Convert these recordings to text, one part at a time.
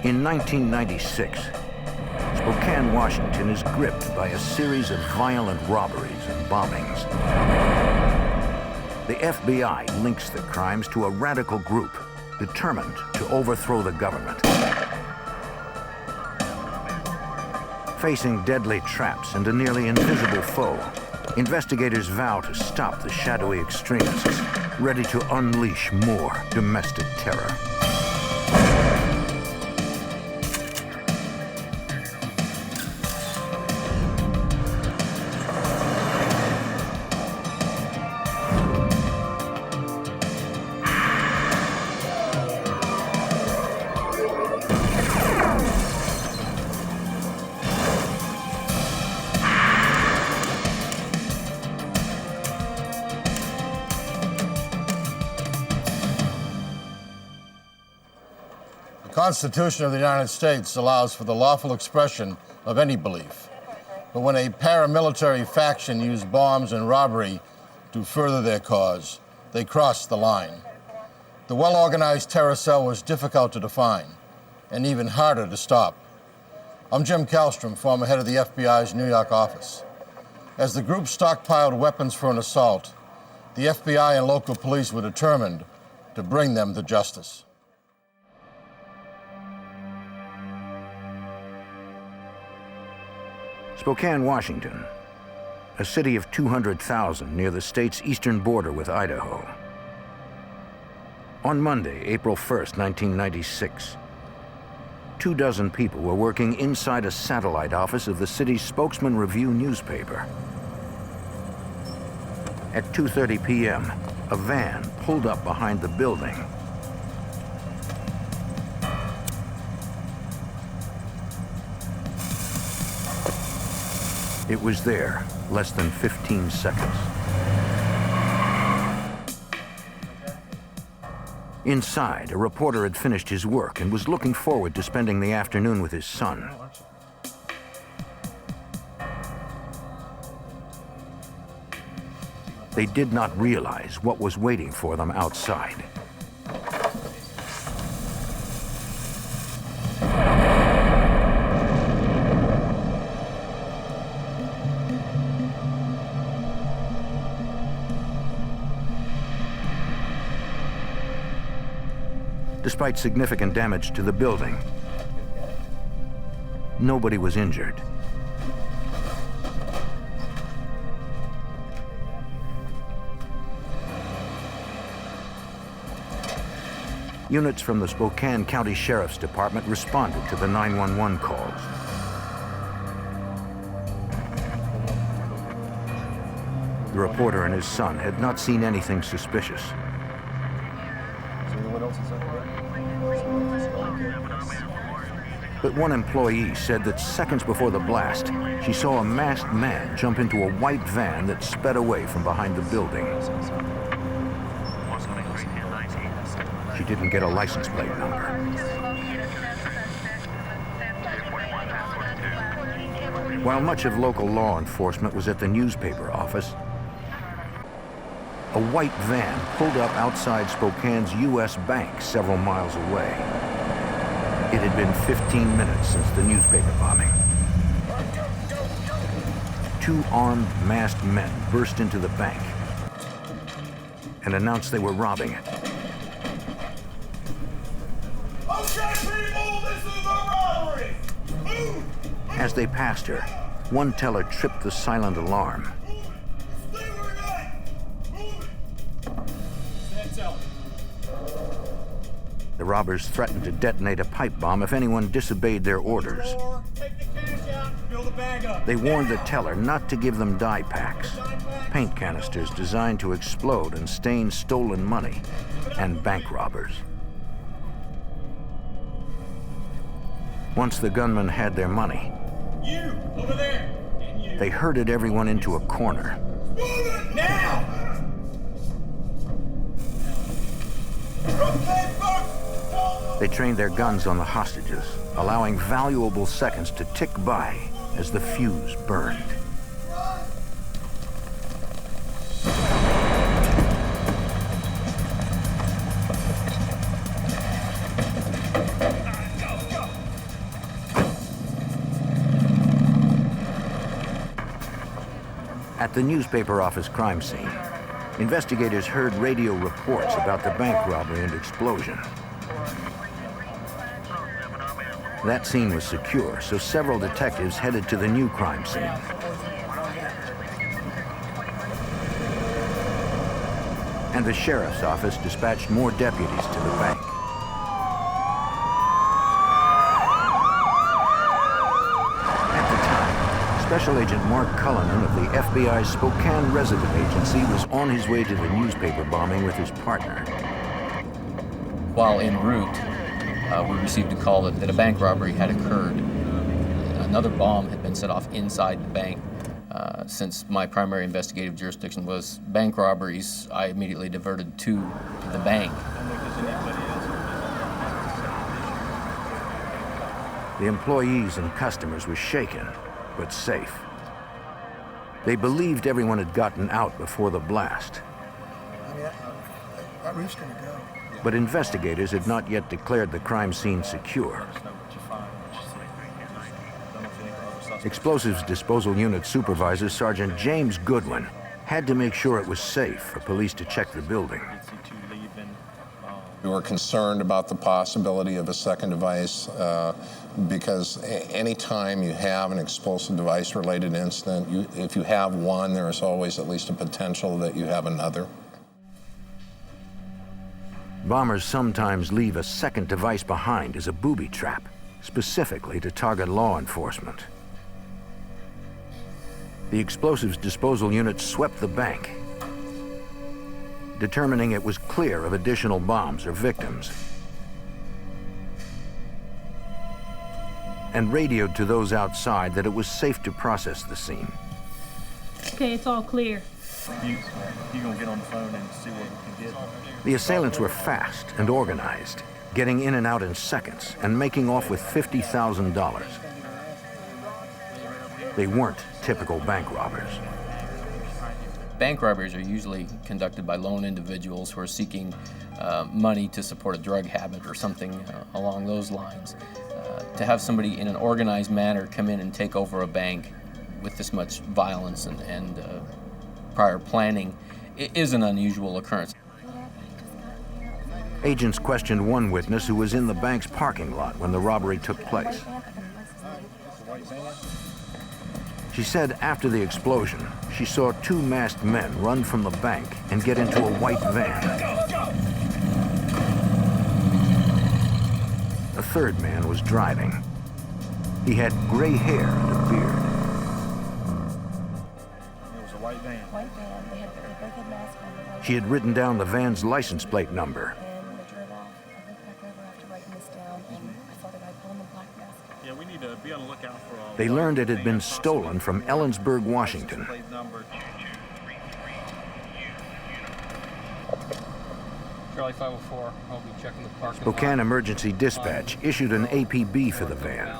In 1996, Spokane, Washington is gripped by a series of violent robberies and bombings. The FBI links the crimes to a radical group determined to overthrow the government. Facing deadly traps and a nearly invisible foe, investigators vow to stop the shadowy extremists, ready to unleash more domestic terror. The Constitution of the United States allows for the lawful expression of any belief. But when a paramilitary faction used bombs and robbery to further their cause, they crossed the line. The well-organized terror cell was difficult to define and even harder to stop. I'm Jim Kallstrom, former head of the FBI's New York office. As the group stockpiled weapons for an assault, the FBI and local police were determined to bring them to justice. Spokane, Washington, a city of 200,000 near the state's eastern border with Idaho. On Monday, April 1st, 1996, 24 people were working inside a satellite office of the city's Spokesman Review newspaper. At 2:30 p.m., a van pulled up behind the building. It was there, less than 15 seconds. Inside, a reporter had finished his work and was looking forward to spending the afternoon with his son. They did not realize what was waiting for them outside. Despite significant damage to the building, nobody was injured. Units from the Spokane County Sheriff's Department responded to the 911 calls. The reporter and his son had not seen anything suspicious. But one employee said that seconds before the blast, she saw a masked man jump into a white van that sped away from behind the building. She didn't get a license plate number. While much of local law enforcement was at the newspaper office, a white van pulled up outside Spokane's U.S. Bank several miles away. It had been 15 minutes since the newspaper bombing. Two armed, masked men burst into the bank and announced they were robbing it. Okay, people, this is a robbery! Move! As they passed her, one teller tripped the silent alarm. Stay where you're at! Move it! Stand still. The robbers threatened to detonate a pipe bomb if anyone disobeyed their orders. Take the cash out and fill the bag up. They warned the teller not to give them dye packs, paint canisters designed to explode and stain stolen money, and bank robbers. Once the gunmen had their money, You, over there, and you. they herded everyone into a corner. Move it now! Okay, folks! They trained their guns on the hostages, allowing valuable seconds to tick by as the fuse burned. At the newspaper office crime scene, investigators heard radio reports about the bank robbery and explosion. That scene was secure, so several detectives headed to the new crime scene. And the sheriff's office dispatched more deputies to the bank. At the time, Special Agent Mark Cullinan of the FBI's Spokane resident agency was on his way to the newspaper bombing with his partner. While en route, we received a call that a bank robbery had occurred. Another bomb had been set off inside the bank. Since my primary investigative jurisdiction was bank robberies, I immediately diverted to the bank. The employees and customers were shaken, but safe. They believed everyone had gotten out before the blast. That roof's gonna go. But investigators had not yet declared the crime scene secure. Explosives Disposal Unit Supervisor Sergeant James Goodwin had to make sure it was safe for police to check the building. We were concerned about the possibility of a second device because any time you have an explosive device-related incident, if you have one, there is always at least a potential that you have another. Bombers sometimes leave a second device behind as a booby trap, specifically to target law enforcement. The Explosives Disposal Unit swept the bank, determining it was clear of additional bombs or victims, and radioed to those outside that it was safe to process the scene. Okay, it's all clear. You gonna get on the phone and see what we can get? The assailants were fast and organized, getting in and out in seconds and making off with $50,000. They weren't typical bank robbers. Bank robberies are usually conducted by lone individuals who are seeking money to support a drug habit or something along those lines. To have somebody in an organized manner come in and take over a bank with this much violence and prior planning is an unusual occurrence. Agents questioned one witness who was in the bank's parking lot when the robbery took place. She said after the explosion, she saw two masked men run from the bank and get into a white van. A third man was driving. He had gray hair and a beard. It was a white van. White van. They both had masks on. She had written down the van's license plate number. And they drove off. I looked back over after writing this down, and I saw the guy pulling the black mask. Yeah, we need to be on the lookout for all. They learned it had been stolen from Ellensburg, Washington. Plate number 2233U. Charlie 504, I'll be checking the parking Spokane lot. Emergency Dispatch issued an APB for the van,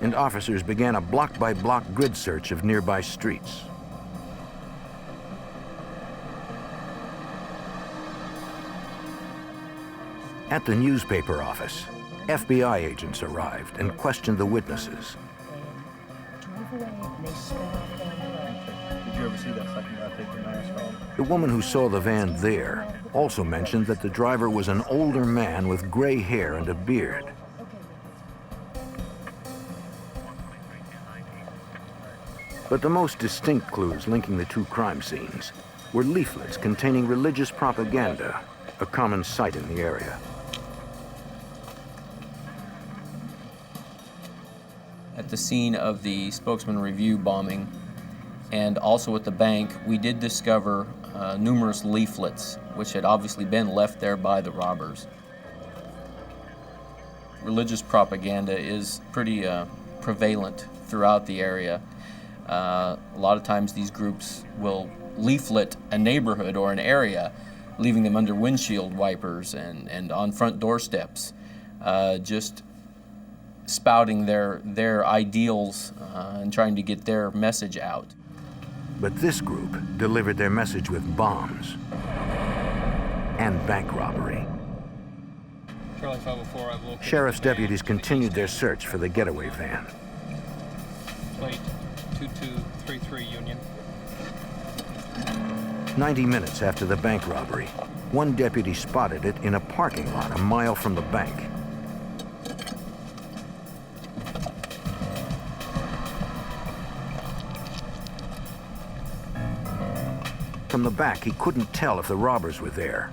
and officers began a block-by-block grid search of nearby streets. At the newspaper office, FBI agents arrived and questioned the witnesses. Did you ever see that second guy take the mask off? The woman who saw the van there also mentioned that the driver was an older man with gray hair and a beard. But the most distinct clues linking the two crime scenes were leaflets containing religious propaganda, a common sight in the area. At the scene of the Spokesman Review bombing and also at the bank, we did discover numerous leaflets which had obviously been left there by the robbers. Religious propaganda is pretty prevalent throughout the area. A lot of times these groups will leaflet a neighborhood or an area, leaving them under windshield wipers and on front doorsteps, just spouting their ideals and trying to get their message out. But this group delivered their message with bombs and bank robbery. Charlie 504, I've located Sheriff's the van. deputies continued their search for the getaway van. Plate 2233 Union. 90 minutes after the bank robbery, one deputy spotted it in a parking lot a mile from the bank. From the back, he couldn't tell if the robbers were there.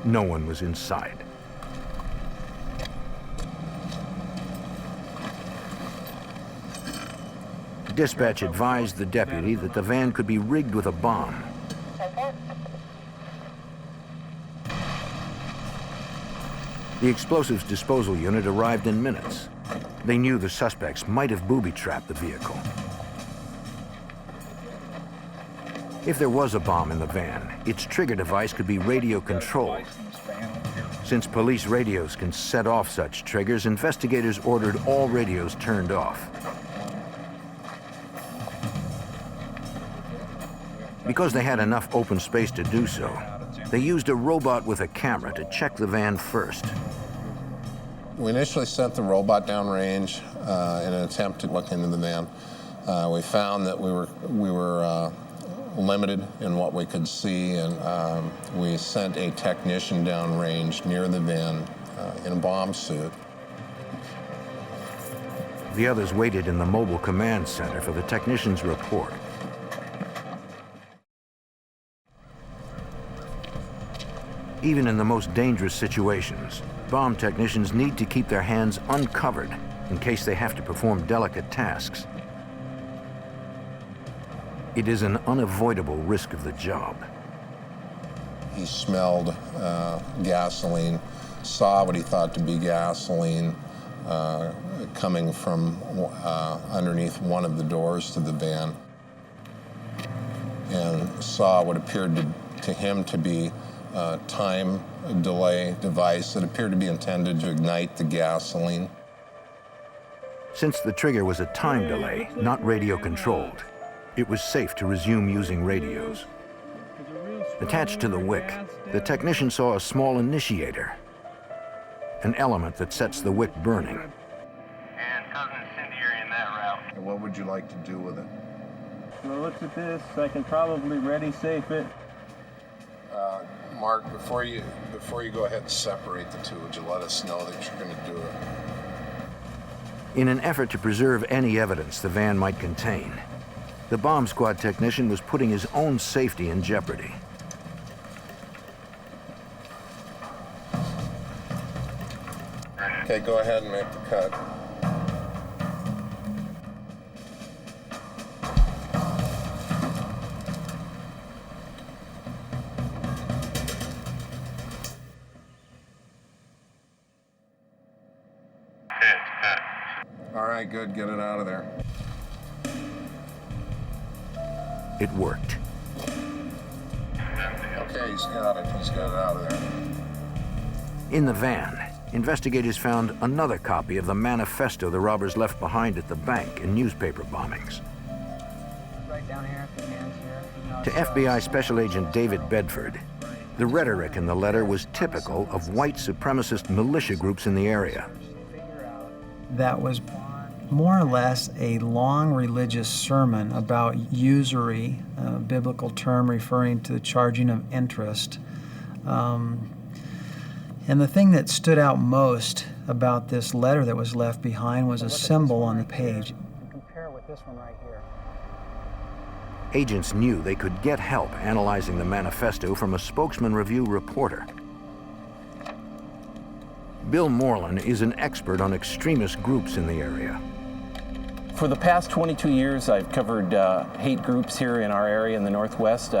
No one was inside. Dispatch advised the deputy that the van could be rigged with a bomb. The explosives disposal unit arrived in minutes. They knew the suspects might have booby-trapped the vehicle. If there was a bomb in the van, its trigger device could be radio-controlled. Since police radios can set off such triggers, investigators ordered all radios turned off. Because they had enough open space to do so, they used a robot with a camera to check the van first. We initially sent the robot downrange in an attempt to look into the van. We found that we were limited in what we could see, and we sent a technician downrange near the van in a bomb suit. The others waited in the mobile command center for the technician's report. Even in the most dangerous situations, bomb technicians need to keep their hands uncovered in case they have to perform delicate tasks. It is an unavoidable risk of the job. He smelled gasoline, saw what he thought to be gasoline coming from underneath one of the doors to the van, and saw what appeared to him to be a time delay device that appeared to be intended to ignite the gasoline. Since the trigger was a time delay, not radio-controlled, it was safe to resume using radios. Attached to the wick, the technician saw a small initiator, an element that sets the wick burning. And cousin incendiary in that route. And what would you like to do with it? Well, look at this. I can probably ready safe it. Mark, before you go ahead and separate the two, would you let us know that you're going to do it? In an effort to preserve any evidence the van might contain, the bomb squad technician was putting his own safety in jeopardy. Okay, go ahead and make the cut. All right, good, get it out of there. It worked. Okay, he's got it out of there. In the van, investigators found another copy of the manifesto the robbers left behind at the bank in newspaper bombings. Right down here at the hands here. To FBI Special Agent David Bedford, the rhetoric in the letter was typical of white supremacist militia groups in the area. That was more or less a long religious sermon about usury, a biblical term referring to the charging of interest. And the thing that stood out most about this letter that was left behind was a symbol on the page. Compare with this one right here. Agents knew they could get help analyzing the manifesto from a Spokesman Review reporter. Bill Moreland is an expert on extremist groups in the area. For the past 22 years, I've covered hate groups here in our area in the Northwest.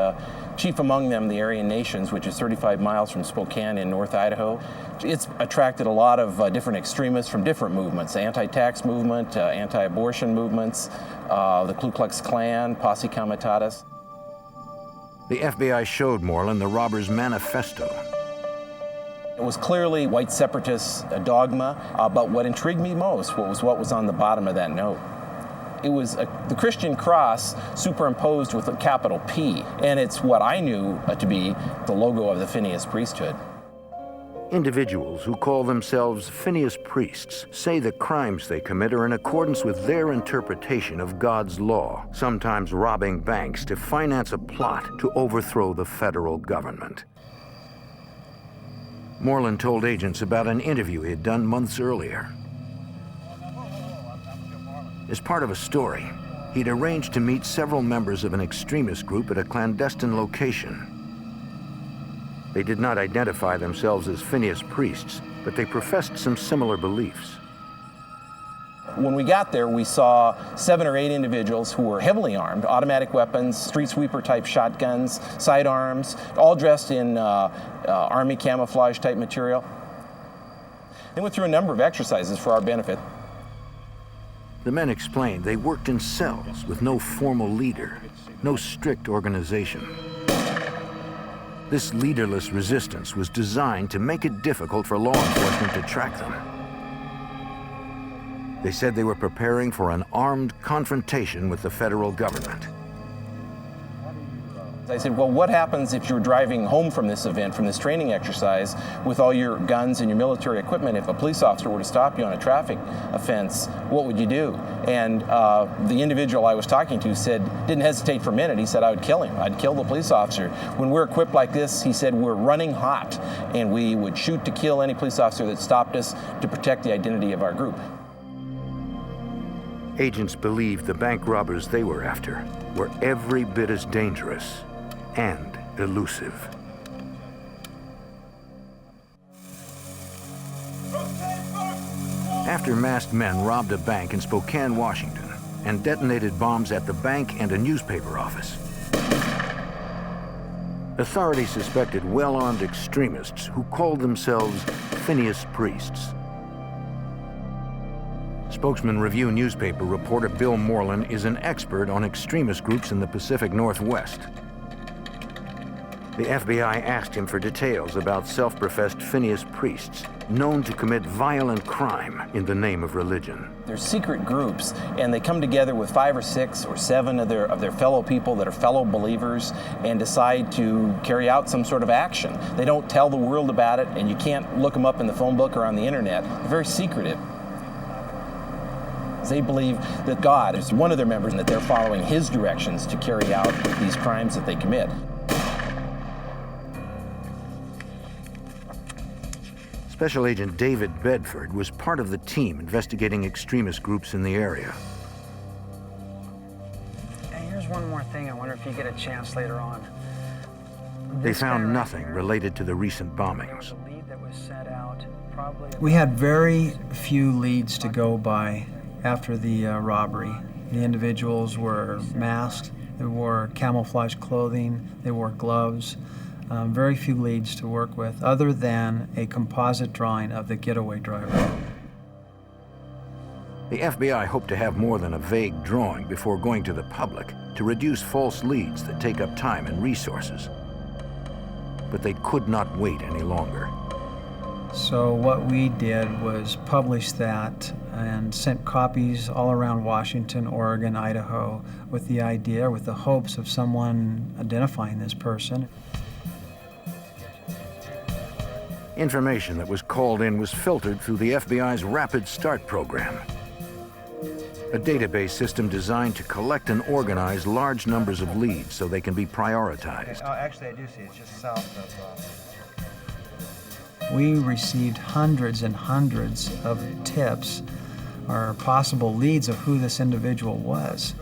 Chief among them, the Aryan Nations, which is 35 miles from Spokane in North Idaho. It's attracted a lot of different extremists from different movements, anti-tax movement, anti-abortion movements, the Ku Klux Klan, Posse Comitatus. The FBI showed Moreland the robbers' manifesto. It was clearly white separatist dogma, but what intrigued me most was what was on the bottom of that note. It was the Christian cross superimposed with a capital P, and it's what I knew to be the logo of the Phineas Priesthood. Individuals who call themselves Phineas Priests say the crimes they commit are in accordance with their interpretation of God's law, sometimes robbing banks to finance a plot to overthrow the federal government. Moreland told agents about an interview he had done months earlier. As part of a story, he'd arranged to meet several members of an extremist group at a clandestine location. They did not identify themselves as Phineas Priests, but they professed some similar beliefs. When we got there, we saw 7 or 8 individuals who were heavily armed, automatic weapons, street sweeper type shotguns, sidearms, all dressed in army camouflage type material. They went through a number of exercises for our benefit. The men explained they worked in cells with no formal leader, no strict organization. This leaderless resistance was designed to make it difficult for law enforcement to track them. They said they were preparing for an armed confrontation with the federal government. I said, well, what happens if you're driving home from this event, from this training exercise, with all your guns and your military equipment? If a police officer were to stop you on a traffic offense, what would you do? And the individual I was talking to said, didn't hesitate for a minute. He said, I would kill him. I'd kill the police officer. When we're equipped like this, he said, we're running hot, and we would shoot to kill any police officer that stopped us to protect the identity of our group. Agents believed the bank robbers they were after were every bit as dangerous and elusive. After masked men robbed a bank in Spokane, Washington, and detonated bombs at the bank and a newspaper office, authorities suspected well-armed extremists who called themselves Phineas Priests. Spokesman Review newspaper reporter Bill Moreland is an expert on extremist groups in the Pacific Northwest. The FBI asked him for details about self-professed Phineas Priests, known to commit violent crime in the name of religion. They're secret groups, and they come together with 5 or 6 or 7 of their fellow people that are fellow believers and decide to carry out some sort of action. They don't tell the world about it, and you can't look them up in the phone book or on the internet. They're very secretive. They believe that God is one of their members and that they're following his directions to carry out these crimes that they commit. Special Agent David Bedford was part of the team investigating extremist groups in the area. Hey, here's one more thing. I wonder if you get a chance later on. They This guy found right nothing here, related to the recent bombings. the lead that was sent out, we had very few leads to go by after the robbery. The individuals were masked, they wore camouflage clothing, they wore gloves. Very few leads to work with, other than a composite drawing of the getaway driver. The FBI hoped to have more than a vague drawing before going to the public to reduce false leads that take up time and resources. But they could not wait any longer. So what we did was publish that and sent copies all around Washington, Oregon, Idaho, with the idea, with the hopes of someone identifying this person. Information that was called in was filtered through the FBI's Rapid Start program, a database system designed to collect and organize large numbers of leads so they can be prioritized. Oh, actually, I do see it's just south of... We received hundreds and hundreds of tips or possible leads of who this individual was.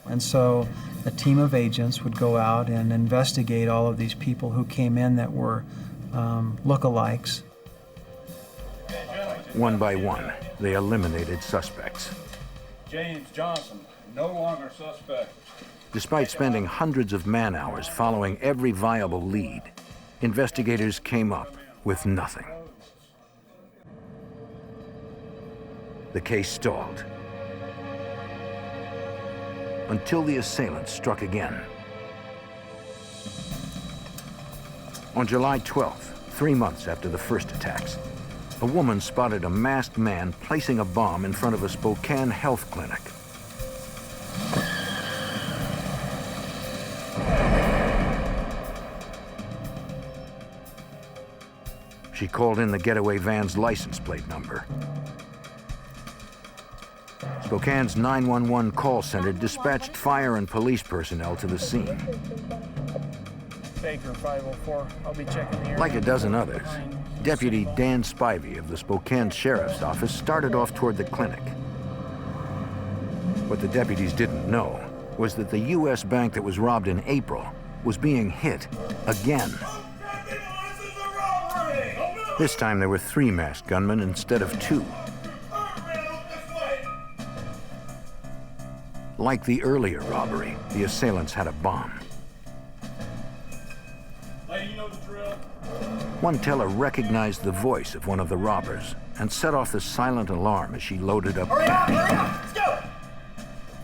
And so a team of agents would go out and investigate all of these people who came in that were lookalikes. One by one, they eliminated suspects. James Johnson, no longer suspect. Despite spending hundreds of man-hours following every viable lead, investigators came up with nothing. The case stalled until the assailant struck again. On July 12th, 3 months after the first attacks, a woman spotted a masked man placing a bomb in front of a Spokane health clinic. She called in the getaway van's license plate number. Spokane's 911 call center dispatched fire and police personnel to the scene. Baker 504, I'll be checking the area. Like a dozen others, Deputy Dan Spivey of the Spokane Sheriff's Office started off toward the clinic. What the deputies didn't know was that the U.S. bank that was robbed in April was being hit again. This time there were 3 masked gunmen instead of 2. Like the earlier robbery, the assailants had a bomb. Lady, you know the drill. One teller recognized the voice of one of the robbers and set off the silent alarm as she loaded up cash. Hurry up, let's go!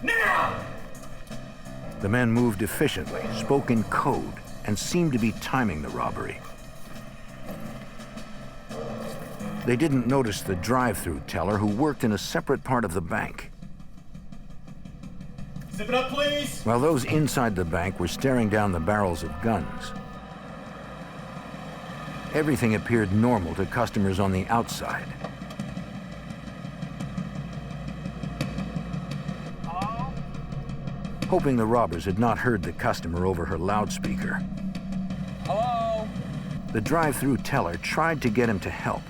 Now! The men moved efficiently, spoke in code, and seemed to be timing the robbery. They didn't notice the drive-through teller who worked in a separate part of the bank. Zip it up, please. While those inside the bank were staring down the barrels of guns, everything appeared normal to customers on the outside. Hello? Hoping the robbers had not heard the customer over her loudspeaker, Hello? the drive-through teller tried to get him to help.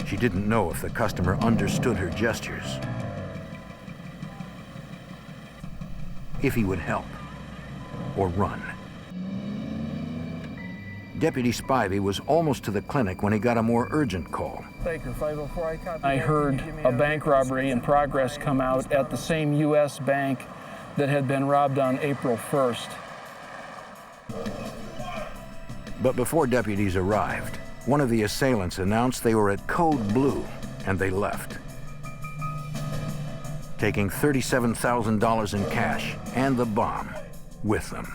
She didn't know if the customer understood her gestures, if he would help or run. Deputy Spivey was almost to the clinic when he got a more urgent call. Baker 504, I copy. I heard a bank robbery in progress come out at the same U.S. bank that had been robbed on April 1st. But before deputies arrived, one of the assailants announced they were at Code Blue, and they left, taking $37,000 in cash and the bomb with them.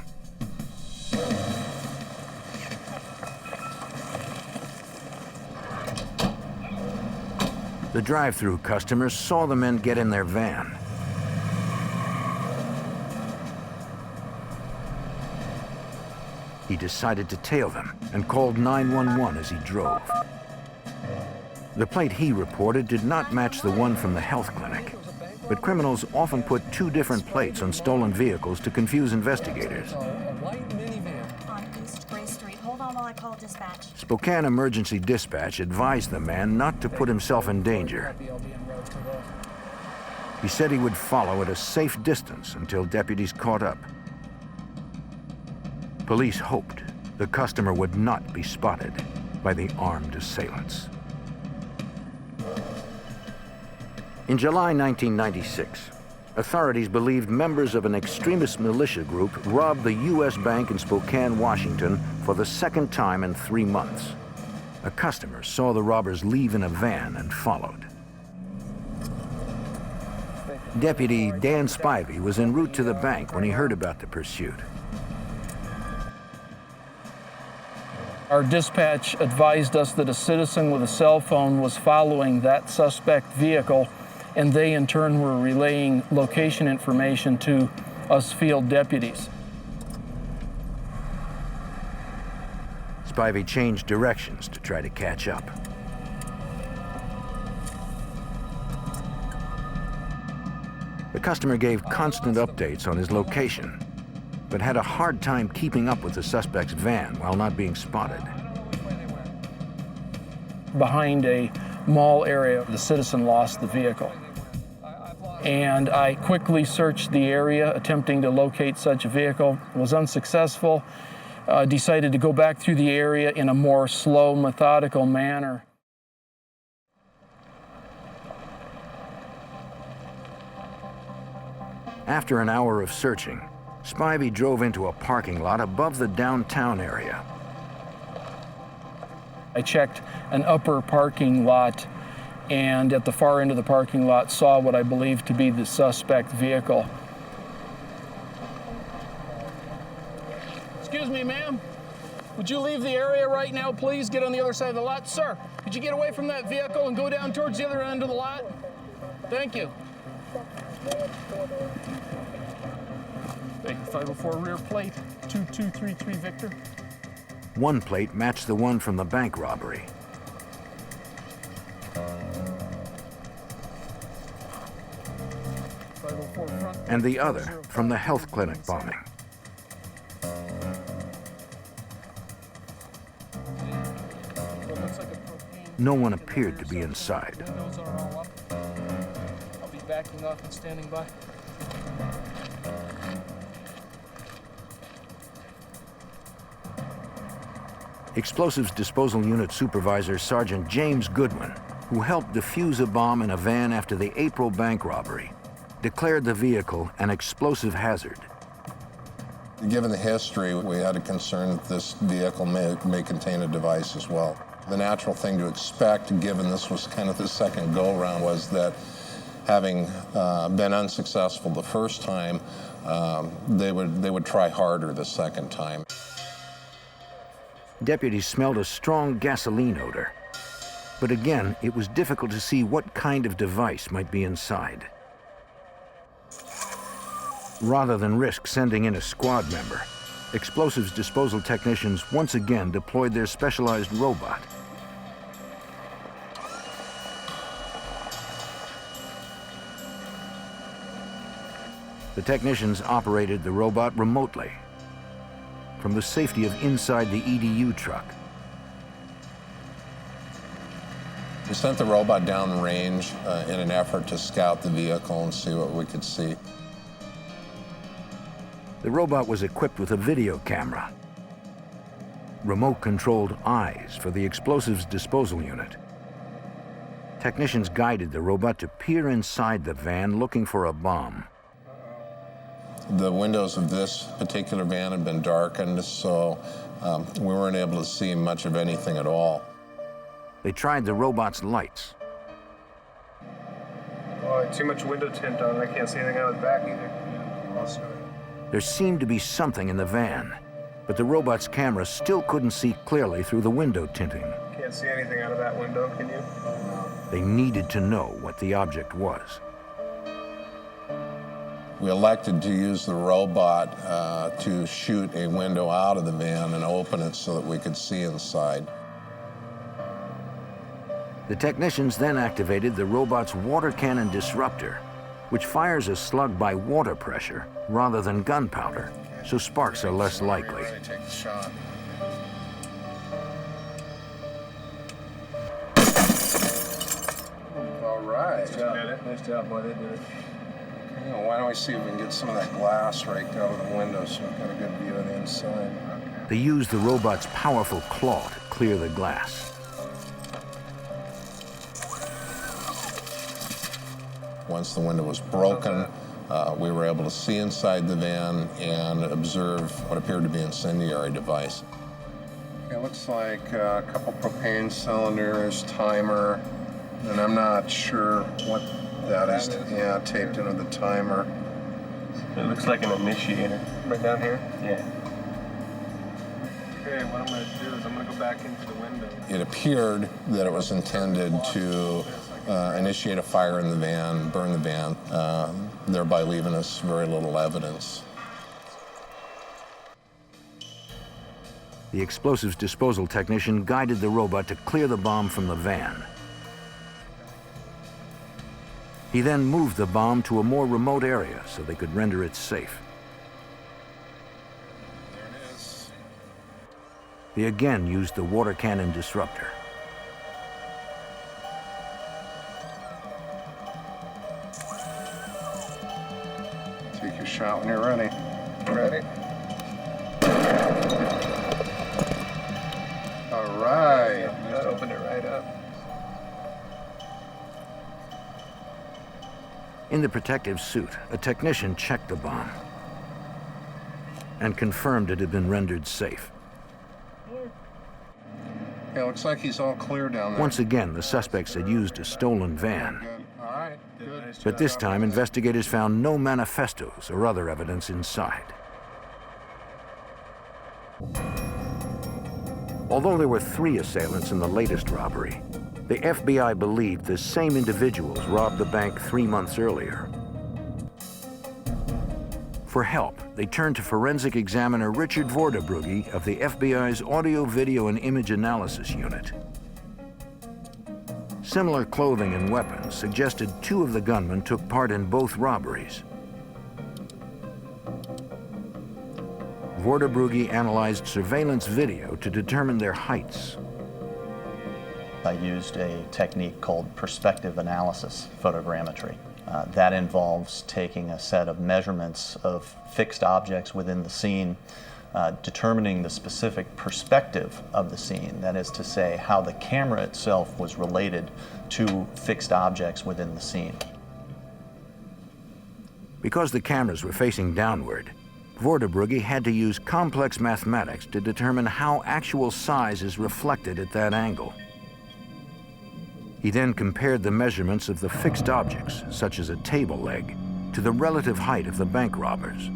The drive-through customers saw the men get in their van. He decided to tail them and called 911 as he drove. The plate he reported did not match the one from the health clinic, but criminals often put 2 different plates on stolen vehicles to confuse investigators. On East Gray Street. Hold on while I call dispatch. Spokane Emergency Dispatch advised the man not to put himself in danger. He said he would follow at a safe distance until deputies caught up. Police hoped the customer would not be spotted by the armed assailants. In July 1996, authorities believed members of an extremist militia group robbed the U.S. Bank in Spokane, Washington for the 2nd time in 3 months. A customer saw the robbers leave in a van and followed. Deputy Dan Spivey was en route to the bank when he heard about the pursuit. Our dispatch advised us that a citizen with a cell phone was following that suspect vehicle, and they in turn were relaying location information to us field deputies. Spivey changed directions to try to catch up. The customer gave constant updates on his location, but had a hard time keeping up with the suspect's van while not being spotted. Behind a mall area, the citizen lost the vehicle. And I quickly searched the area, attempting to locate such a vehicle. Was unsuccessful. Decided to go back through the area in a more slow, methodical manner. After an hour of searching, Spivey drove into a parking lot above the downtown area. I checked an upper parking lot, and at the far end of the parking lot saw what I believed to be the suspect vehicle. Excuse me, ma'am. Would you leave the area right now, please? Get on the other side of the lot. Sir, could you get away from that vehicle and go down towards the other end of the lot? Thank you. Baker 504 rear plate, 2233 Victor. One plate matched the one from the bank robbery. And the other from the health clinic bombing. No one appeared to be inside. Windows are all up. I'll be backing up and standing by. Explosives Disposal Unit Supervisor Sergeant James Goodwin, who helped defuse a bomb in a van after the April bank robbery, declared the vehicle an explosive hazard. Given the history, we had a concern that this vehicle may contain a device as well. The natural thing to expect, given this was kind of the second go-around, was that having been unsuccessful the first time, they would try harder the second time. Deputies smelled a strong gasoline odor. But again, it was difficult to see what kind of device might be inside. Rather than risk sending in a squad member, explosives disposal technicians once again deployed their specialized robot. The technicians operated the robot remotely from the safety of inside the EDU truck. We sent the robot downrange in an effort to scout the vehicle and see what we could see. The robot was equipped with a video camera, remote-controlled eyes for the explosives disposal unit. Technicians guided the robot to peer inside the van looking for a bomb. The windows of this particular van had been darkened, so we weren't able to see much of anything at all. They tried the robot's lights. Oh, too much window tint on. I can't see anything out of the back either. There seemed to be something in the van, but the robot's camera still couldn't see clearly through the window tinting. Can't see anything out of that window, can you? They needed to know what the object was. We elected to use the robot to shoot a window out of the van and open it so that we could see inside. The technicians then activated the robot's water cannon disruptor, which fires a slug by water pressure rather than gunpowder, so sparks are less likely. Take the shot. All right. Nice job. Nice job, boy. They did it. Why don't we see if we can get some of that glass raked out of the window so we've got a good view of the inside. They used the robot's powerful claw to clear the glass. Once the window was broken, we were able to see inside the van and observe what appeared to be an incendiary device. It looks like a couple propane cylinders, timer, and I'm not sure what that is. Yeah, taped into the timer. It looks like an initiator. Right down here? Yeah. Okay, what I'm going to do is I'm going to go back into the window. It appeared that it was intended to initiate a fire in the van, burn the van, thereby leaving us very little evidence. The explosives disposal technician guided the robot to clear the bomb from the van. He then moved the bomb to a more remote area so they could render it safe. There it is. They again used the water cannon disruptor. Take your shot when you're ready. Ready? All right. Just open it right up. In the protective suit, a technician checked the bomb and confirmed it had been rendered safe. It looks like he's all clear down there. Once again, the suspects had used a stolen van. Good. All right. Good. But this time, investigators found no manifestos or other evidence inside. Although there were 3 assailants in the latest robbery, the FBI believed the same individuals robbed the bank 3 months earlier. For help, they turned to forensic examiner Richard Vorderbrugge of the FBI's Audio, Video, and Image Analysis Unit. Similar clothing and weapons suggested 2 of the gunmen took part in both robberies. Vorderbrugge analyzed surveillance video to determine their heights. I used a technique called perspective analysis photogrammetry. That involves taking a set of measurements of fixed objects within the scene, determining the specific perspective of the scene, that is to say, how the camera itself was related to fixed objects within the scene. Because the cameras were facing downward, Vorderbrugge had to use complex mathematics to determine how actual size is reflected at that angle. He then compared the measurements of the fixed objects, such as a table leg, to the relative height of the bank robbers.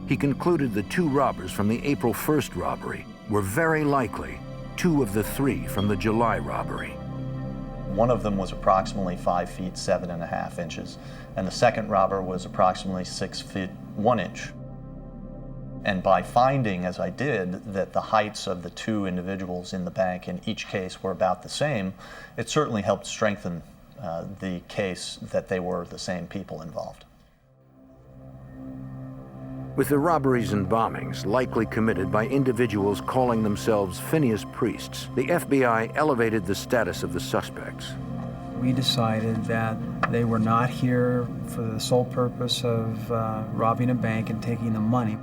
He concluded the 2 robbers from the April 1st robbery were very likely 2 of the 3 from the July robbery. One of them was approximately 5 feet 7.5 inches, and the second robber was approximately 6 feet 1 inch. And by finding, as I did, that the heights of the 2 individuals in the bank in each case were about the same, it certainly helped strengthen the case that they were the same people involved. With the robberies and bombings likely committed by individuals calling themselves Phineas Priests, the FBI elevated the status of the suspects. We decided that they were not here for the sole purpose of robbing a bank and taking the money.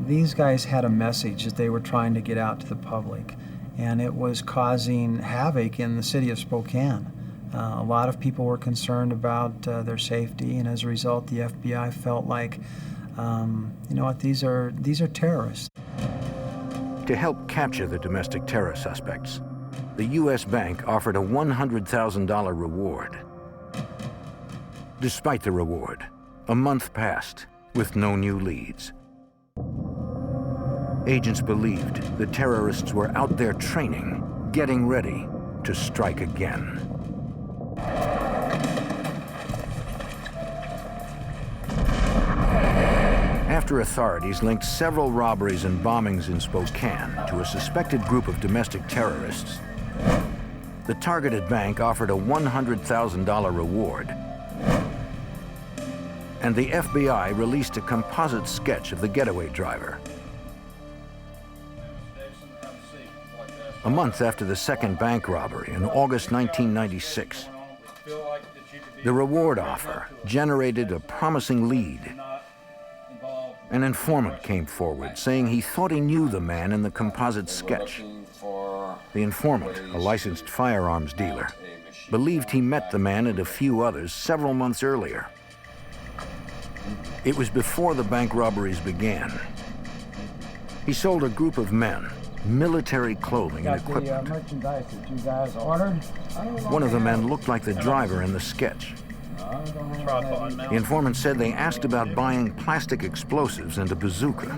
These guys had a message that they were trying to get out to the public, and it was causing havoc in the city of Spokane. A lot of people were concerned about their safety, and as a result, the FBI felt like, you know what, these are terrorists. To help capture the domestic terror suspects, the U.S. Bank offered a $100,000 reward. Despite the reward, a month passed with no new leads. Agents believed the terrorists were out there training, getting ready to strike again. After authorities linked several robberies and bombings in Spokane to a suspected group of domestic terrorists, the targeted bank offered a $100,000 reward, and the FBI released a composite sketch of the getaway driver. A month after the second bank robbery in August 1996, the reward offer generated a promising lead. An informant came forward saying he thought he knew the man in the composite sketch. The informant, a licensed firearms dealer, believed he met the man and a few others several months earlier. It was before the bank robberies began. He sold a group of men military clothing and equipment. Merchandise that you guys ordered. One of the men looked like the driver in the sketch. The informant said they asked about buying plastic explosives and a bazooka.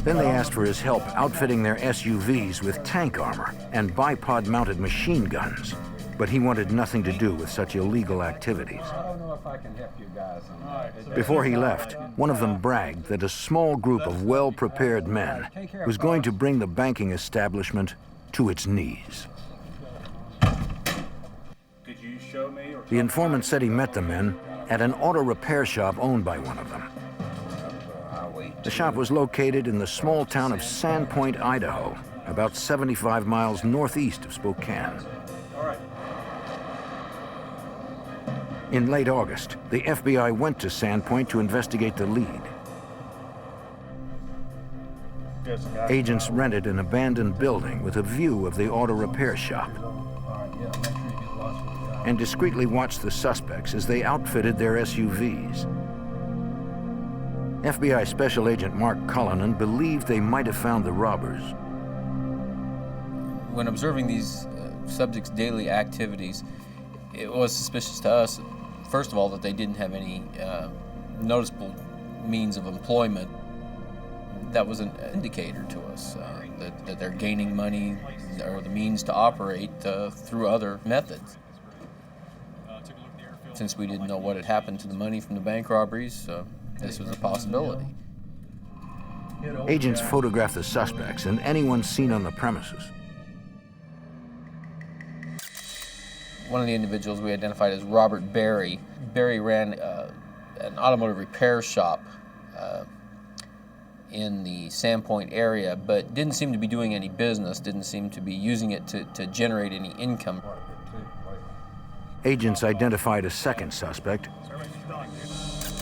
Then they asked for his help outfitting their SUVs with tank armor and bipod-mounted machine guns. But he wanted nothing to do with such illegal activities. I don't know if I can help you guys on that. Before he left, one of them bragged that a small group of well-prepared men was going to bring the banking establishment to its knees. Could you show me? Or The informant said he met the men at an auto repair shop owned by one of them. The shop was located in the small town of Sandpoint, Idaho, about 75 miles northeast of Spokane. In late August, the FBI went to Sandpoint to investigate the lead. Agents rented an abandoned building with a view of the auto repair shop and discreetly watched the suspects as they outfitted their SUVs. FBI Special Agent Mark Cullinan believed they might have found the robbers. When observing these subjects' daily activities, it was suspicious to us, first of all, that they didn't have any noticeable means of employment. That was an indicator to us that they're gaining money or the means to operate through other methods. Since we didn't know what had happened to the money from the bank robberies, this was a possibility. Agents photographed the suspects and anyone seen on the premises. One of the individuals we identified as Robert Berry. Berry ran an automotive repair shop in the Sandpoint area, but didn't seem to be doing any business, didn't seem to be using it to generate any income. Agents identified a second suspect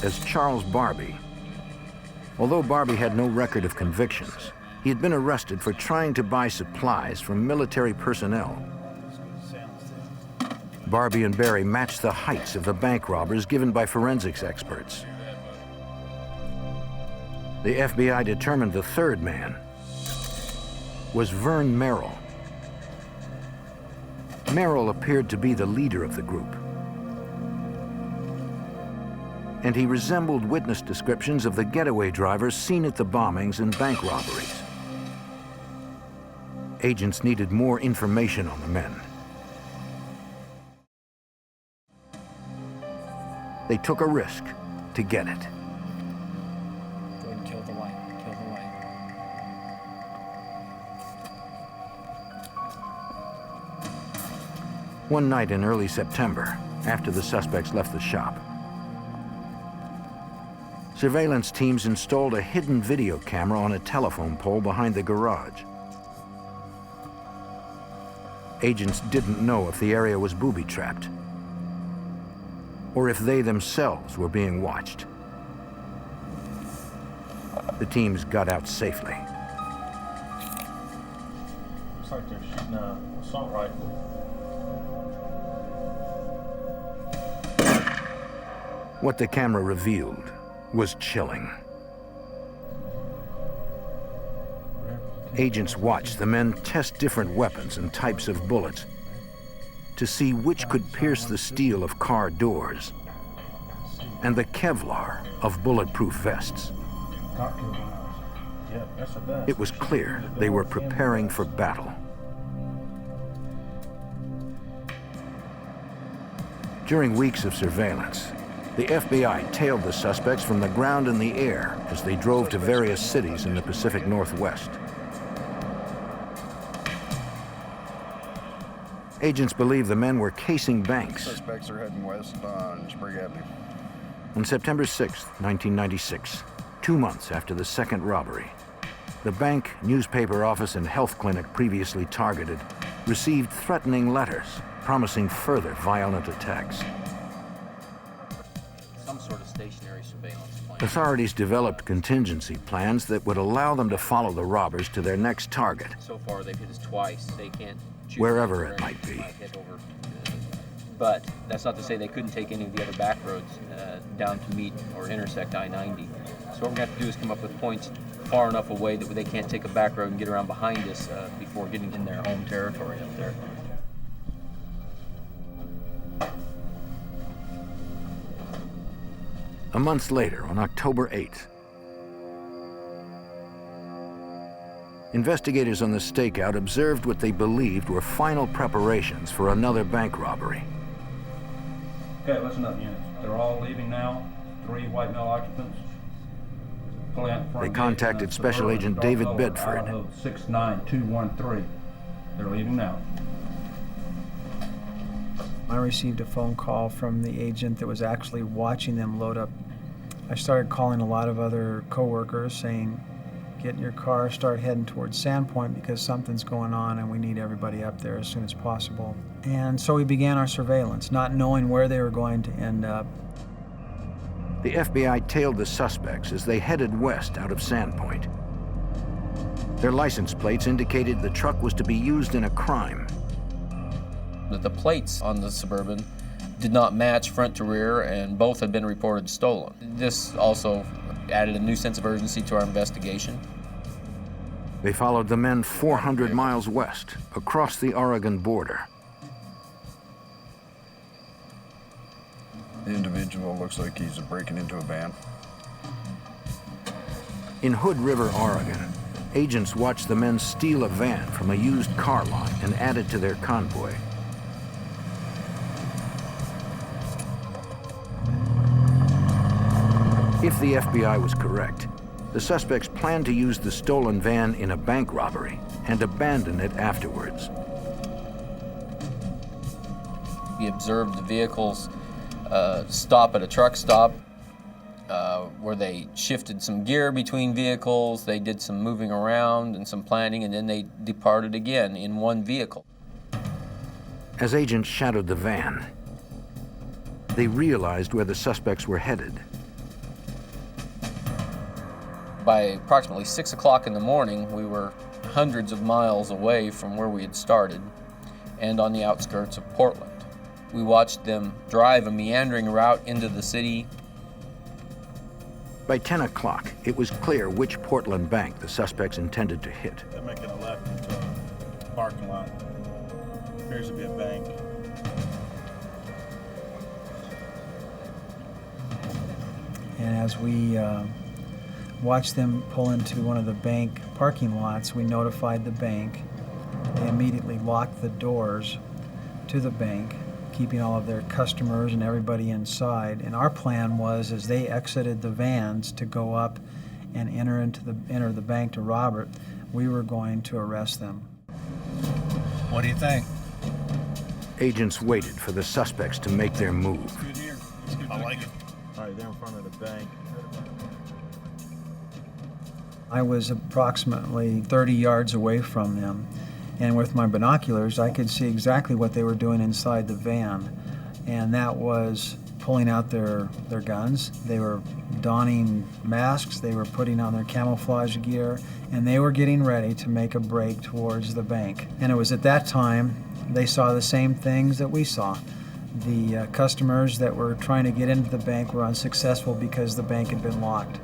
as Charles Barbie. Although Barbie had no record of convictions, he had been arrested for trying to buy supplies from military personnel. Barbie and Berry matched the heights of the bank robbers given by forensics experts. The FBI determined the third man was Vern Merrill. Merrill appeared to be the leader of the group, and he resembled witness descriptions of the getaway drivers seen at the bombings and bank robberies. Agents needed more information on the men. They took a risk to get it. Go ahead and kill the light. Kill the light. One night in early September, after the suspects left the shop, surveillance teams installed a hidden video camera on a telephone pole behind the garage. Agents didn't know if the area was booby-trapped or if they themselves were being watched. The teams got out safely. Looks like they're shooting an assault rifle. What the camera revealed was chilling. Agents watched the men test different weapons and types of bullets to see which could pierce the steel of car doors and the Kevlar of bulletproof vests. It was clear they were preparing for battle. During weeks of surveillance, the FBI tailed the suspects from the ground and the air as they drove to various cities in the Pacific Northwest. Agents believe the men were casing banks. Suspects are heading west on Sprague Avenue. On September 6, 1996, 2 months after the second robbery, the bank, newspaper office, and health clinic previously targeted received threatening letters promising further violent attacks. Some sort of stationary surveillance plan. Authorities developed contingency plans that would allow them to follow the robbers to their next target. So far, they've hit us twice. They can't choose wherever it might be. But that's not to say they couldn't take any of the other back roads down to meet or intersect I-90. So what we're going to have to do is come up with points far enough away that they can't take a back road and get around behind us before getting in their home territory up there. A month later, on October 8th, investigators on the stakeout observed what they believed were final preparations for another bank robbery. Okay, listen up, units. They're all leaving now. 3 white male occupants. They contacted Special Agent David Bedford. 69213. They're leaving now. I received a phone call from the agent that was actually watching them load up. I started calling a lot of other coworkers saying, get in your car, start heading towards Sandpoint because something's going on and we need everybody up there as soon as possible. And so we began our surveillance, not knowing where they were going to end up. The FBI tailed the suspects as they headed west out of Sandpoint. Their license plates indicated the truck was to be used in a crime. The plates on the Suburban did not match front to rear, and both had been reported stolen. This also added a new sense of urgency to our investigation. They followed the men 400 miles west, across the Oregon border. The individual looks like he's breaking into a van. In Hood River, Oregon, agents watched the men steal a van from a used car lot and add it to their convoy. If the FBI was correct, the suspects planned to use the stolen van in a bank robbery and abandon it afterwards. We observed the vehicles stop at a truck stop where they shifted some gear between vehicles, they did some moving around and some planning, and then they departed again in one vehicle. As agents shadowed the van, they realized where the suspects were headed. By approximately 6 o'clock in the morning, we were hundreds of miles away from where we had started and on the outskirts of Portland. We watched them drive a meandering route into the city. By 10 o'clock, it was clear which Portland bank the suspects intended to hit. They're making a left into a parking lot. Appears to be a bank. And as we watched them pull into one of the bank parking lots, we notified the bank. They immediately locked the doors to the bank, keeping all of their customers and everybody inside. And our plan was, as they exited the vans to go up and enter the bank to rob it, we were going to arrest them. What do you think? Agents waited for the suspects to make their move. Good here. I like it. All right, they're in front of the bank. I was approximately 30 yards away from them, and with my binoculars I could see exactly what they were doing inside the van, and that was pulling out their guns. They were donning masks, they were putting on their camouflage gear, and they were getting ready to make a break towards the bank. And it was at that time they saw the same things that we saw. The customers that were trying to get into the bank were unsuccessful because the bank had been locked.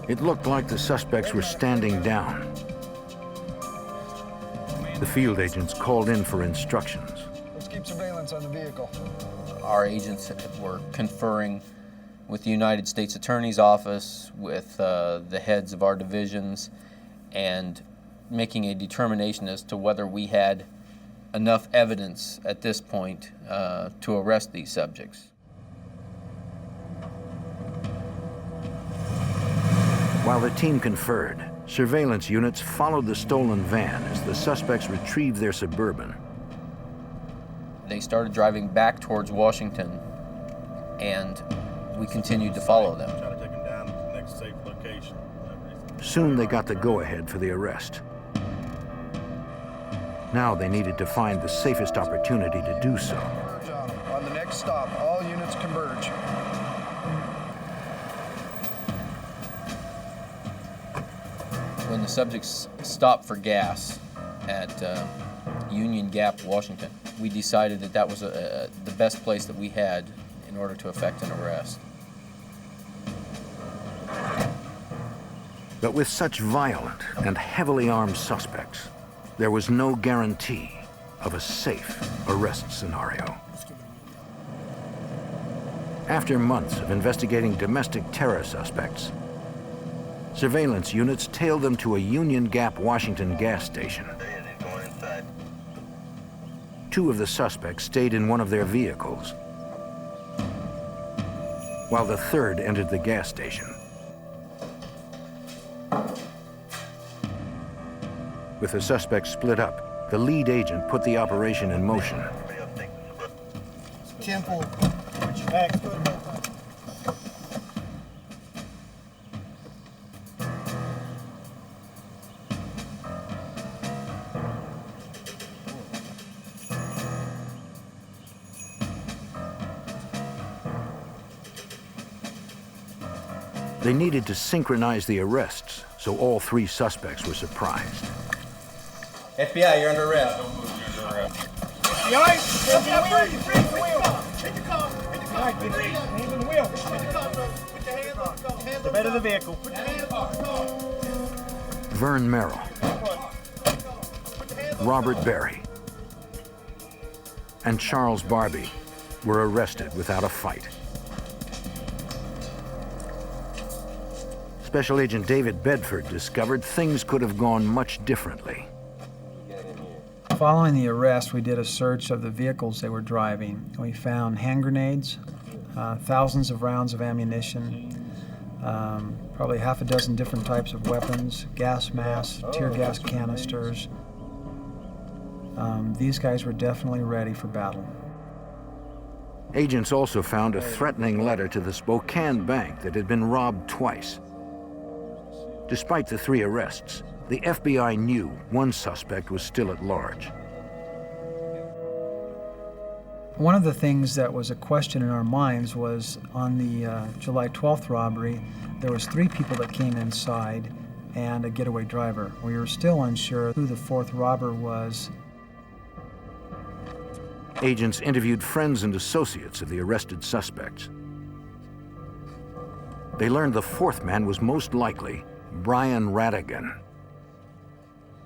It looked like the suspects were standing down. The field agents called in for instructions. Let's keep surveillance on the vehicle. Our agents were conferring with the United States Attorney's Office, with the heads of our divisions, and making a determination as to whether we had enough evidence at this point to arrest these subjects. While the team conferred, surveillance units followed the stolen van as the suspects retrieved their Suburban. They started driving back towards Washington, and we continued to follow them. Try to take them down to the next safe location. Soon they got the go-ahead for the arrest. Now they needed to find the safest opportunity to do so. On the next stop, all units converge. When the subjects stopped for gas at Union Gap, Washington, we decided that that was the best place that we had in order to effect an arrest. But with such violent and heavily armed suspects, there was no guarantee of a safe arrest scenario. After months of investigating domestic terror suspects, surveillance units tailed them to a Union Gap, Washington gas station. Two of the suspects stayed in one of their vehicles, while the third entered the gas station. With the suspects split up, the lead agent put the operation in motion. Temple. They needed to synchronize the arrests, so all three suspects were surprised. FBI, you're under arrest. You all right? Freeze the wheel. Hit your car. Hit your car. Hands on the wheel. Hit your car, bro. Put your hands on the car. Hands The bed of the vehicle. Put your hands on the car. Vern Merrill, Robert Berry, and Charles Barbie were arrested without a fight. Special Agent David Bedford discovered things could have gone much differently. Following the arrest, we did a search of the vehicles they were driving. We found hand grenades, thousands of rounds of ammunition, probably half a dozen different types of weapons, gas masks, tear gas canisters. These guys were definitely ready for battle. Agents also found a threatening letter to the Spokane bank that had been robbed twice. Despite the 3 arrests, the FBI knew one suspect was still at large. One of the things that was a question in our minds was on the July 12th robbery, there was 3 people that came inside and a getaway driver. We were still unsure who the 4th robber was. Agents interviewed friends and associates of the arrested suspects. They learned the 4th man was most likely Brian Radigan.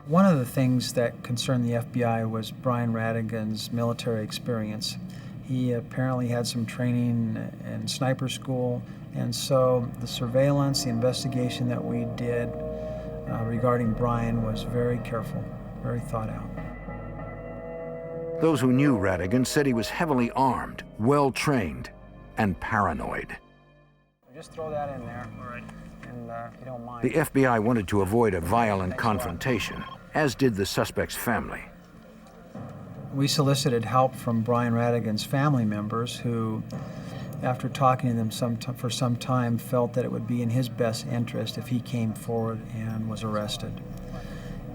One of the things that concerned the FBI was Brian Radigan's military experience. He apparently had some training in sniper school, and so the surveillance, the investigation that we did regarding Brian was very careful, very thought out. Those who knew Radigan said he was heavily armed, well-trained, and paranoid. Just throw that in there, all right, and if you don't mind. The FBI wanted to avoid a violent confrontation, as did the suspect's family. We solicited help from Brian Radigan's family members who, after talking to them for some time, felt that it would be in his best interest if he came forward and was arrested.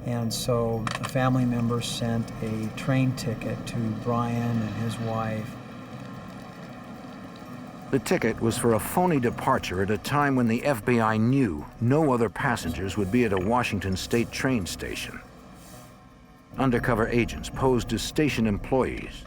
And so a family member sent a train ticket to Brian and his wife. The ticket was for a phony departure at a time when the FBI knew no other passengers would be at a Washington state train station. Undercover agents posed as station employees.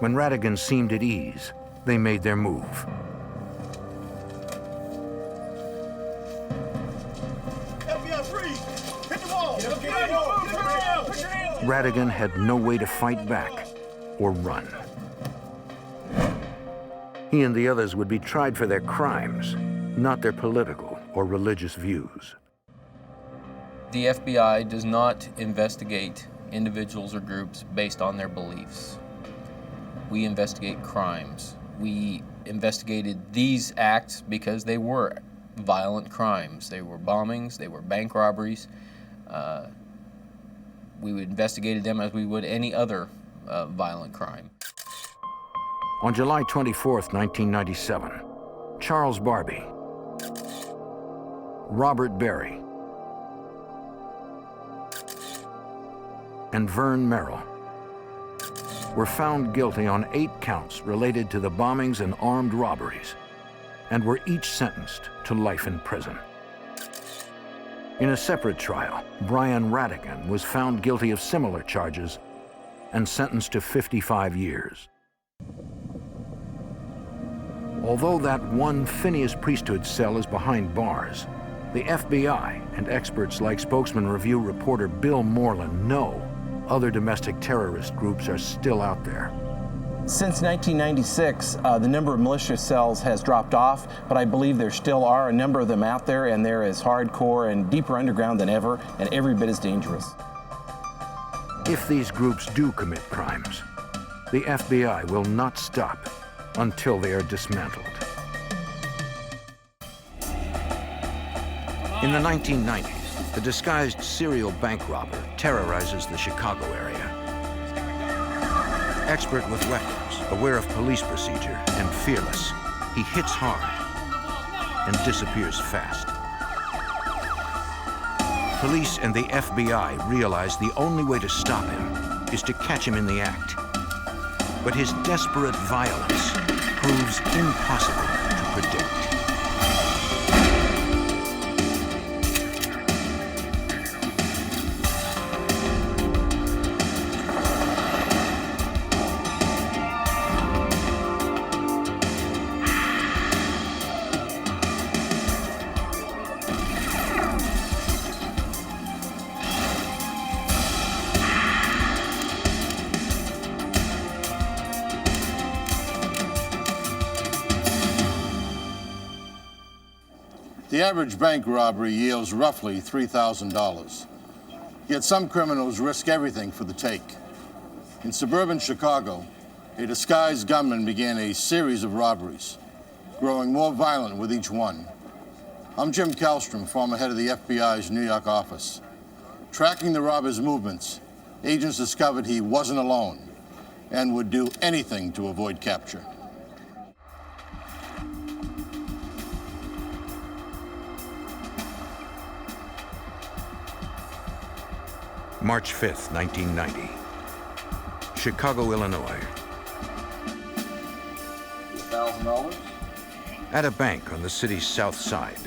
When Radigan seemed at ease, they made their move. Radigan had no way to fight back or run. He and the others would be tried for their crimes, not their political or religious views. The FBI does not investigate individuals or groups based on their beliefs. We investigate crimes. We investigated these acts because they were violent crimes. They were bombings, they were bank robberies. We investigated them as we would any other violent crime. On July 24th, 1997, Charles Barbie, Robert Berry, and Vern Merrill were found guilty on 8 counts related to the bombings and armed robberies, and were each sentenced to life in prison. In a separate trial, Brian Radigan was found guilty of similar charges and sentenced to 55 years. Although that one Phineas Priesthood cell is behind bars, the FBI and experts like Spokesman Review reporter Bill Moreland know other domestic terrorist groups are still out there. Since 1996, the number of militia cells has dropped off, but I believe there still are a number of them out there, and they're as hardcore and deeper underground than ever, and every bit as dangerous. If these groups do commit crimes, the FBI will not stop until they are dismantled. In the 1990s, the disguised serial bank robber terrorizes the Chicago area. Expert with weapons, aware of police procedure, and fearless, he hits hard and disappears fast. Police and the FBI realize the only way to stop him is to catch him in the act. But his desperate violence proves impossible to predict. The average bank robbery yields roughly $3,000. Yet some criminals risk everything for the take. In suburban Chicago, a disguised gunman began a series of robberies, growing more violent with each one. I'm Jim Kallstrom, former head of the FBI's New York office. Tracking the robber's movements, agents discovered he wasn't alone and would do anything to avoid capture. March 5th, 1990. Chicago, Illinois. $1,000? At a bank on the city's south side,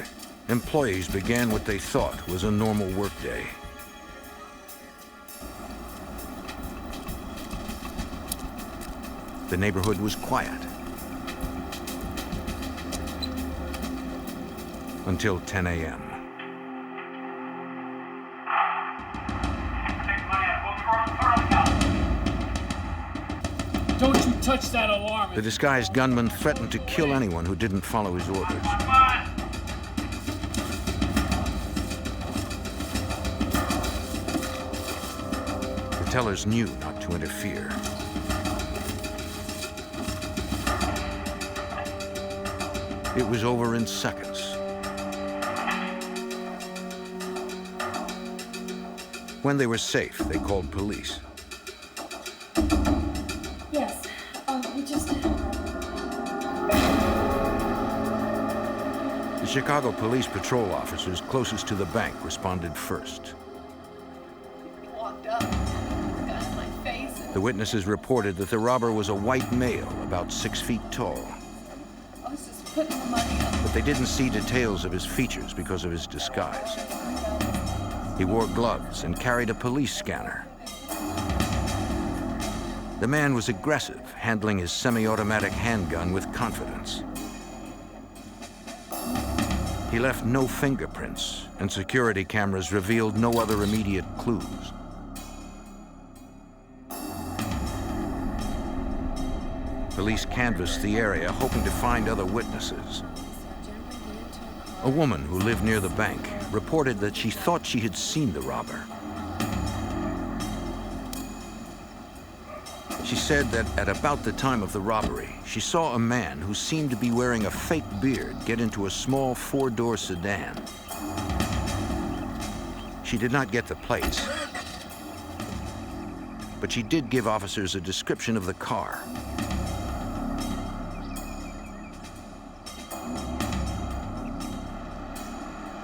employees began what they thought was a normal workday. The neighborhood was quiet until 10 a.m. Don't you touch that alarm. The disguised gunman threatened to kill anyone who didn't follow his orders. The tellers knew not to interfere. It was over in seconds. When they were safe, they called police. Yes, we just... The Chicago police patrol officers closest to the bank responded first. walked up, got in my face. The witnesses reported that the robber was a white male, about 6 feet tall. I was just putting the money up. But they didn't see details of his features because of his disguise. He wore gloves and carried a police scanner. The man was aggressive, handling his semi-automatic handgun with confidence. He left no fingerprints, and security cameras revealed no other immediate clues. Police canvassed the area, hoping to find other witnesses. A woman who lived near the bank reported that she thought she had seen the robber. She said that at about the time of the robbery, she saw a man who seemed to be wearing a fake beard get into a small 4-door sedan. She did not get the plates, but she did give officers a description of the car.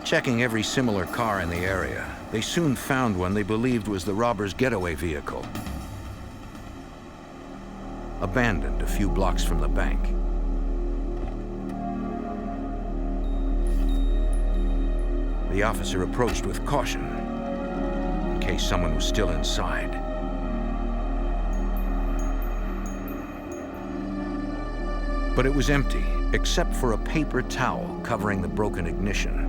Checking every similar car in the area, they soon found one they believed was the robber's getaway vehicle, abandoned a few blocks from the bank. The officer approached with caution, in case someone was still inside. But it was empty, except for a paper towel covering the broken ignition.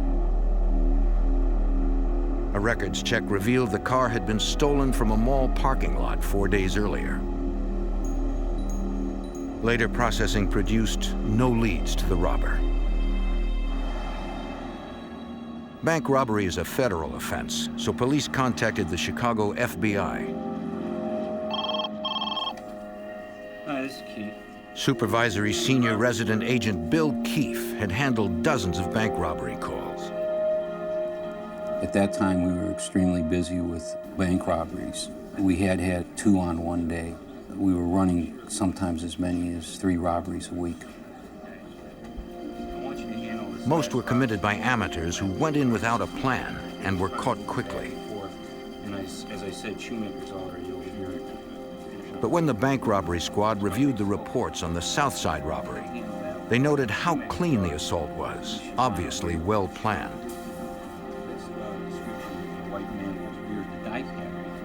A records check revealed the car had been stolen from a mall parking lot 4 days earlier. Later processing produced no leads to the robber. Bank robbery is a federal offense, so police contacted the Chicago FBI. Hi, this is Keith. Supervisory Senior Resident Agent Bill Keefe had handled dozens of bank robbery calls. At that time, we were extremely busy with bank robberies. We had 2 on one day. We were running sometimes as many as 3 robberies a week. Most were committed by amateurs who went in without a plan and were caught quickly. And as I said, Shoemaker's already over here. But when the bank robbery squad reviewed the reports on the South Side robbery, they noted how clean the assault was, obviously well planned.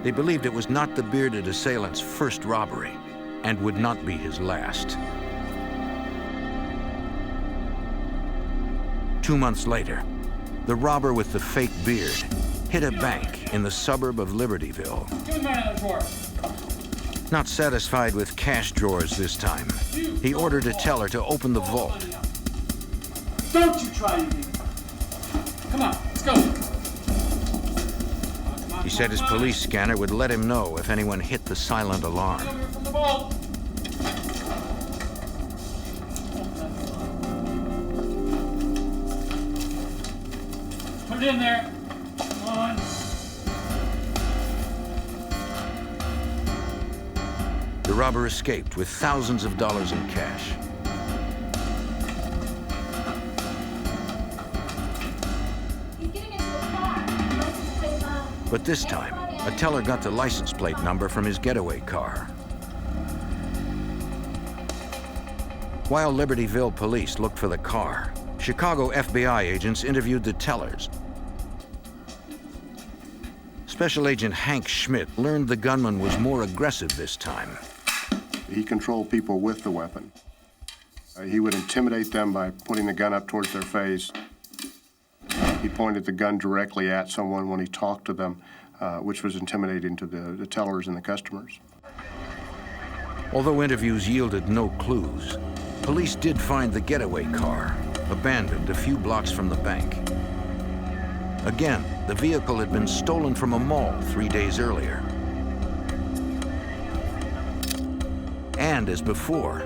They believed it was not the bearded assailant's first robbery and would not be his last. 2 months later, the robber with the fake beard hit a bank in the suburb of Libertyville. Give me another drawer. Not satisfied with cash drawers this time, he ordered a teller to open the vault. Don't you try anything. Come on, let's go. He said his police scanner would let him know if anyone hit the silent alarm. From the vault. Put it in there. Come on. The robber escaped with thousands of dollars in cash. But this time, a teller got the license plate number from his getaway car. While Libertyville police looked for the car, Chicago FBI agents interviewed the tellers. Special Agent Hank Schmidt learned the gunman was more aggressive this time. He controlled people with the weapon. He would intimidate them by putting the gun up towards their face. He pointed the gun directly at someone when he talked to them, which was intimidating to the tellers and the customers. Although interviews yielded no clues, police did find the getaway car, abandoned a few blocks from the bank. Again, the vehicle had been stolen from a mall 3 days earlier. And as before,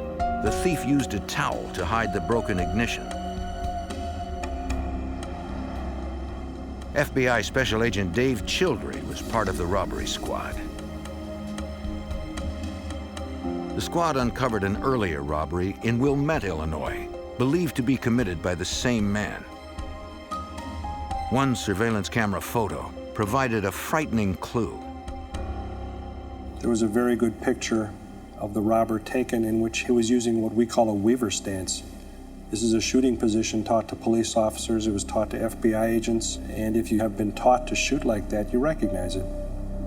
the thief used a towel to hide the broken ignition. FBI Special Agent Dave Childry was part of the robbery squad. The squad uncovered an earlier robbery in Wilmette, Illinois, believed to be committed by the same man. One surveillance camera photo provided a frightening clue. There was a very good picture of the robber taken in which he was using what we call a weaver stance. This is a shooting position taught to police officers. It was taught to FBI agents. And if you have been taught to shoot like that, you recognize it.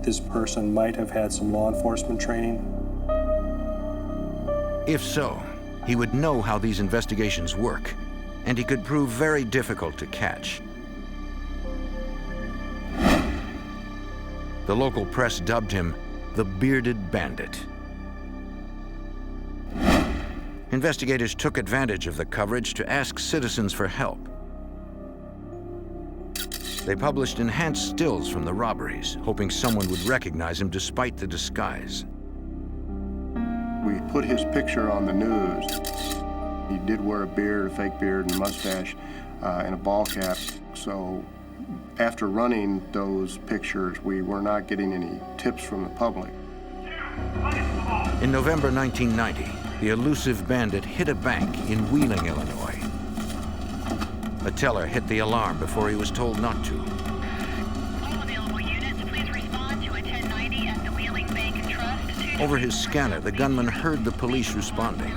This person might have had some law enforcement training. If so, he would know how these investigations work, and he could prove very difficult to catch. The local press dubbed him the Bearded Bandit. Investigators took advantage of the coverage to ask citizens for help. They published enhanced stills from the robberies, hoping someone would recognize him despite the disguise. We put his picture on the news. He did wear a beard, a fake beard and mustache, and a ball cap. So after running those pictures, we were not getting any tips from the public. In November 1990, the elusive bandit hit a bank in Wheeling, Illinois. A teller hit the alarm before he was told not to. All available units, please respond to a 1090 at the Wheeling Bank and Trust. Over his scanner, the gunman heard the police responding.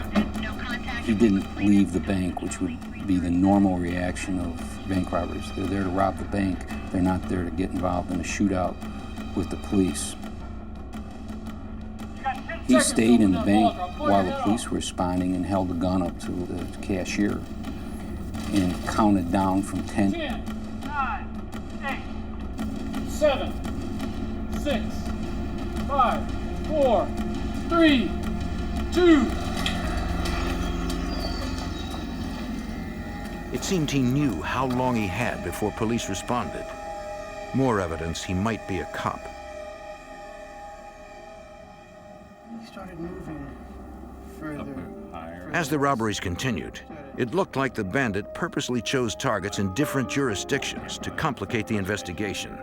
He didn't leave the bank, which would be the normal reaction of bank robbers. They're there to rob the bank. They're not there to get involved in a shootout with the police. He stayed in the bank while the police were responding and held the gun up to the cashier and counted down from 10. 10, 9, 8, 7, 6, 5, 4, 3, 2. It seemed he knew how long he had before police responded. More evidence he might be a cop. He started moving further. As the robberies continued, it looked like the bandit purposely chose targets in different jurisdictions to complicate the investigation.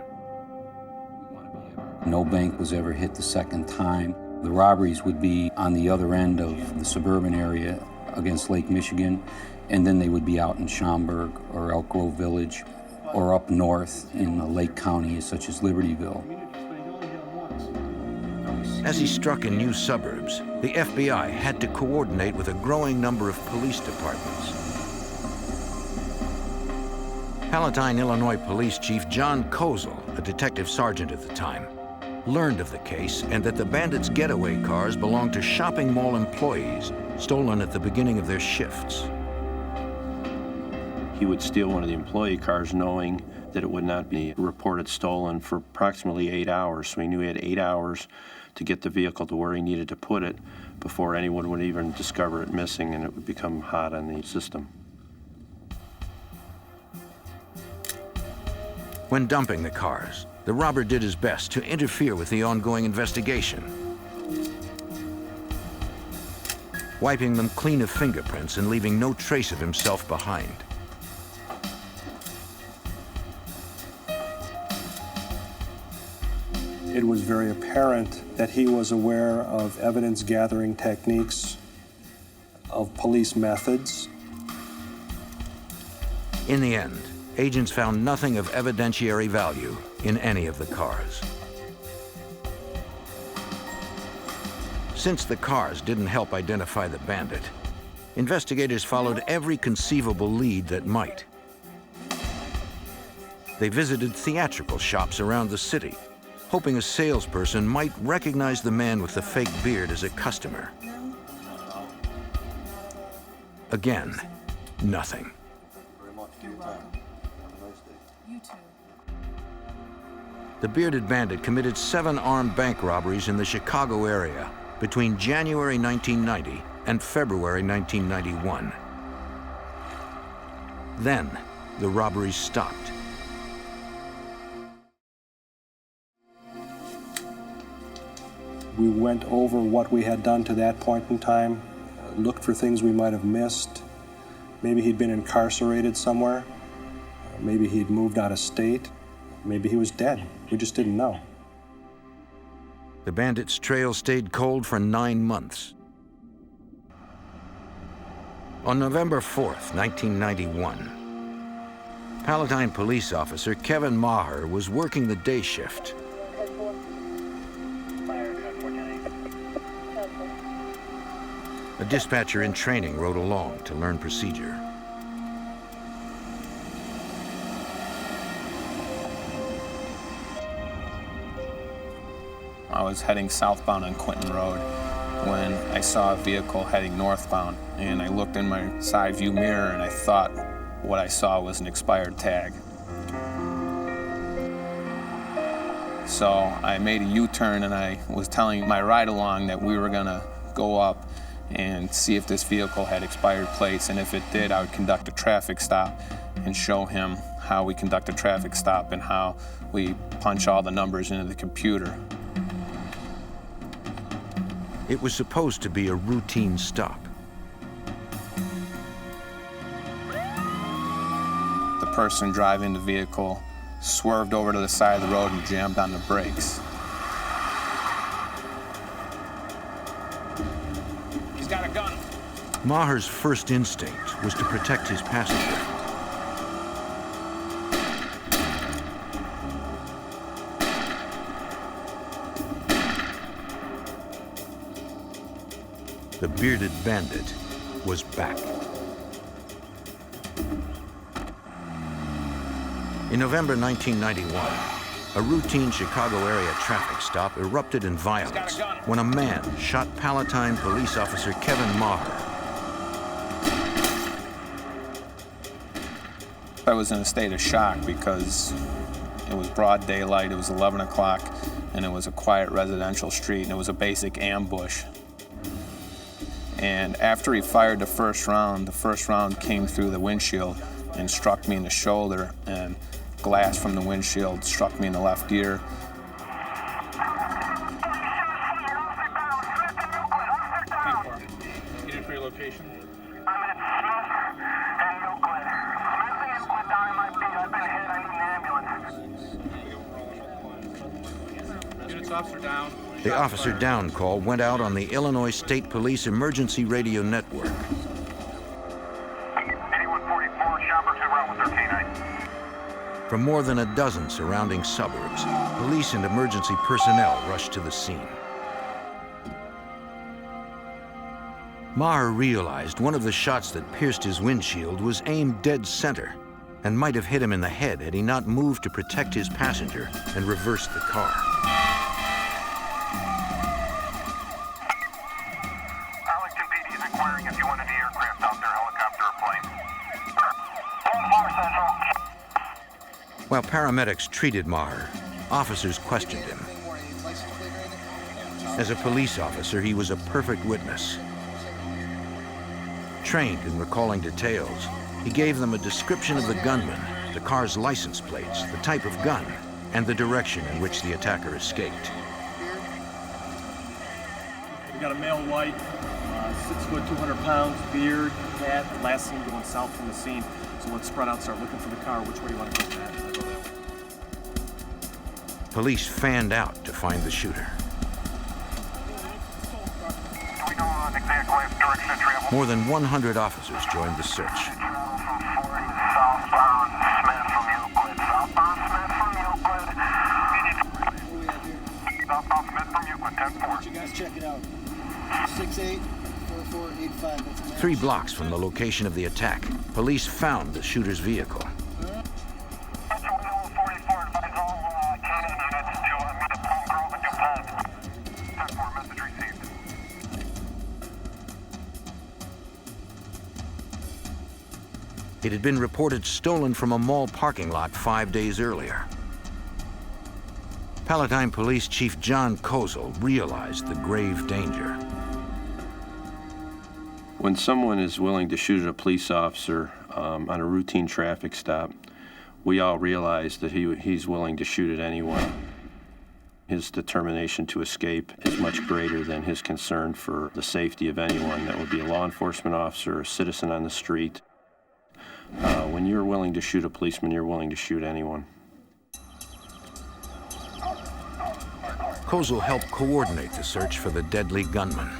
No bank was ever hit the second time. The robberies would be on the other end of the suburban area against Lake Michigan, and then they would be out in Schaumburg or Elk Grove Village or up north in Lake County, such as Libertyville. As he struck in new suburbs, the FBI had to coordinate with a growing number of police departments. Palatine, Illinois Police Chief John Kozel, a detective sergeant at the time, learned of the case and that the bandits' getaway cars belonged to shopping mall employees stolen at the beginning of their shifts. He would steal one of the employee cars knowing that it would not be reported stolen for approximately 8 hours. So he knew he had 8 hours to get the vehicle to where he needed to put it before anyone would even discover it missing and it would become hot on the system. When dumping the cars, the robber did his best to interfere with the ongoing investigation, wiping them clean of fingerprints and leaving no trace of himself behind. It was very apparent that he was aware of evidence-gathering techniques, of police methods. In the end, agents found nothing of evidentiary value in any of the cars. Since the cars didn't help identify the bandit, investigators followed every conceivable lead that might. They visited theatrical shops around the city, hoping a salesperson might recognize the man with the fake beard as a customer. Again, nothing. The bearded bandit committed 7 armed bank robberies in the Chicago area between January 1990 and February 1991. Then, the robberies stopped. We went over what we had done to that point in time, looked for things we might have missed. Maybe he'd been incarcerated somewhere. Maybe he'd moved out of state. Maybe he was dead. We just didn't know. The bandit's trail stayed cold for 9 months. On November 4th, 1991, Palatine police officer Kevin Maher was working the day shift. A dispatcher in training rode along to learn procedure. I was heading southbound on Quinton Road when I saw a vehicle heading northbound, and I looked in my side view mirror and I thought what I saw was an expired tag. So I made a U-turn and I was telling my ride-along that we were gonna go up and see if this vehicle had expired plates, and if it did, I would conduct a traffic stop and show him how we conduct a traffic stop and how we punch all the numbers into the computer. It was supposed to be a routine stop. The person driving the vehicle swerved over to the side of the road and jammed on the brakes. He's got a gun. Maher's first instinct was to protect his passenger. The bearded bandit was back. In November 1991, a routine Chicago area traffic stop erupted in violence when a man shot Palatine police officer Kevin Maher. I was in a state of shock because it was broad daylight, it was 11 o'clock, and it was a quiet residential street, and it was a basic ambush. And after he fired the first round came through the windshield and struck me in the shoulder, and glass from the windshield struck me in the left ear. Get in for your location. I'm at Smith and Euclid. Smith and Euclid down in my feet. I've been hit. I need an ambulance. Units officer down. The officer down call went out on the Illinois State Police Emergency Radio Network. 8144, Schaumburg's en route with their K9. From more than a dozen surrounding suburbs, police and emergency personnel rushed to the scene. Maher realized one of the shots that pierced his windshield was aimed dead center and might have hit him in the head had he not moved to protect his passenger and reversed the car. Arlington PD is inquiring if you want any aircraft out there, helicopter or plane. While paramedics treated Maher, officers questioned him. As a police officer, he was a perfect witness. Trained in recalling details, he gave them a description of the gunman the car's license plates, the type of gun, and the direction in which the attacker escaped. We got a male white, 6 foot, 200 pounds, beard, hat, last seen going south from the scene. So let's spread out, start looking for the car. Which way do you want to go, Matt? I'll go that way. Police fanned out to find the shooter. More than 100 officers joined the search. You guys check it out. 684485. 3 blocks from the location of the attack, police found the shooter's vehicle. It had been reported stolen from a mall parking lot 5 days earlier. Palatine Police Chief John Kozel realized the grave danger. When someone is willing to shoot at a police officer on a routine traffic stop, we all realize that he's willing to shoot at anyone. His determination to escape is much greater than his concern for the safety of anyone. That would be a law enforcement officer, a citizen on the street. When you're willing to shoot a policeman, you're willing to shoot anyone. Kozel helped coordinate the search for the deadly gunman.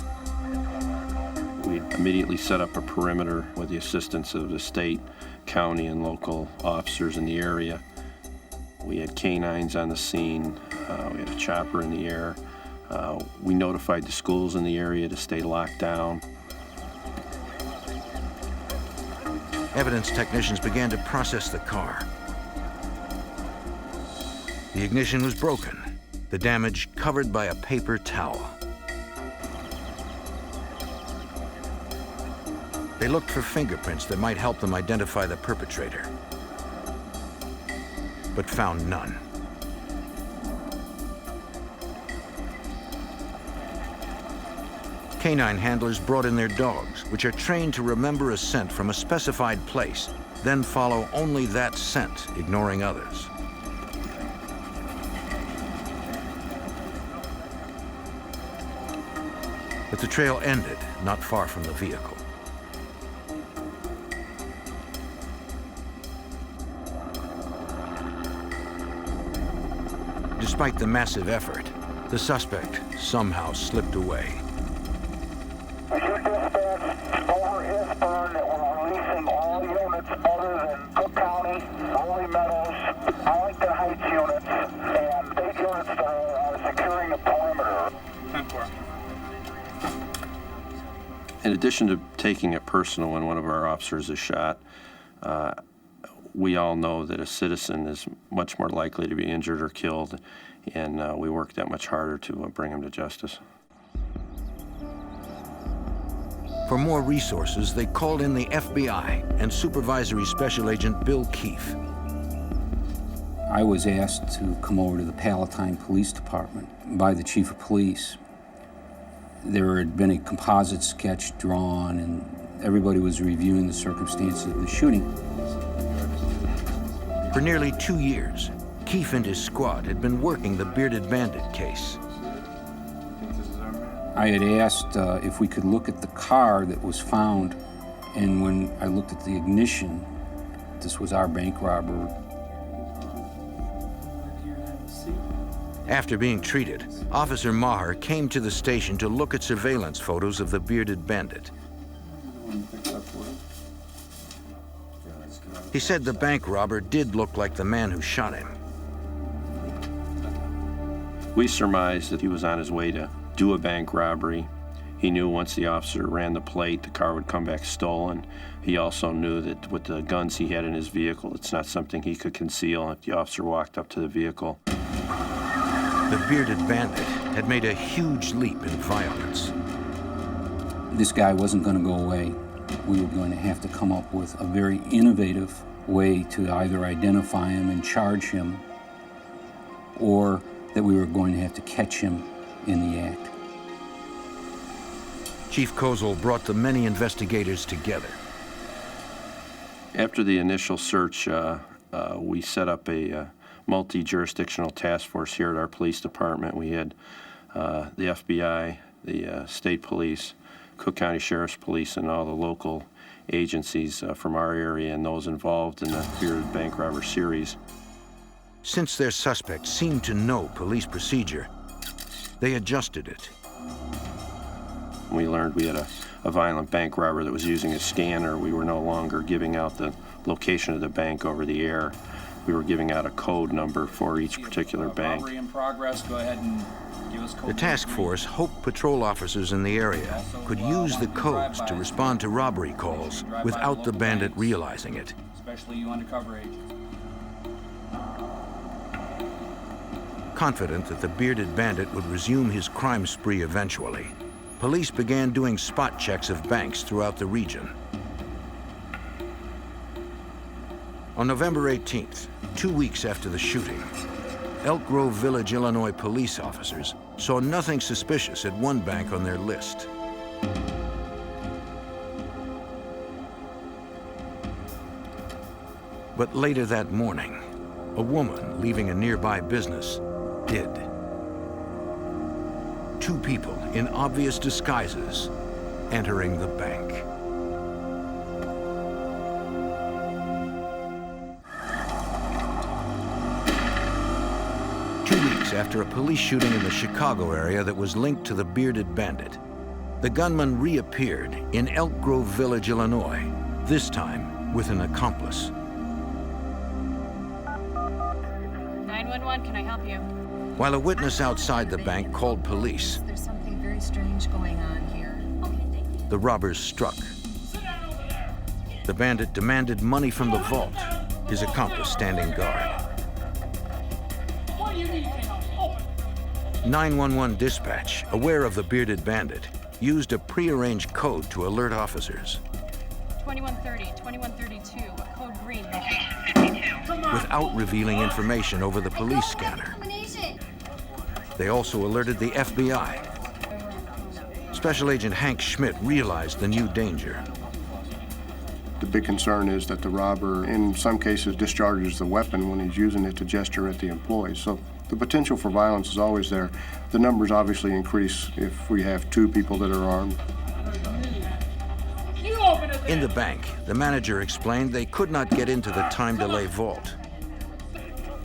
We immediately set up a perimeter with the assistance of the state, county, and local officers in the area. We had canines on the scene. We had a chopper in the air. We notified the schools in the area to stay locked down. Evidence technicians began to process the car. The ignition was broken, the damage covered by a paper towel. They looked for fingerprints that might help them identify the perpetrator, but found none. Canine handlers brought in their dogs, which are trained to remember a scent from a specified place, then follow only that scent, ignoring others. But the trail ended not far from the vehicle. Despite the massive effort, the suspect somehow slipped away. Over Eastburn, that we're releasing all units other than Cook County, Rolling Meadows, Arlington Heights units, and state units that are securing the perimeter. 10-4. In addition to taking it personal when one of our officers is shot, we all know that a citizen is much more likely to be injured or killed, and we work that much harder to bring him to justice. For more resources, they called in the FBI and Supervisory Special Agent Bill Keefe. I was asked to come over to the Palatine Police Department by the Chief of Police. There had been a composite sketch drawn, and everybody was reviewing the circumstances of the shooting. For nearly 2 years, Keefe and his squad had been working the bearded bandit case. I had asked if we could look at the car that was found, and when I looked at the ignition, this was our bank robber. After being treated, Officer Maher came to the station to look at surveillance photos of the bearded bandit. He said the bank robber did look like the man who shot him. We surmised that he was on his way to do a bank robbery. He knew once the officer ran the plate, the car would come back stolen. He also knew that with the guns he had in his vehicle, it's not something he could conceal if the officer walked up to the vehicle. The bearded bandit had made a huge leap in violence. This guy wasn't going to go away. We were going to have to come up with a very innovative way to either identify him and charge him, or that we were going to have to catch him in the act. Chief Kozel brought the many investigators together. After the initial search, We set up a multi-jurisdictional task force here at our police department. We had the FBI, the state police, Cook County Sheriff's Police, and all the local agencies from our area and those involved in the bearded bank robber series. Since their suspect seemed to know police procedure, they adjusted it. We learned we had a violent bank robber that was using a scanner. We were no longer giving out the location of the bank over the air. We were giving out a code number for each particular bank. Robbery in progress. Go ahead and give us code. The task force hoped patrol officers in the area could use the codes to respond to robbery calls without the bandit realizing it. Especially you undercover agents. Confident that the bearded bandit would resume his crime spree eventually, police began doing spot checks of banks throughout the region. On November 18th, 2 weeks after the shooting, Elk Grove Village, Illinois police officers saw nothing suspicious at one bank on their list. But later that morning, a woman leaving a nearby business did. Two people in obvious disguises entering the bank. After a police shooting in the Chicago area that was linked to the bearded bandit, the gunman reappeared in Elk Grove Village, Illinois, this time with an accomplice. 911, can I help you? While a witness outside the bank called police, There's something very strange going on here. the robbers struck. The bandit demanded money from the vault, his accomplice standing guard. 911 dispatch, aware of the bearded bandit, used a prearranged code to alert officers. 2130, 2132, code green. Without revealing information over the police scanner. They also alerted the FBI. Special Agent Hank Schmidt realized the new danger. The big concern is that the robber, in some cases, discharges the weapon when he's using it to gesture at the employees. So the potential for violence is always there. The numbers obviously increase if we have two people that are armed. In the bank, the manager explained they could not get into the time delay vault.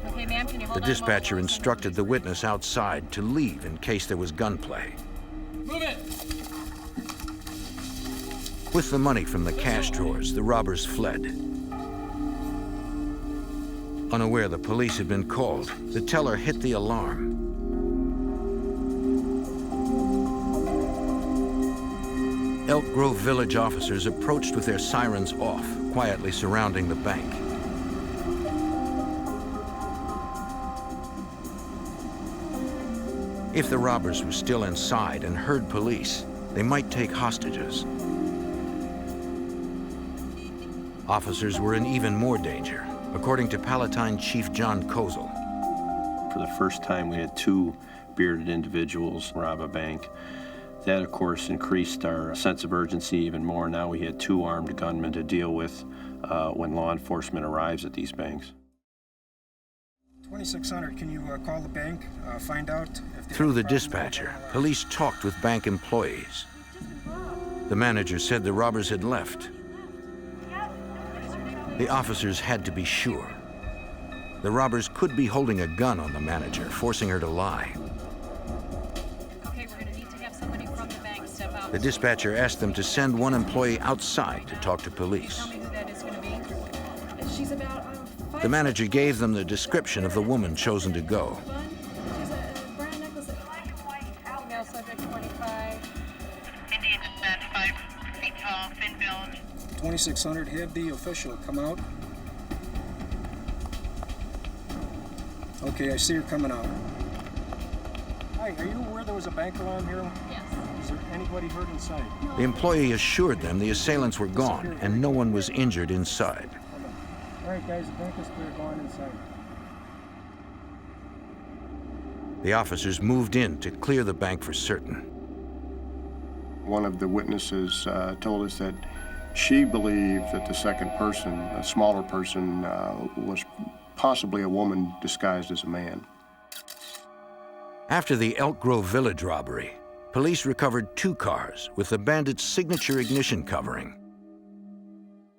Okay, ma'am, can you hold The dispatcher instructed the witness outside to leave in case there was gunplay. Move it! With the money from the cash drawers, the robbers fled. Unaware the police had been called, the teller hit the alarm. Elk Grove Village officers approached with their sirens off, quietly surrounding the bank. If the robbers were still inside and heard police, they might take hostages. Officers were in even more danger, according to Palatine Chief John Kozel. For the first time, we had two bearded individuals rob a bank. That, of course, increased our sense of urgency even more. Now we had two armed gunmen to deal with when law enforcement arrives at these banks. 2600, can you call the bank, find out if... Through the dispatcher, police talked with bank employees. The manager said the robbers had left. The officers had to be sure. The robbers could be holding a gun on the manager, forcing her to lie. Okay, we're gonna need to have somebody from the bank step out. The dispatcher asked them to send one employee outside to talk to police. Tell me who that is gonna be. She's about The manager gave them the description of the woman chosen to go. She's a brown necklace. Female subject 25. Indian dispatch, 5 feet tall, thin build. 2600, have the official come out. Okay, I see her coming out. Hi, are you aware there was a bank alarm here? Yes. Is there anybody hurt inside? The employee assured them the assailants were gone and no one was injured inside. All right, guys, the bank is clear. Go on inside. The officers moved in to clear the bank for certain. One of the witnesses told us that She believed that the second person, a smaller person, was possibly a woman disguised as a man. After the Elk Grove Village robbery, police recovered 2 cars with the bandit's signature ignition covering.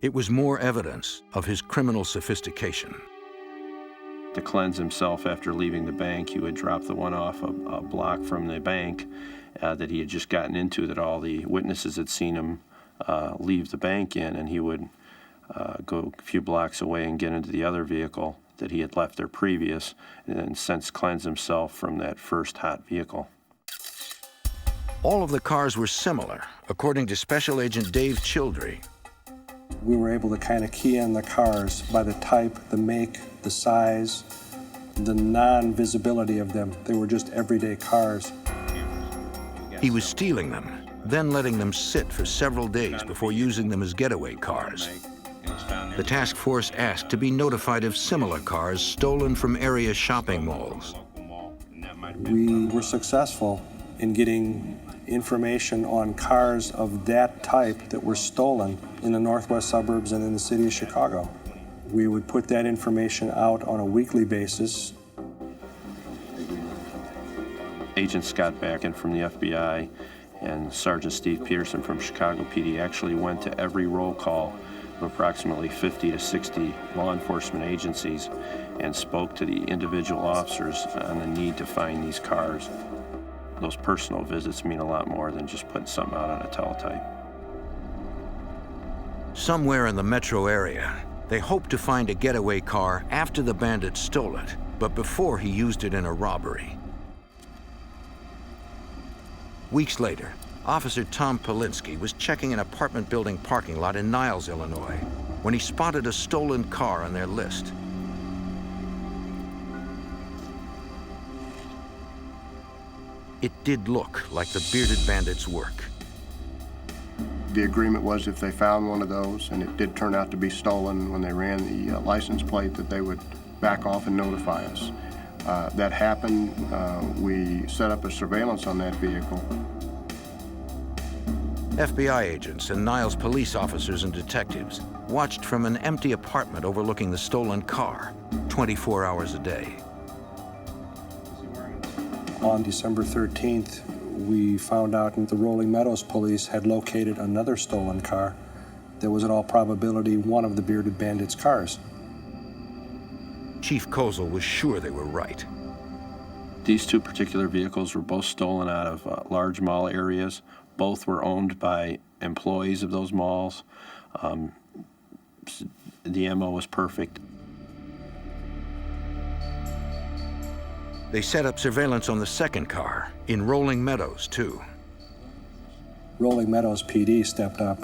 It was more evidence of his criminal sophistication. To cleanse himself after leaving the bank, he would drop the one off a block from the bank that he had just gotten into, that all the witnesses had seen him leave the bank in, and he would go a few blocks away and get into the other vehicle that he had left there previous, and then since cleanse himself from that first hot vehicle. All of the cars were similar, according to Special Agent Dave Childry. We were able to kind of key in the cars by the type, the make, the size, the non-visibility of them. They were just everyday cars. He was stealing them, then letting them sit for several days before using them as getaway cars. The task force asked to be notified of similar cars stolen from area shopping malls. We were successful in getting information on cars of that type that were stolen in the northwest suburbs and in the city of Chicago. We would put that information out on a weekly basis. Agent Scott Backen from the FBI and Sergeant Steve Peterson from Chicago PD actually went to every roll call of approximately 50 to 60 law enforcement agencies and spoke to the individual officers on the need to find these cars. Those personal visits mean a lot more than just putting something out on a teletype. Somewhere in the metro area, they hoped to find a getaway car after the bandit stole it, but before he used it in a robbery. Weeks later, Officer Tom Polinsky was checking an apartment building parking lot in Niles, Illinois, when he spotted a stolen car on their list. It did look like the bearded bandit's work. The agreement was if they found one of those, and it did turn out to be stolen when they ran the license plate, that they would back off and notify us. That happened. We set up a surveillance on that vehicle. FBI agents and Niles police officers and detectives watched from an empty apartment overlooking the stolen car 24 hours a day. On December 13th, we found out that the Rolling Meadows police had located another stolen car that was in all probability one of the bearded bandits' cars. Chief Kozel was sure they were right. These 2 particular vehicles were both stolen out of large mall areas. Both were owned by employees of those malls. The MO was perfect. They set up surveillance on the second car in Rolling Meadows, too. Rolling Meadows PD stepped up.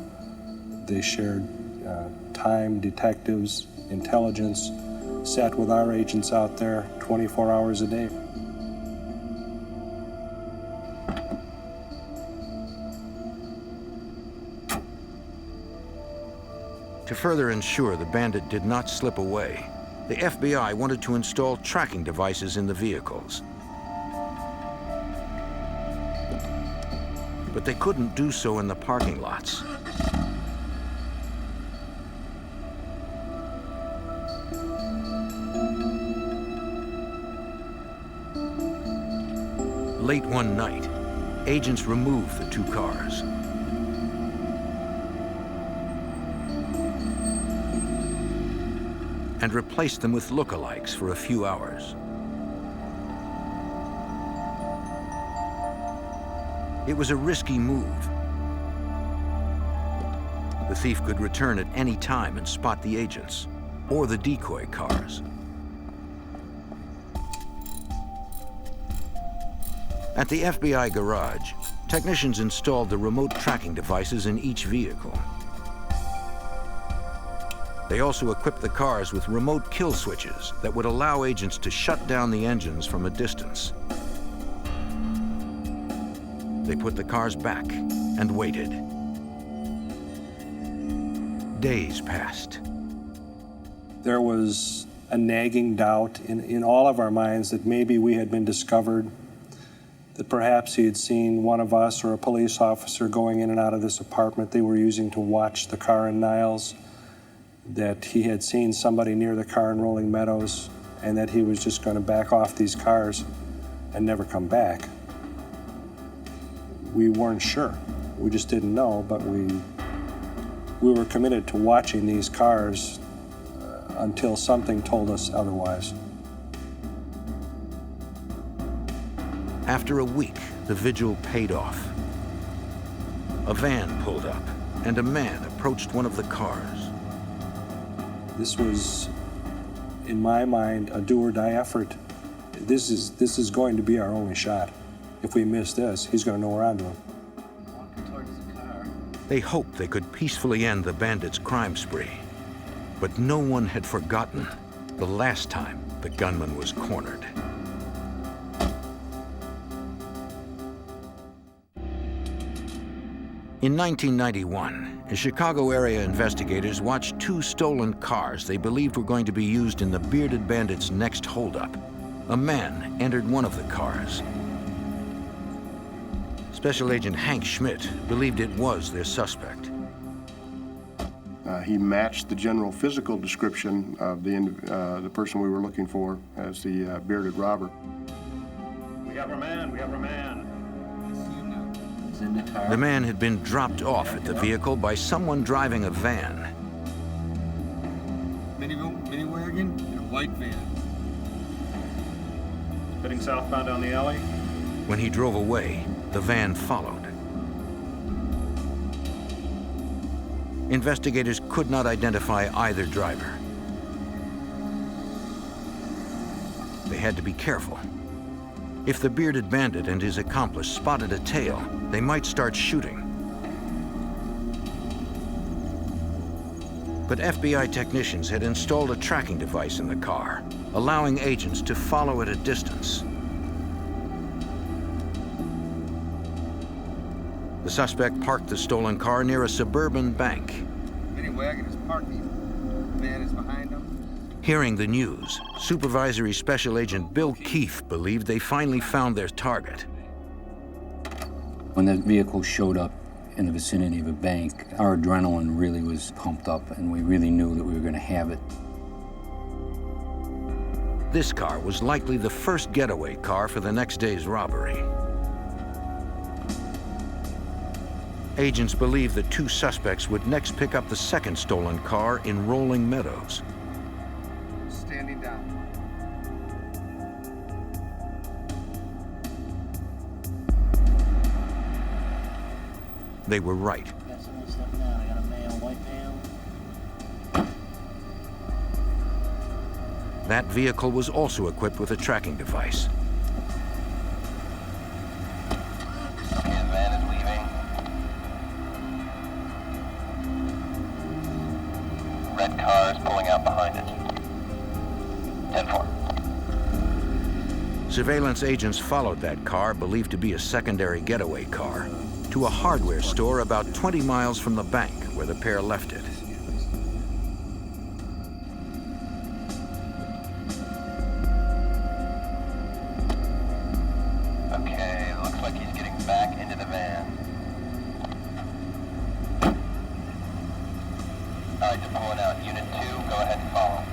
They shared time, detectives, intelligence, sat with our agents out there 24 hours a day. To further ensure the bandit did not slip away, the FBI wanted to install tracking devices in the vehicles. But they couldn't do so in the parking lots. Late one night, agents removed the 2 cars. And replaced them with lookalikes for a few hours. It was a risky move. The thief could return at any time and spot the agents, or the decoy cars. At the FBI garage, technicians installed the remote tracking devices in each vehicle. They also equipped the cars with remote kill switches that would allow agents to shut down the engines from a distance. They put the cars back and waited. Days passed. There was a nagging doubt in all of our minds that maybe we had been discovered, that perhaps he had seen one of us or a police officer going in and out of this apartment they were using to watch the car in Niles, that he had seen somebody near the car in Rolling Meadows, and that he was just going to back off these cars and never come back. We weren't sure. We just didn't know, but we were committed to watching these cars until something told us otherwise. After a week, the vigil paid off. A van pulled up, and a man approached one of the cars. This was, in my mind, a do-or-die effort. This is going to be our only shot. If we miss this, he's going to know we're onto him. They hoped they could peacefully end the bandits' crime spree. But no one had forgotten the last time the gunman was cornered. In 1991, the Chicago area investigators watched two stolen cars they believed were going to be used in the bearded bandits' next holdup. A man entered one of the cars. Special Agent Hank Schmidt believed it was their suspect. He matched the general physical description of the person we were looking for as the bearded robber. We have our man, we have our man. The man had been dropped off at the vehicle by someone driving a van. Mini wagon and a white van. Heading southbound down the alley. When he drove away, the van followed. Investigators could not identify either driver. They had to be careful. If the bearded bandit and his accomplice spotted a tail, they might start shooting. But FBI technicians had installed a tracking device in the car, allowing agents to follow at a distance. The suspect parked the stolen car near a suburban bank. Mini wagon is parking. The van is behind him. Hearing the news, Supervisory Special Agent Bill Keefe believed they finally found their target. When the vehicle showed up in the vicinity of a bank, our adrenaline really was pumped up, and we really knew that we were going to have it. This car was likely the first getaway car for the next day's robbery. Agents believed the two suspects would next pick up the second stolen car in Rolling Meadows. Standing down. They were right. Got somebody stepping out. I got a male, white male. That vehicle was also equipped with a tracking device. Okay, the van is leaving. Red car is pulling out behind it. 10-4. Surveillance agents followed that car, believed to be a secondary getaway car, to a hardware store about 20 miles from the bank where the pair left it. Okay, looks like he's getting back into the van. All right, they're pulling out. Unit 2, go ahead and follow.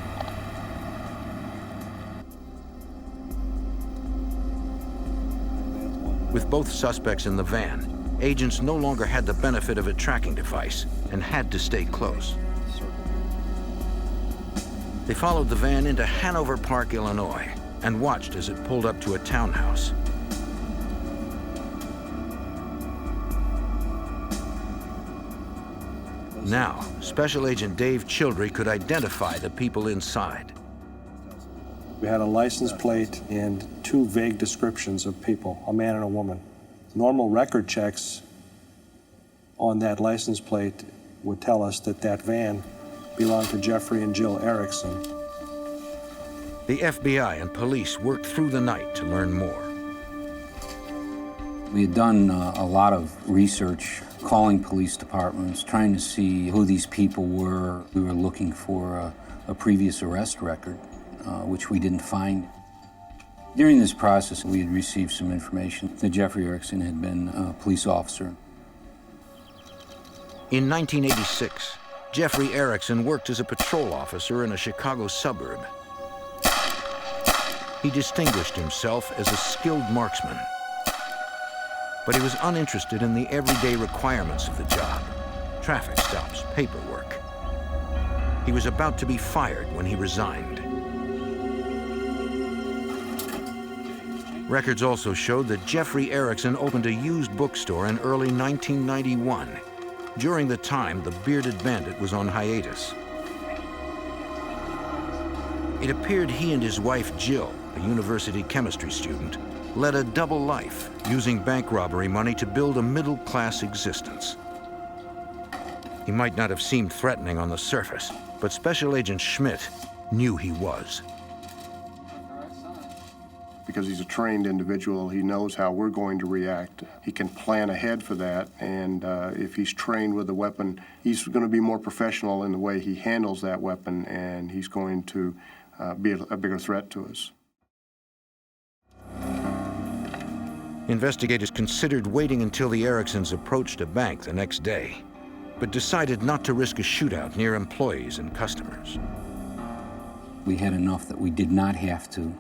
With both suspects in the van, agents no longer had the benefit of a tracking device and had to stay close. They followed the van into Hanover Park, Illinois, and watched as it pulled up to a townhouse. Now, Special Agent Dave Childry could identify the people inside. We had a license plate and two vague descriptions of people, a man and a woman. Normal record checks on that license plate would tell us that that van belonged to Jeffrey and Jill Erickson. The FBI and police worked through the night to learn more. We had done a lot of research, calling police departments, trying to see who these people were. We were looking for a previous arrest record, which we didn't find. During this process, we had received some information that Jeffrey Erickson had been a police officer. In 1986, Jeffrey Erickson worked as a patrol officer in a Chicago suburb. He distinguished himself as a skilled marksman, but he was uninterested in the everyday requirements of the job: traffic stops, paperwork. He was about to be fired when he resigned. Records also showed that Jeffrey Erickson opened a used bookstore in early 1991. During the time, the bearded bandit was on hiatus. It appeared he and his wife, Jill, a university chemistry student, led a double life, using bank robbery money to build a middle-class existence. He might not have seemed threatening on the surface, but Special Agent Schmidt knew he was. Because he's a trained individual, he knows how we're going to react. He can plan ahead for that, and if he's trained with a weapon, he's going to be more professional in the way he handles that weapon, and he's going to be a bigger threat to us. Investigators considered waiting until the Ericksons approached a bank the next day, but decided not to risk a shootout near employees and customers. We had enough that we did not have to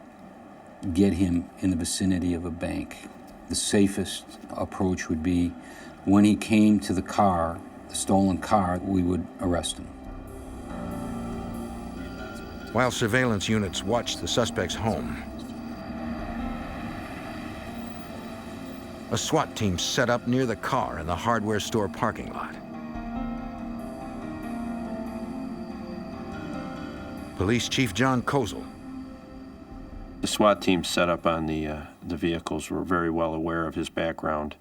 get him in the vicinity of a bank. The safest approach would be when he came to the car, the stolen car, we would arrest him. While surveillance units watched the suspect's home, a SWAT team set up near the car in the hardware store parking lot. Police Chief John Kozel. The SWAT team set up on the vehicles were very well aware of his background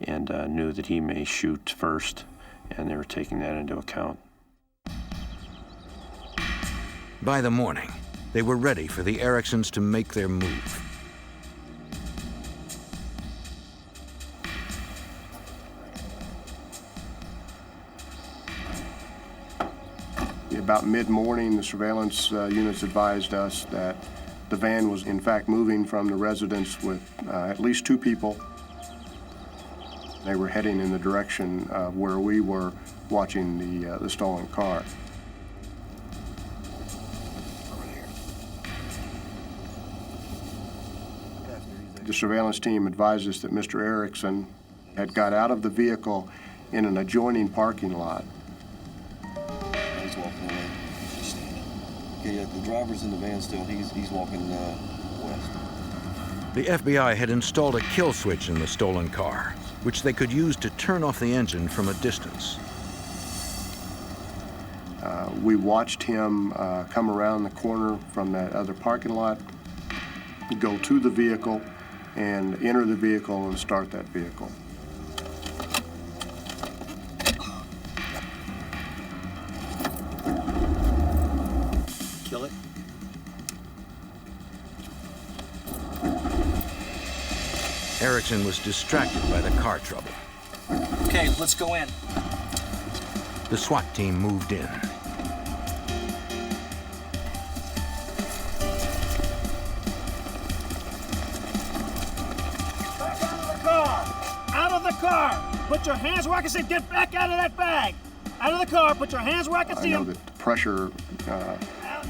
and knew that he may shoot first, and they were taking that into account. By the morning, they were ready for the Ericksons to make their move. About mid-morning, the surveillance units advised us that the van was in fact moving from the residence with at least 2 people. They were heading in the direction of where we were watching the stolen car. The surveillance team advised us that Mr. Erickson had got out of the vehicle in an adjoining parking lot. He's walking away. Okay, yeah, the driver's in the van still. He's walking west. The FBI had installed a kill switch in the stolen car, which they could use to turn off the engine from a distance. We watched him come around the corner from that other parking lot, go to the vehicle, and enter the vehicle and start that vehicle. Kill it. Erickson was distracted by the car trouble. Okay, let's go in. The SWAT team moved in. Out of the car! Put your hands where I can see. Get back out of that bag! Out of the car, put your hands where I can see I know them. that the pressure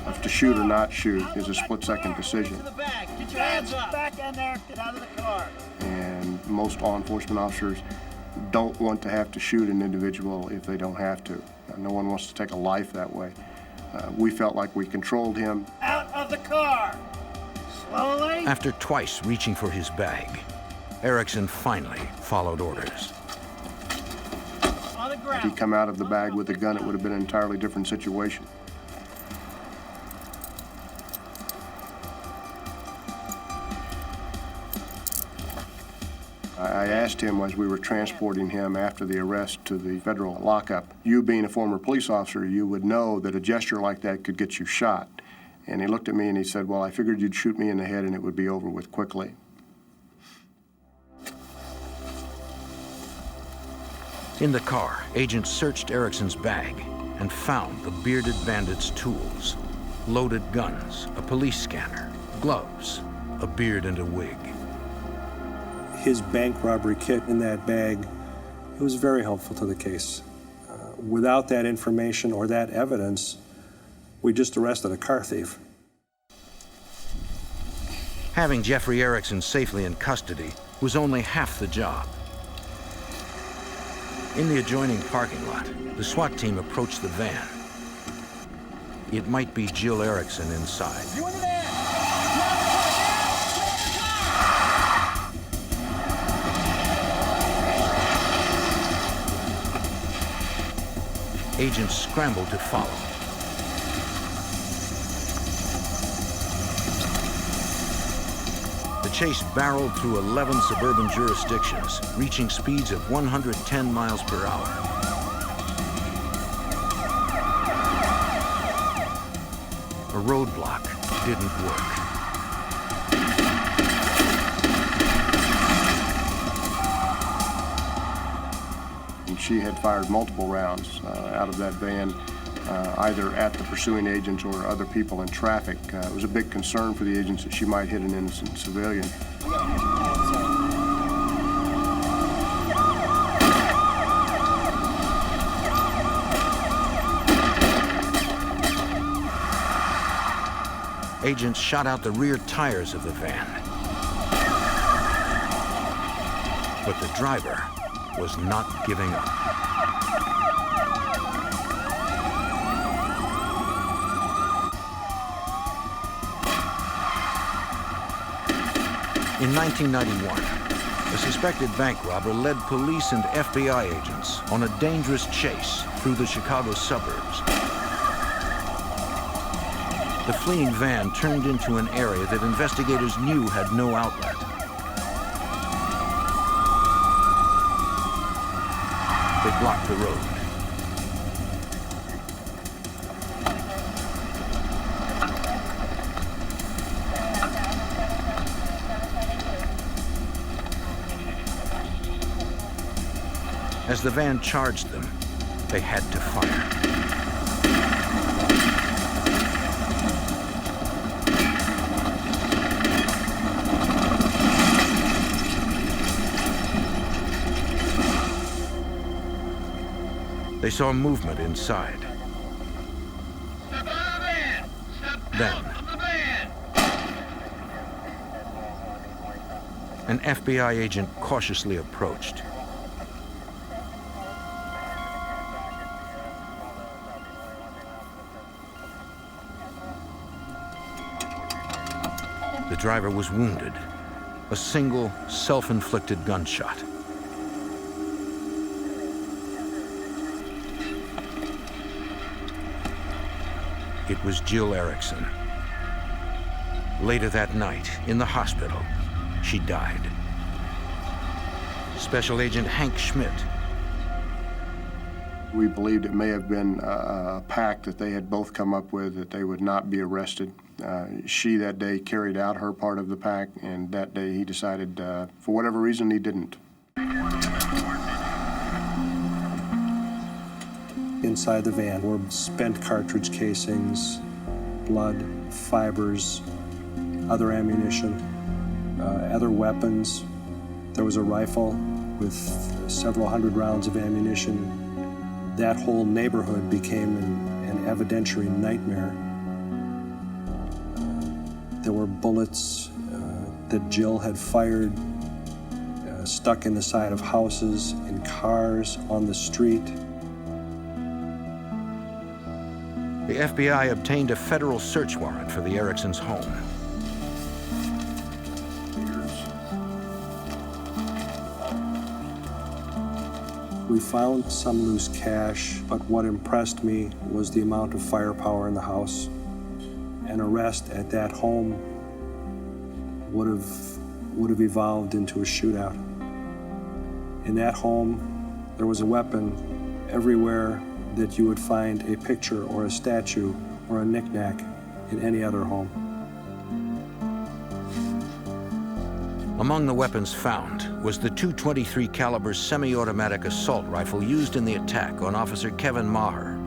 of to shoot or not shoot is a split-second decision. To the bag. Get your hands up. Back in there. Get out of the car. And most law enforcement officers don't want to have to shoot an individual if they don't have to. No one wants to take a life that way. We felt like we controlled him. Out of the car! Slowly. After twice reaching for his bag, Erickson finally followed orders. On the ground. If he'd come out of the bag with a gun, it would have been an entirely different situation. I asked him as we were transporting him after the arrest to the federal lockup, you being a former police officer, you would know that a gesture like that could get you shot. And he looked at me and he said, well, I figured you'd shoot me in the head and it would be over with quickly. In the car, agents searched Erickson's bag and found the bearded bandit's tools: loaded guns, a police scanner, gloves, a beard and a wig. His bank robbery kit in that bag, it was very helpful to the case. Without that information or that evidence, we just arrested a car thief. Having Jeffrey Erickson safely in custody was only half the job. In the adjoining parking lot, the SWAT team approached the van. It might be Jill Erickson inside. You in the van! Agents scrambled to follow. The chase barreled through 11 suburban jurisdictions, reaching speeds of 110 miles per hour. A roadblock didn't work. And she had fired multiple rounds out of that van, either at the pursuing agents or other people in traffic. It was a big concern for the agents that she might hit an innocent civilian. Agents shot out the rear tires of the van. But the driver was not giving up. In 1991, a suspected bank robber led police and FBI agents on a dangerous chase through the Chicago suburbs. The fleeing van turned into an area that investigators knew had no outlet. They blocked the road. As the van charged them, they had to fire. They saw movement inside. Then, an FBI agent cautiously approached. The driver was wounded, a single self-inflicted gunshot. It was Jill Erickson. Later that night, in the hospital, she died. Special Agent Hank Schmidt. We believed it may have been a pact that they had both come up with, that they would not be arrested. She that day carried out her part of the pact, and that day he decided, for whatever reason, he didn't. Inside the van were spent cartridge casings, blood, fibers, other ammunition, other weapons. There was a rifle with several hundred rounds of ammunition. That whole neighborhood became an evidentiary nightmare. There were bullets that Jill had fired, stuck in the side of houses, in cars, on the street. The FBI obtained a federal search warrant for the Ericksons' home. We found some loose cash, but what impressed me was the amount of firepower in the house. An arrest at that home would have evolved into a shootout. In that home, there was a weapon everywhere that you would find a picture or a statue or a knick-knack in any other home. Among the weapons found was the .223 caliber semi-automatic assault rifle used in the attack on Officer Kevin Maher.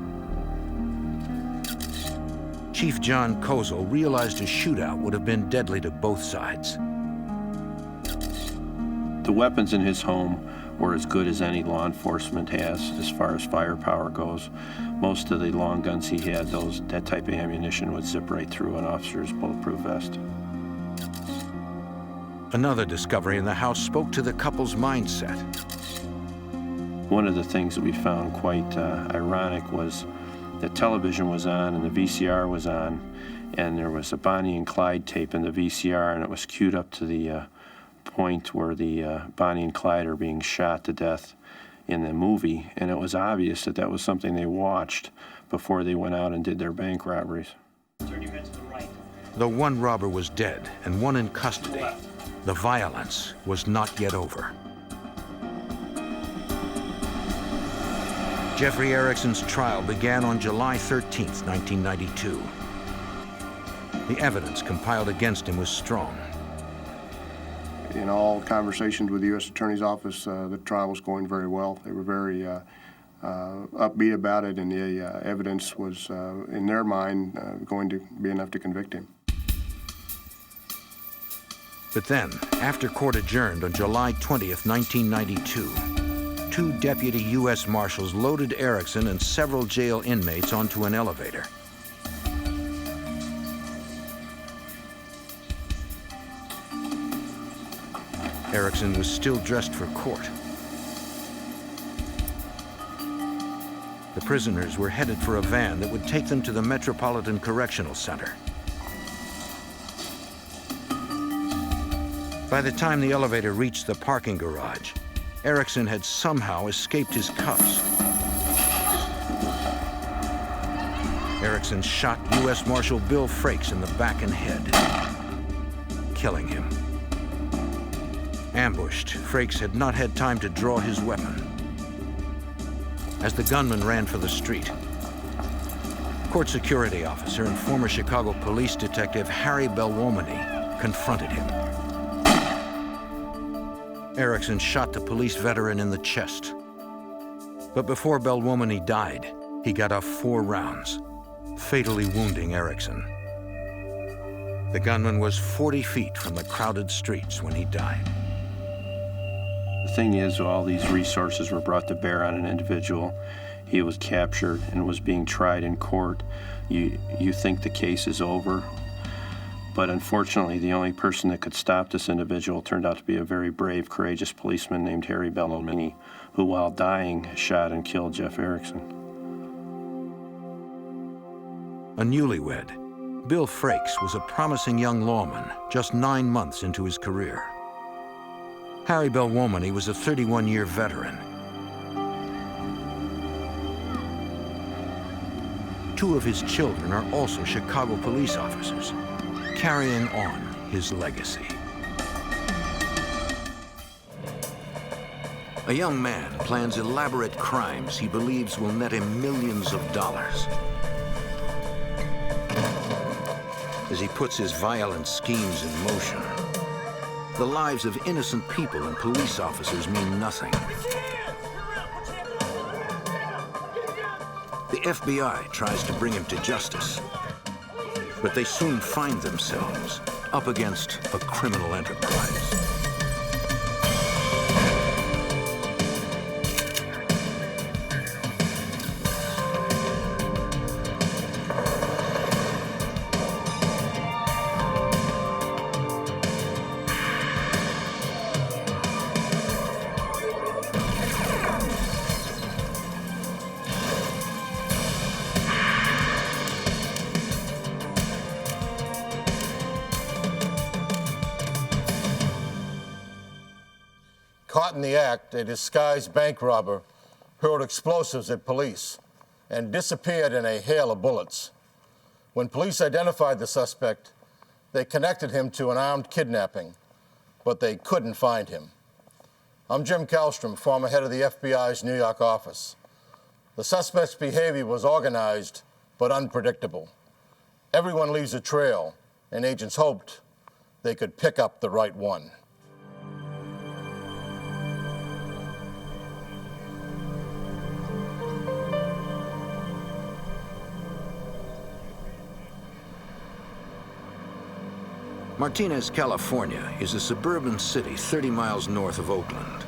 Chief John Kozel realized a shootout would have been deadly to both sides. The weapons in his home were as good as any law enforcement has as far as firepower goes. Most of the long guns he had, that type of ammunition would zip right through an officer's bulletproof vest. Another discovery in the house spoke to the couple's mindset. One of the things that we found quite ironic was the television was on and the VCR was on, and there was a Bonnie and Clyde tape in the VCR, and it was queued up to the point where the Bonnie and Clyde are being shot to death in the movie, and it was obvious that that was something they watched before they went out and did their bank robberies. Turn your head to the right. Though one robber was dead and one in custody, the violence was not yet over. Jeffrey Erickson's trial began on July 13, 1992. The evidence compiled against him was strong. In all conversations with the U.S. Attorney's Office, the trial was going very well. They were very upbeat about it, and the evidence was, in their mind, going to be enough to convict him. But then, after court adjourned on July 20th, 1992, two deputy U.S. Marshals loaded Erickson and several jail inmates onto an elevator. Erickson was still dressed for court. The prisoners were headed for a van that would take them to the Metropolitan Correctional Center. By the time the elevator reached the parking garage, Erickson had somehow escaped his cuffs. Erickson shot U.S. Marshal Bill Frakes in the back and head, killing him. Ambushed, Frakes had not had time to draw his weapon. As the gunman ran for the street, court security officer and former Chicago police detective Harry Belwomany confronted him. Erickson shot the police veteran in the chest. But before Belwomany died, he got off 4 rounds, fatally wounding Erickson. The gunman was 40 feet from the crowded streets when he died. The thing is, all these resources were brought to bear on an individual. He was captured and was being tried in court. You think the case is over, but unfortunately, the only person that could stop this individual turned out to be a very brave, courageous policeman named Harry Belwomany, who, while dying, shot and killed Jeff Erickson. A newlywed, Bill Frakes was a promising young lawman just 9 months into his career. Harry Belwomany was a 31-year veteran. 2 of his children are also Chicago police officers, carrying on his legacy. A young man plans elaborate crimes he believes will net him millions of dollars. As he puts his violent schemes in motion, the lives of innocent people and police officers mean nothing. The FBI tries to bring him to justice, but they soon find themselves up against a criminal enterprise. Caught in the act, a disguised bank robber hurled explosives at police and disappeared in a hail of bullets. When police identified the suspect, they connected him to an armed kidnapping, but they couldn't find him. I'm Jim Kallstrom, former head of the FBI's New York office. The suspect's behavior was organized but unpredictable. Everyone leaves a trail, and agents hoped they could pick up the right one. Martinez, California is a suburban city 30 miles north of Oakland.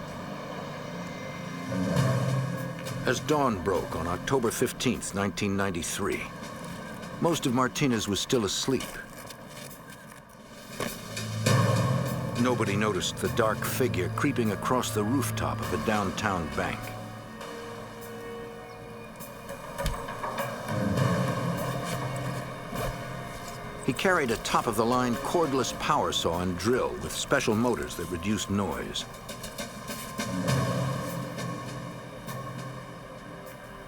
As dawn broke on October 15th, 1993, most of Martinez was still asleep. Nobody noticed the dark figure creeping across the rooftop of a downtown bank. He carried a top-of-the-line cordless power saw and drill with special motors that reduced noise.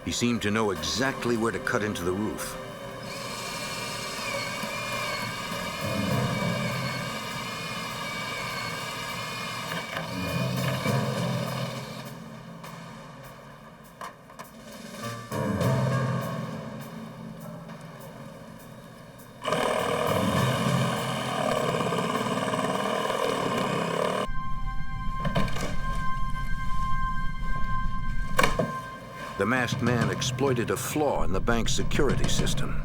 He seemed to know exactly where to cut into the roof. The masked man exploited a flaw in the bank's security system.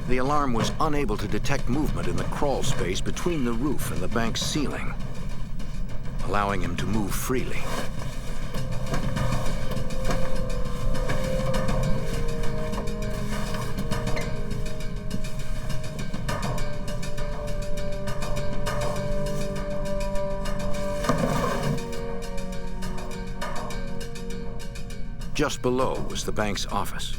The alarm was unable to detect movement in the crawl space between the roof and the bank's ceiling, allowing him to move freely. Just below was the bank's office.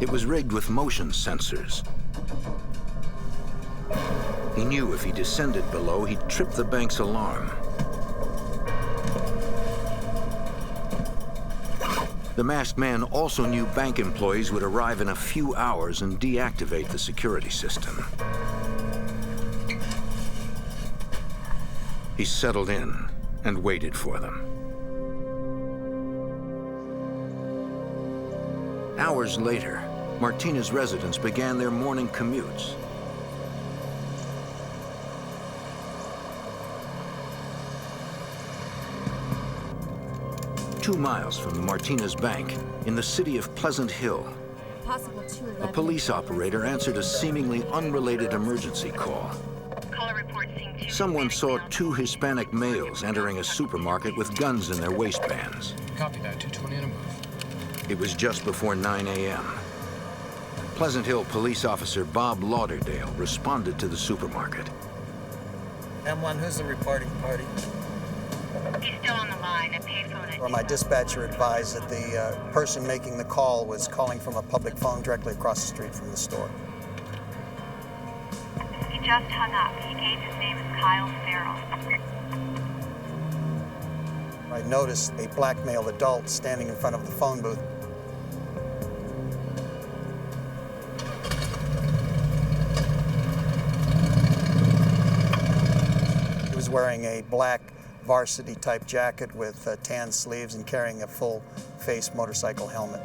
It was rigged with motion sensors. He knew if he descended below, he'd trip the bank's alarm. The masked man also knew bank employees would arrive in a few hours and deactivate the security system. He settled in and waited for them. Hours later, Martinez residents began their morning commutes. Two miles from the Martinez Bank, in the city of Pleasant Hill, a police operator answered a seemingly unrelated emergency call. Someone saw two Hispanic males entering a supermarket with guns in their waistbands. Copy that, 220 and a move. It was just before 9 a.m. Pleasant Hill police officer Bob Lauderdale responded to the supermarket. M1, who's the reporting party? He's still on the line, a payphone. Well, my dispatcher advised that the person making the call was calling from a public phone directly across the street from the store. He just hung up. He gave his name as Kyle Farrell. I noticed a black male adult standing in front of the phone booth. He was wearing a black varsity-type jacket with tan sleeves and carrying a full-face motorcycle helmet.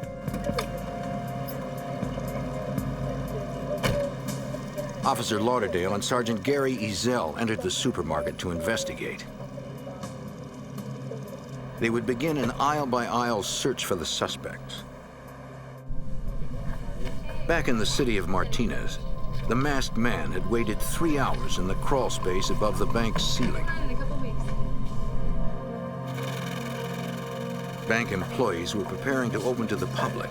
Officer Lauderdale and Sergeant Gary Ezel entered the supermarket to investigate. They would begin an aisle-by-aisle search for the suspects. Back in the city of Martinez, the masked man had waited 3 hours in the crawl space above the bank's ceiling. Bank employees were preparing to open to the public.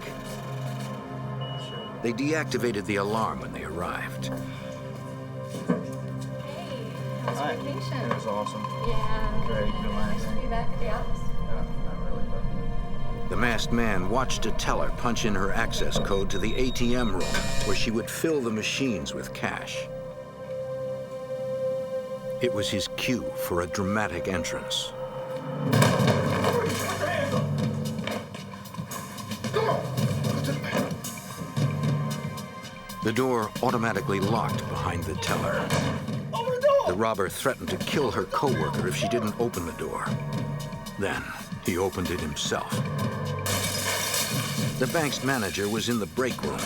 They deactivated the alarm when they arrived. How's vacation? It was awesome. Yeah. Great, relaxing. Be back at the office. The masked man watched a teller punch in her access code to the ATM room where she would fill the machines with cash. It was his cue for a dramatic entrance. The door automatically locked behind the teller. The robber threatened to kill her co-worker if she didn't open the door. Then he opened it himself. The bank's manager was in the break room.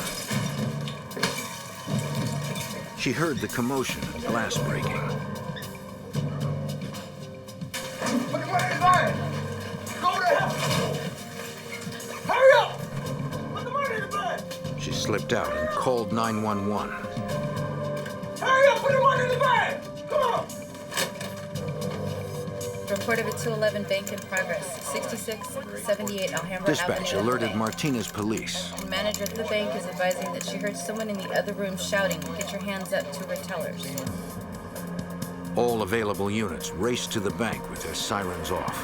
She heard the commotion and glass breaking. Put the money in the bag! Go to hell! Hurry up! Put the money in the bag! She slipped out and called 911. Hurry up, put the money in the bag! Come on! Report of a 211 bank in progress. 6678 Alhambra Dispatch Avenue. alerted Martinez police. The manager of the bank is advising that she heard someone in the other room shouting, "Get your hands up," to her tellers. All available units raced to the bank with their sirens off.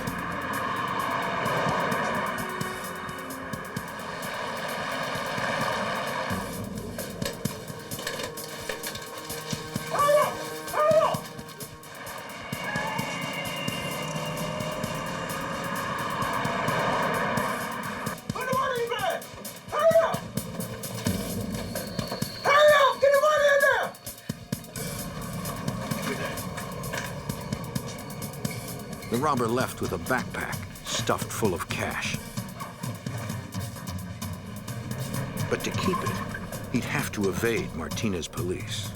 The robber left with a backpack stuffed full of cash. But to keep it, he'd have to evade Martinez police.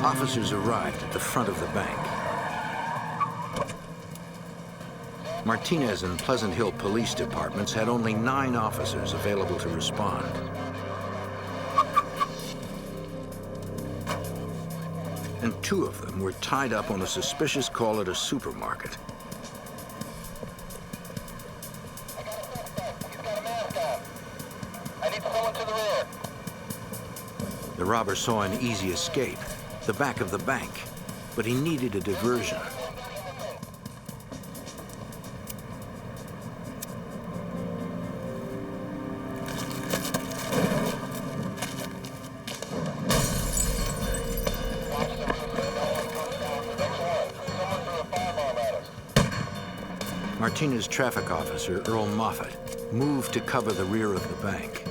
Officers arrived at the front of the bank. Martinez and Pleasant Hill police departments had only 9 officers available to respond. And 2 of them were tied up on a suspicious call at a supermarket. The robber saw an easy escape, the back of the bank, but he needed a diversion. Martinez traffic officer Earl Moffat moved to cover the rear of the bank.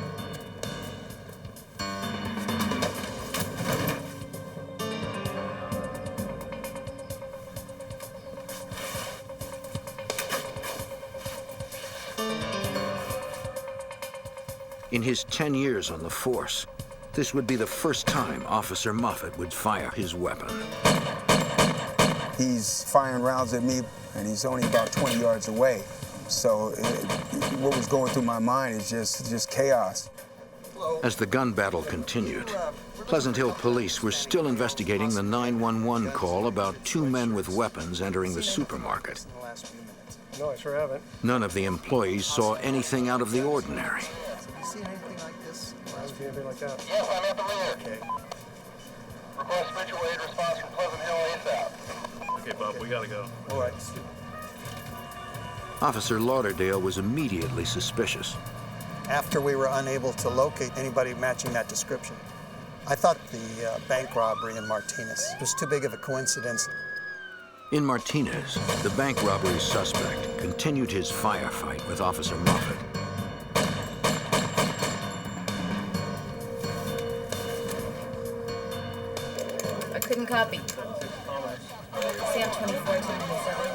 In his 10 years on the force, this would be the first time Officer Moffat would fire his weapon. He's firing rounds at me, and he's only about 20 yards away. So what was going through my mind is just chaos. As the gun battle continued, Pleasant Hill police were still investigating the 911 call about 2 men with weapons entering the supermarket. No, I sure haven't. None of the employees saw anything out of the ordinary. Have you seen anything like this? I haven't seen anything like that. Yes, I'm at the rear. Okay. Request mutual aid response from Pleasant Hill ASAP. Okay, Bob, we gotta go. All right. Officer Lauderdale was immediately suspicious. After we were unable to locate anybody matching that description, I thought the bank robbery in Martinez was too big of a coincidence. In Martinez, the bank robbery suspect continued his firefight with Officer Moffat. I couldn't copy. Sam 24 to 97.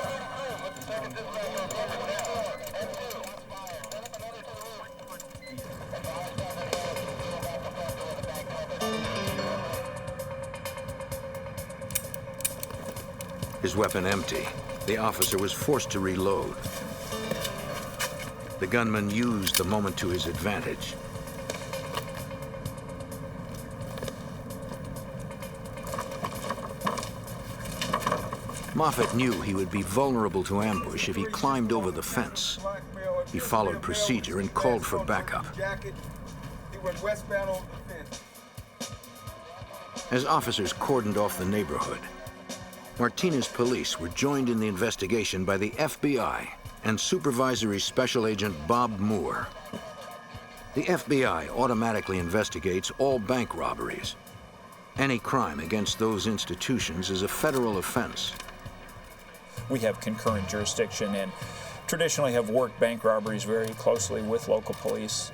His weapon empty, the officer was forced to reload. The gunman used the moment to his advantage. Moffat knew he would be vulnerable to ambush if he climbed over the fence. He followed procedure and called for backup. As officers cordoned off the neighborhood, Martinez police were joined in the investigation by the FBI and Supervisory Special Agent Bob Moore. The FBI automatically investigates all bank robberies. Any crime against those institutions is a federal offense. We have concurrent jurisdiction and traditionally have worked bank robberies very closely with local police.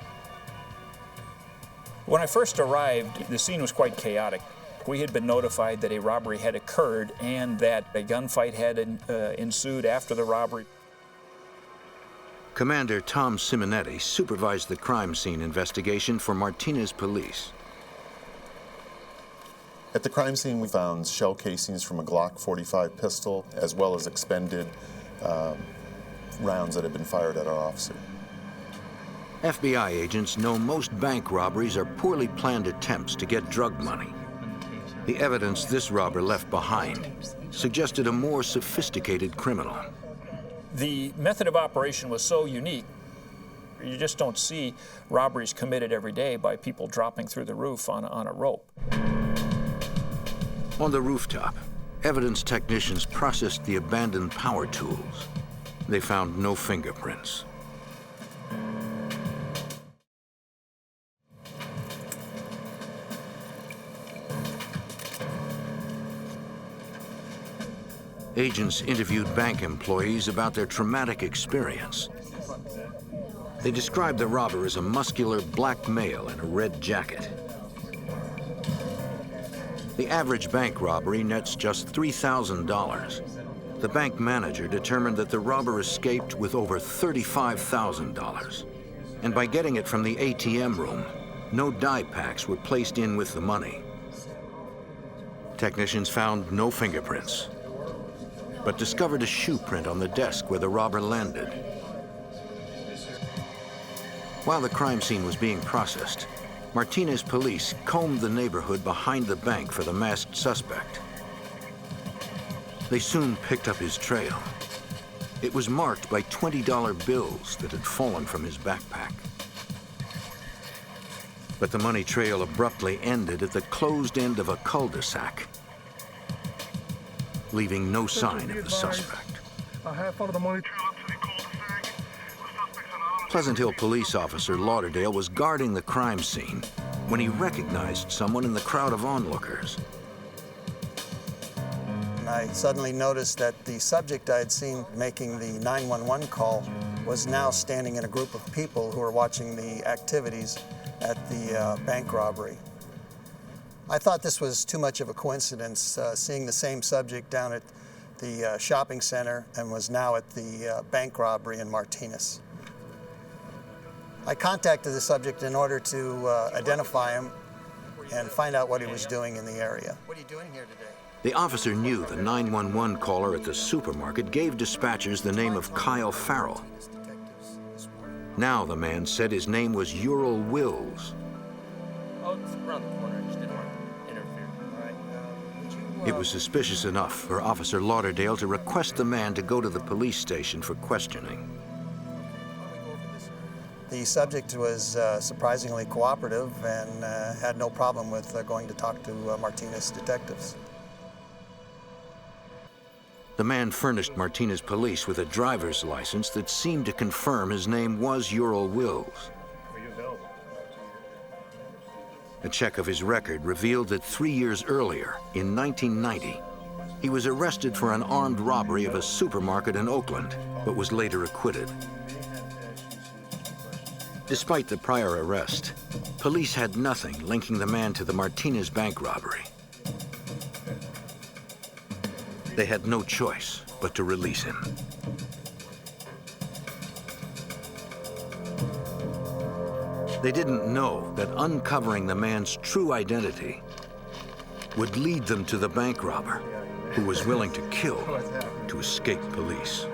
When I first arrived, the scene was quite chaotic. We had been notified that a robbery had occurred and that a gunfight had ensued after the robbery. Commander Tom Simonetti supervised the crime scene investigation for Martinez police. At the crime scene, we found shell casings from a Glock 45 pistol, as well as expended rounds that had been fired at our officer. FBI agents know most bank robberies are poorly planned attempts to get drug money. The evidence this robber left behind suggested a more sophisticated criminal. The method of operation was so unique. You just don't see robberies committed every day by people dropping through the roof on a rope. On the rooftop, evidence technicians processed the abandoned power tools. They found no fingerprints. Agents interviewed bank employees about their traumatic experience. They described the robber as a muscular black male in a red jacket. The average bank robbery nets just $3,000. The bank manager determined that the robber escaped with over $35,000. And by getting it from the ATM room, no die packs were placed in with the money. Technicians found no fingerprints, but discovered a shoe print on the desk where the robber landed. While the crime scene was being processed, Martinez police combed the neighborhood behind the bank for the masked suspect. They soon picked up his trail. It was marked by $20 bills that had fallen from his backpack. But the money trail abruptly ended at the closed end of a cul-de-sac, leaving no sign of the suspect. I have followed the money trail up to the cul-de-sac. Pleasant Hill police officer Lauderdale was guarding the crime scene when he recognized someone in the crowd of onlookers. And I suddenly noticed that the subject I had seen making the 911 call was now standing in a group of people who were watching the activities at the bank robbery. I thought this was too much of a coincidence, seeing the same subject down at the shopping center and was now at the bank robbery in Martinez. I contacted the subject in order to identify him and find out what he was doing in the area. What are you doing here today? The officer knew the 911 caller at the supermarket gave dispatchers the name of Kyle Farrell. Now the man said his name was Ural Wills. Oh, it's around the corner. I just didn't want to interfere. All right. It was suspicious enough for Officer Lauderdale to request the man to go to the police station for questioning. The subject was surprisingly cooperative and had no problem with going to talk to Martinez detectives. The man furnished Martinez police with a driver's license that seemed to confirm his name was Ural Wills. A check of his record revealed that 3 years earlier, in 1990, he was arrested for an armed robbery of a supermarket in Oakland, but was later acquitted. Despite the prior arrest, police had nothing linking the man to the Martinez bank robbery. They had no choice but to release him. They didn't know that uncovering the man's true identity would lead them to the bank robber, who was willing to kill to escape police.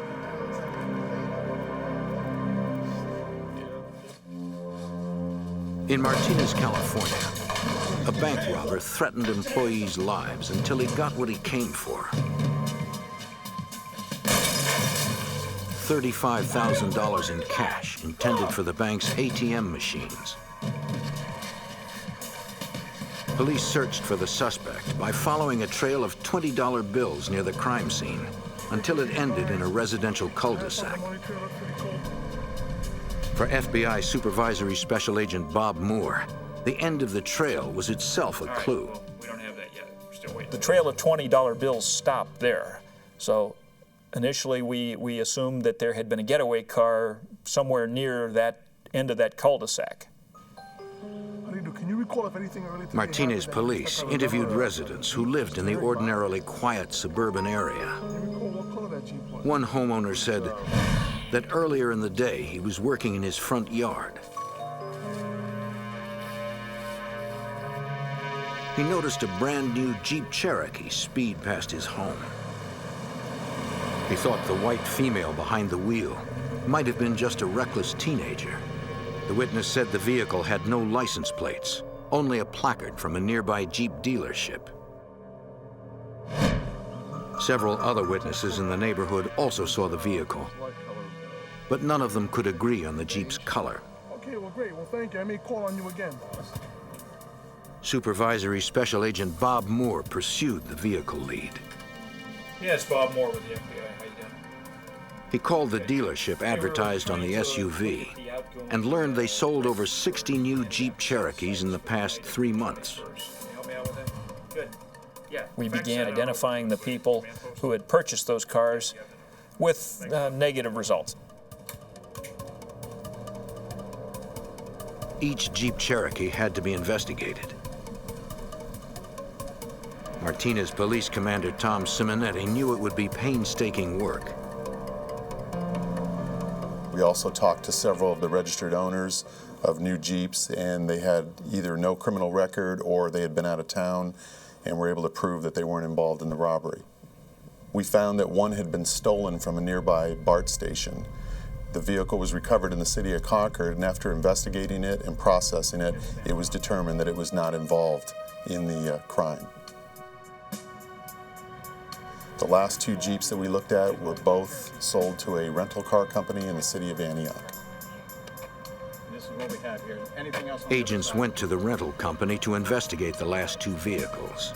In Martinez, California, a bank robber threatened employees' lives until he got what he came for. $35,000 in cash intended for the bank's ATM machines. Police searched for the suspect by following a trail of $20 bills near the crime scene until it ended in a residential cul-de-sac. For FBI Supervisory Special Agent Bob Moore, the end of the trail was itself a clue. We don't have that yet. We're still waiting. The trail of $20 bills stopped there. So initially we assumed that there had been a getaway car somewhere near that end of that cul-de-sac. Can you recall if anything Martinez police interviewed residents who lived in the ordinarily quiet suburban area. One homeowner said that earlier in the day he was working in his front yard. he noticed a brand new Jeep Cherokee speed past his home. He thought the white female behind the wheel might have been just a reckless teenager. The witness said the vehicle had no license plates, only a placard from a nearby Jeep dealership. Several other witnesses in the neighborhood also saw the vehicle, but none of them could agree on the Jeep's color. Okay, well, great. Well, thank you. I may call on you again. Supervisory Special Agent Bob Moore pursued the vehicle lead. Yes, Bob Moore with the FBI. How you doing? He called the dealership advertised on the SUV and learned they sold over 60 new Jeep Cherokees in the past 3 months. We began identifying the people who had purchased those cars with negative results. Each Jeep Cherokee had to be investigated. Martinez Police Commander Tom Simonetti knew it would be painstaking work. We also talked to several of the registered owners of new Jeeps, and they had either no criminal record or they had been out of town and were able to prove that they weren't involved in the robbery. We found that one had been stolen from a nearby BART station. The vehicle was recovered in the city of Concord, and after investigating it and processing it, it was determined that it was not involved in the crime. The last 2 Jeeps that we looked at were both sold to a rental car company in the city of Antioch. This is what we have here. Anything else? Agents went to the rental company to investigate the last 2 vehicles.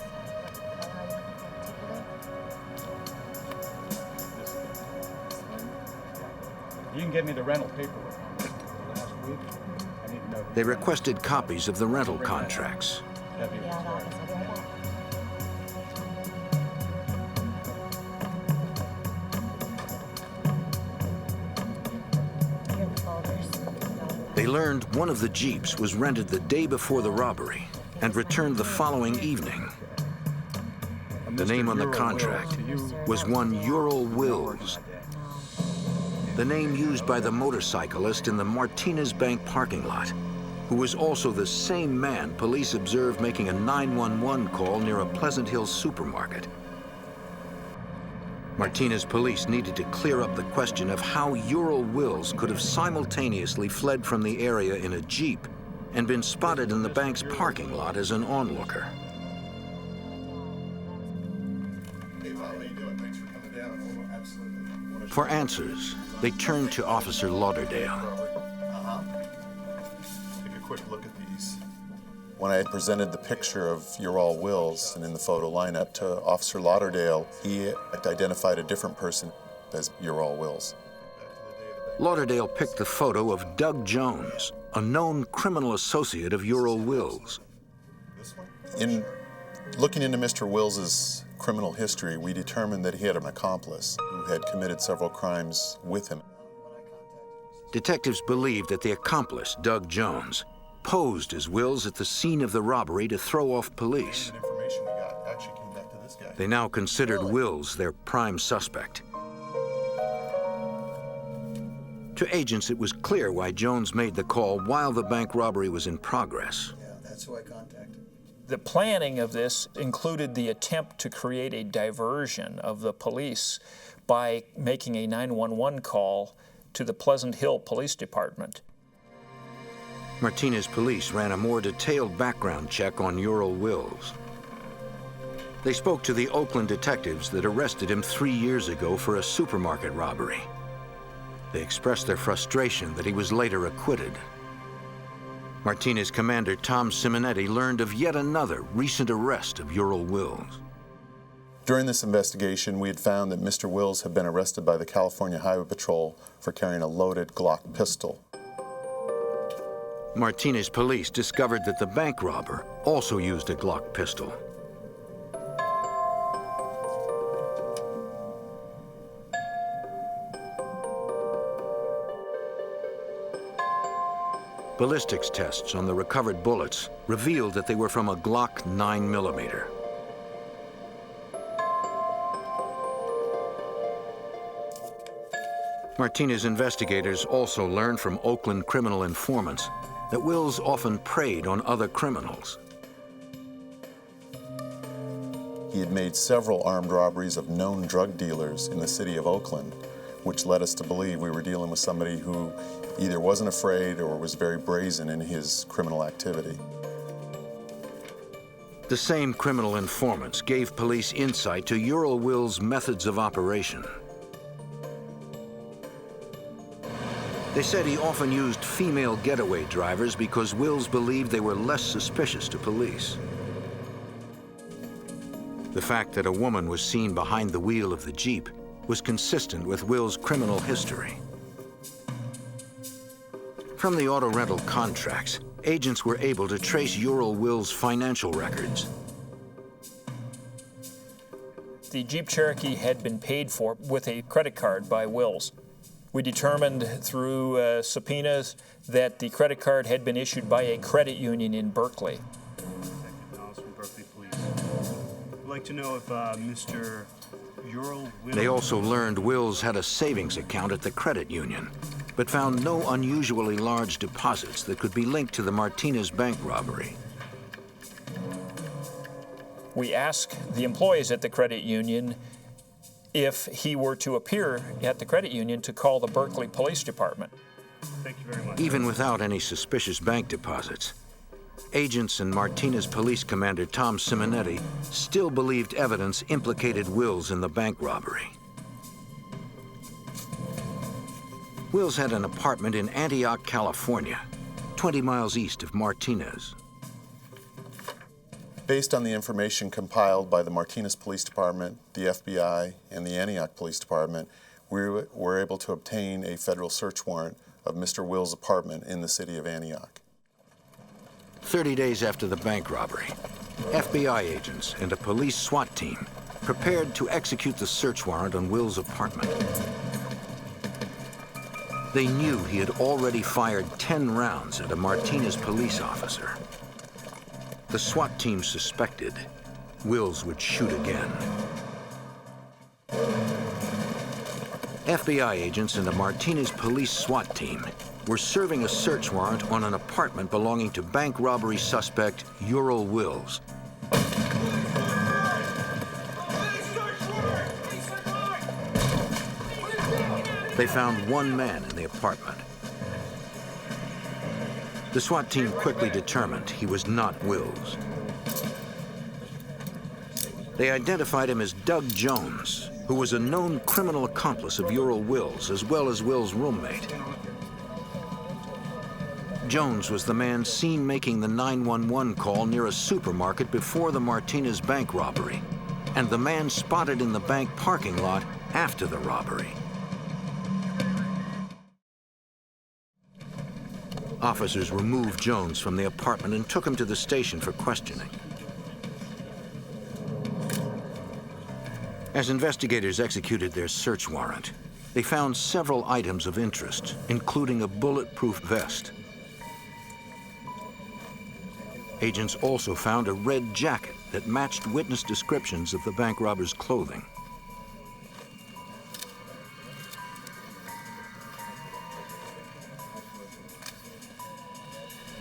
You can give me the rental paperwork on this last week. I need to know. They requested copies of the rental contracts. They learned one of the Jeeps was rented the day before the robbery and returned the following evening. The name on the contract was one Ural Wills, the name used by the motorcyclist in the Martinez Bank parking lot, who was also the same man police observed making a 911 call near a Pleasant Hill supermarket. Martinez police needed to clear up the question of how Ural Wills could have simultaneously fled from the area in a Jeep and been spotted in the bank's parking lot as an onlooker. For answers, they turned to Officer Lauderdale. Take a quick look at these. When I presented the picture of Ural Wills and in the photo lineup to Officer Lauderdale, he identified a different person as Ural Wills. Lauderdale picked the photo of Doug Jones, a known criminal associate of Ural Wills. In looking into Mr. Wills's criminal history, we determined that he had an accomplice who had committed several crimes with him. Detectives believed that the accomplice, Doug Jones, posed as Wills at the scene of the robbery to throw off police. They now considered Wills their prime suspect. To agents, it was clear why Jones made the call while the bank robbery was in progress. Yeah, that's who I contacted. The planning of this included the attempt to create a diversion of the police by making a 911 call to the Pleasant Hill Police Department. Martinez police ran a more detailed background check on Ural Wills. They spoke to the Oakland detectives that arrested him 3 years ago for a supermarket robbery. They expressed their frustration that he was later acquitted. Martinez commander Tom Simonetti learned of yet another recent arrest of Ural Wills. During this investigation, we had found that Mr. Wills had been arrested by the California Highway Patrol for carrying a loaded Glock pistol. Martinez police discovered that the bank robber also used a Glock pistol. Ballistics tests on the recovered bullets revealed that they were from a Glock 9mm. Martinez investigators also learned from Oakland criminal informants that Wills often preyed on other criminals. He had made several armed robberies of known drug dealers in the city of Oakland, which led us to believe we were dealing with somebody who either wasn't afraid or was very brazen in his criminal activity. The same criminal informants gave police insight to Ural Will's methods of operation. They said he often used female getaway drivers because Wills believed they were less suspicious to police. The fact that a woman was seen behind the wheel of the Jeep was consistent with Will's criminal history. From the auto rental contracts, agents were able to trace Ural Will's financial records. The Jeep Cherokee had been paid for with a credit card by Wills. We determined through subpoenas that the credit card had been issued by a credit union in Berkeley. I'd like to know if Mr. Ural Will... They also learned Wills had a savings account at the credit union, but found no unusually large deposits that could be linked to the Martinez bank robbery. We asked the employees at the credit union if he were to appear at the credit union to call the Berkeley Police Department. Thank you very much. Even without any suspicious bank deposits, agents and Martinez Police Commander Tom Simonetti still believed evidence implicated Wills in the bank robbery. Wills had an apartment in Antioch, California, 20 miles east of Martinez. Based on the information compiled by the Martinez Police Department, the FBI, and the Antioch Police Department, we were able to obtain a federal search warrant of Mr. Wills' apartment in the city of Antioch. 30 days after the bank robbery, FBI agents and a police SWAT team prepared to execute the search warrant on Wills' apartment. They knew he had already fired 10 rounds at a Martinez police officer. The SWAT team suspected Wills would shoot again. FBI agents and a Martinez police SWAT team were serving a search warrant on an apartment belonging to bank robbery suspect Ural Wills. They found one man in the apartment. The SWAT team quickly determined he was not Wills. They identified him as Doug Jones, who was a known criminal accomplice of Ural Wills, as well as Wills' roommate. Jones was the man seen making the 911 call near a supermarket before the Martinez bank robbery, and the man spotted in the bank parking lot after the robbery. Officers removed Jones from the apartment and took him to the station for questioning. As investigators executed their search warrant, they found several items of interest, including a bulletproof vest. Agents also found a red jacket that matched witness descriptions of the bank robber's clothing.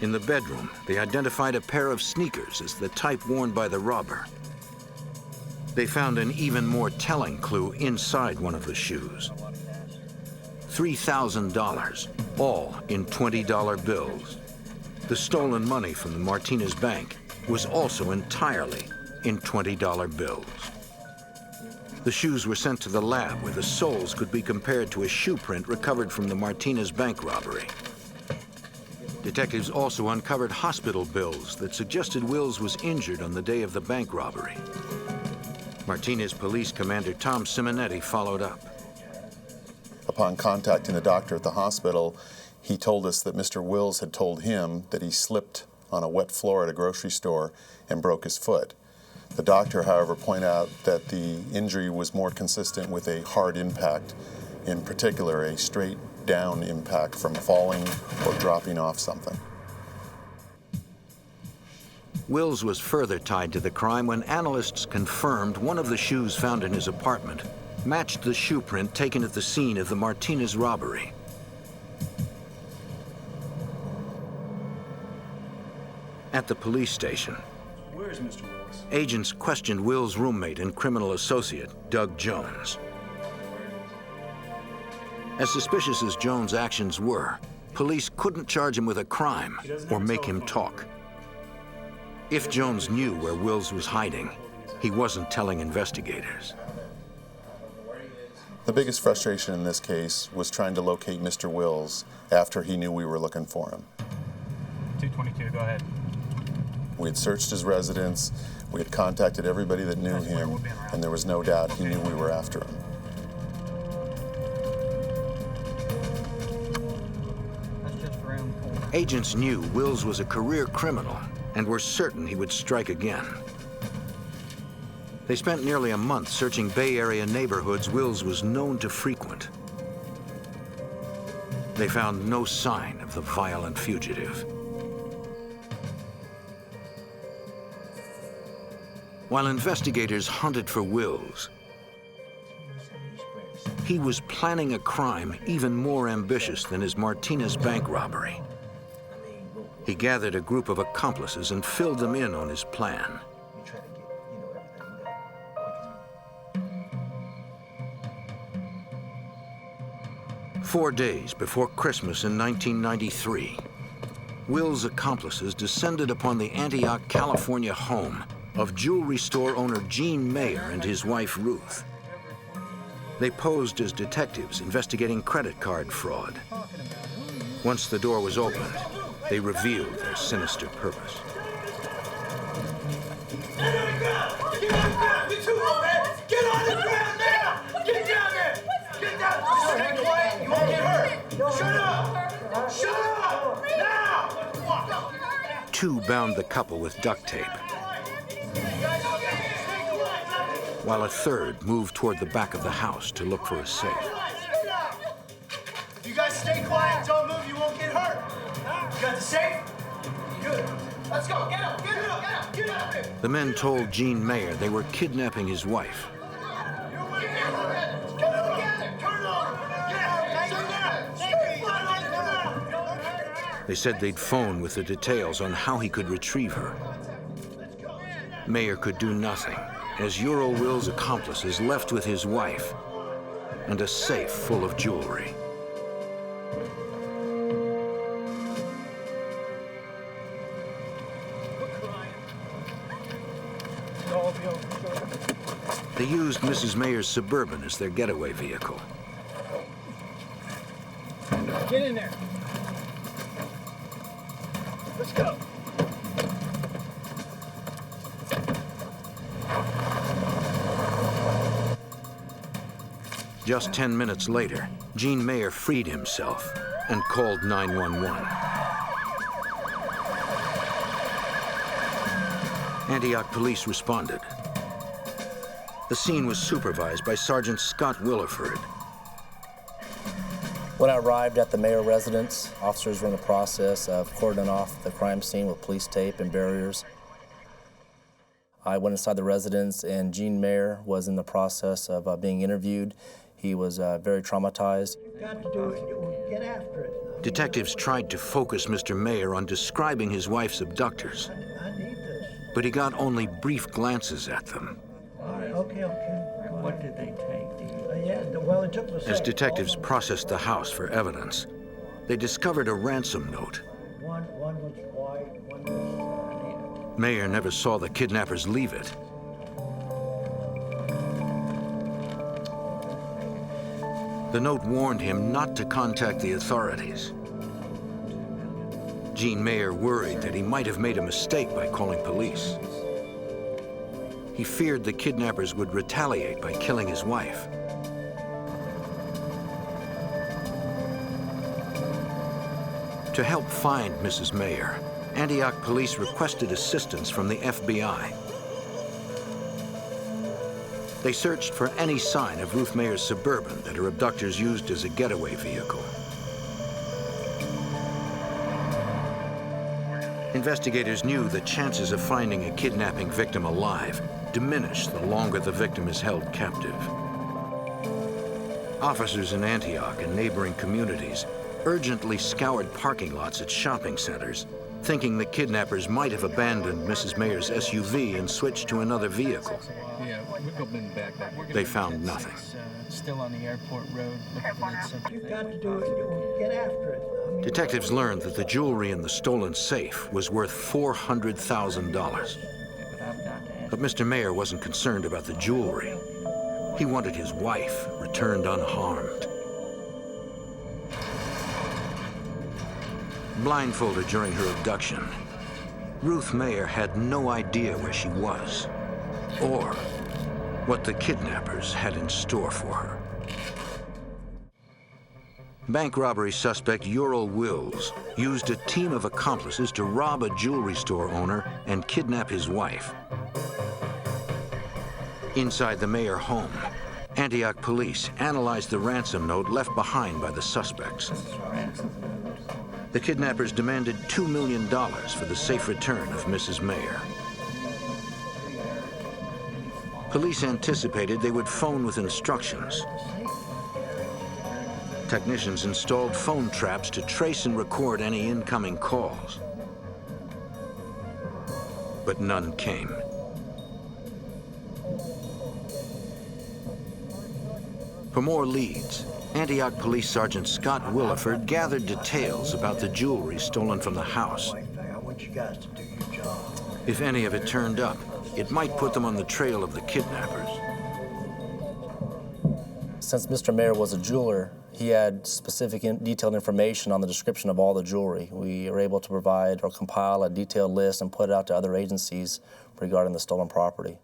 In the bedroom, they identified a pair of sneakers as the type worn by the robber. They found an even more telling clue inside one of the shoes. $3,000, all in $20 bills. The stolen money from the Martinez bank was also entirely in $20 bills. The shoes were sent to the lab where the soles could be compared to a shoe print recovered from the Martinez bank robbery. Detectives also uncovered hospital bills that suggested Wills was injured on the day of the bank robbery. Martinez Police Commander Tom Simonetti followed up. Upon contacting the doctor at the hospital, he told us that Mr. Wills had told him that he slipped on a wet floor at a grocery store and broke his foot. The doctor, however, pointed out that the injury was more consistent with a hard impact, in particular a straight down impact from falling or dropping off something. Wills was further tied to the crime when analysts confirmed one of the shoes found in his apartment matched the shoe print taken at the scene of the Martinez robbery. At the police station, Where is Mr. Wills? Agents questioned Will's roommate and criminal associate, Doug Jones. As suspicious as Jones' actions were, police couldn't charge him with a crime or make him talk. If Jones knew where Wills was hiding, he wasn't telling investigators. The biggest frustration in this case was trying to locate Mr. Wills after he knew we were looking for him. 222, go ahead. We had searched his residence, we had contacted everybody that knew him, and there was no doubt he knew we were after him. Agents knew Wills was a career criminal and were certain he would strike again. They spent nearly a month searching Bay Area neighborhoods Wills was known to frequent. They found no sign of the violent fugitive. While investigators hunted for Wills, he was planning a crime even more ambitious than his Martinez bank robbery. He gathered a group of accomplices and filled them in on his plan. Four days before Christmas in 1993, Will's accomplices descended upon the Antioch, California home of jewelry store owner Gene Mayer and his wife Ruth. They posed as detectives investigating credit card fraud. Once the door was opened, they revealed their sinister purpose. Get on the ground! Get on the ground! You're too low, man! Get on the ground now! Get down there! Get down! Just stay quiet! You won't get hurt! Shut up! Shut up! Now! Two bound the couple with duct tape, while a third moved toward the back of the house to look for a safe. You guys stay quiet, don't move, you won't get hurt. You got the safe? Good. Let's go, get up, get up, get up, get up here. The men told Gene Mayer they were kidnapping his wife. They said they'd phone with the details on how he could retrieve her. Mayer could do nothing, as Euro Will's accomplices left with his wife and a safe full of jewelry. They used Mrs. Mayer's Suburban as their getaway vehicle. Get in there. Let's go. Just 10 minutes later, Gene Mayer freed himself and called 911. Antioch police responded. The scene was supervised by Sergeant Scott Williford. When I arrived at the Mayer residence, officers were in the process of cordoning off the crime scene with police tape and barriers. I went inside the residence, and Gene Mayer was in the process of being interviewed. He was very traumatized. Got to do it. Get after it. Detectives tried to focus Mr. Mayer on describing his wife's abductors, I need this. but he got only brief glances at them. All right, okay. What did they take? Well, it took the As detectives processed the house for evidence, they discovered a ransom note. One was white, one was... Mayer never saw the kidnappers leave it. The note warned him not to contact the authorities. Gene Mayer worried that he might have made a mistake by calling police. He feared the kidnappers would retaliate by killing his wife. To help find Mrs. Mayer, Antioch police requested assistance from the FBI. They searched for any sign of Ruth Mayer's Suburban that her abductors used as a getaway vehicle. Investigators knew the chances of finding a kidnapping victim alive diminish the longer the victim is held captive. Officers in Antioch and neighboring communities urgently scoured parking lots at shopping centers thinking the kidnappers might have abandoned Mrs. Mayer's SUV and switched to another vehicle. Yeah, we'll go back. They found nothing. Still on the airport road, looking for that subject. You got to do it. You get after it. I mean, Detectives learned that the jewelry in the stolen safe was worth $400,000. But Mr. Mayer wasn't concerned about the jewelry. He wanted his wife returned unharmed. Blindfolded during her abduction, Ruth Mayer had no idea where she was or what the kidnappers had in store for her. Bank robbery suspect Ural Wills used a team of accomplices to rob a jewelry store owner and kidnap his wife. Inside the Mayer home, Antioch police analyzed the ransom note left behind by the suspects. The kidnappers demanded $2 million for the safe return of Mrs. Mayer. Police anticipated they would phone with instructions. Technicians installed phone traps to trace and record any incoming calls. But none came. For more leads, Antioch Police Sergeant Scott Williford gathered details about the jewelry stolen from the house. If any of it turned up, it might put them on the trail of the kidnappers. Since Mr. Mayer was a jeweler, he had specific detailed information on the description of all the jewelry. We were able to provide or compile a detailed list and put it out to other agencies regarding the stolen property.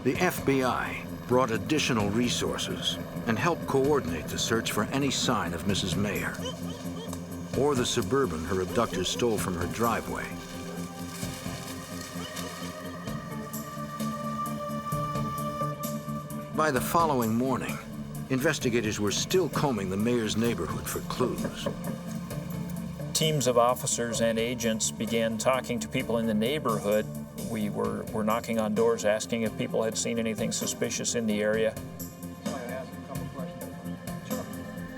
The FBI brought additional resources and helped coordinate the search for any sign of Mrs. Mayer or the Suburban her abductors stole from her driveway. By the following morning, investigators were still combing the Mayers' neighborhood for clues. Teams of officers and agents began talking to people in the neighborhood. We were knocking on doors asking if people had seen anything suspicious in the area.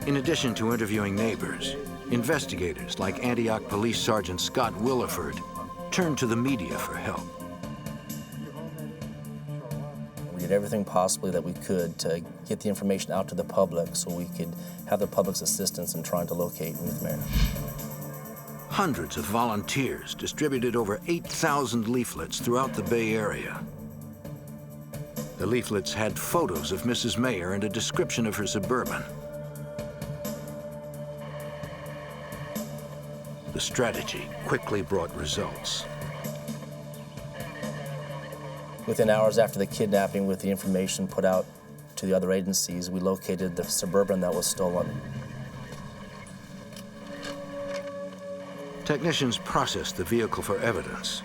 In addition to interviewing neighbors, investigators like Antioch Police Sergeant Scott Williford turned to the media for help. We did everything possibly that we could to get the information out to the public so we could have the public's assistance in trying to locate Ruth Mayer. Hundreds of volunteers distributed over 8,000 leaflets throughout the Bay Area. The leaflets had photos of Mrs. Mayer and a description of her Suburban. The strategy quickly brought results. Within hours after the kidnapping, with the information put out to the other agencies, we located the Suburban that was stolen. Technicians processed the vehicle for evidence.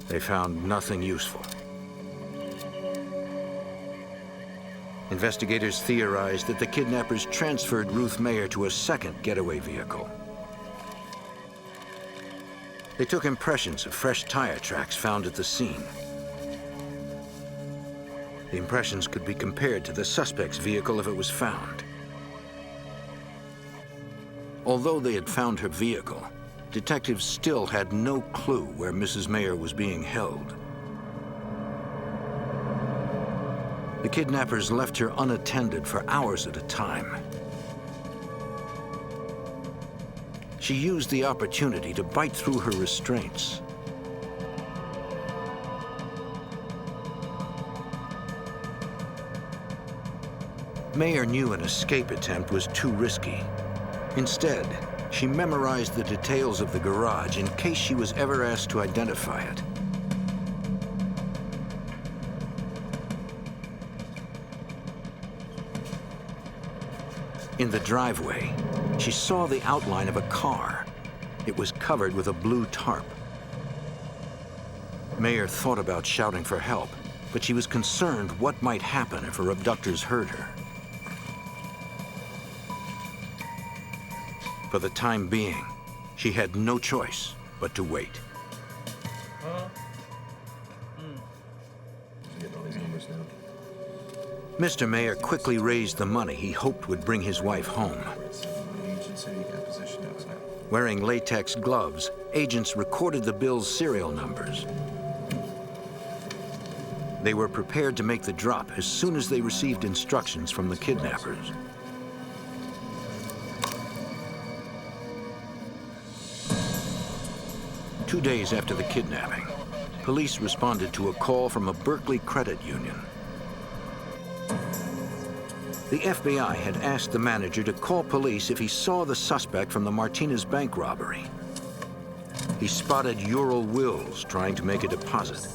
They found nothing useful. Investigators theorized that the kidnappers transferred Ruth Mayer to a second getaway vehicle. They took impressions of fresh tire tracks found at the scene. The impressions could be compared to the suspect's vehicle if it was found. Although they had found her vehicle, detectives still had no clue where Mrs. Mayer was being held. The kidnappers left her unattended for hours at a time. She used the opportunity to bite through her restraints. Mayer knew an escape attempt was too risky. Instead, she memorized the details of the garage in case she was ever asked to identify it. In the driveway, she saw the outline of a car. It was covered with a blue tarp. Mayer thought about shouting for help, but she was concerned what might happen if her abductors heard her. For the time being, she had no choice but to wait. Mr. Mayer quickly raised the money he hoped would bring his wife home. Wearing latex gloves, agents recorded the bill's serial numbers. They were prepared to make the drop as soon as they received instructions from the kidnappers. Two days after the kidnapping, police responded to a call from a Berkeley credit union. The FBI had asked the manager to call police if he saw the suspect from the Martinez bank robbery. He spotted Ural Wills trying to make a deposit.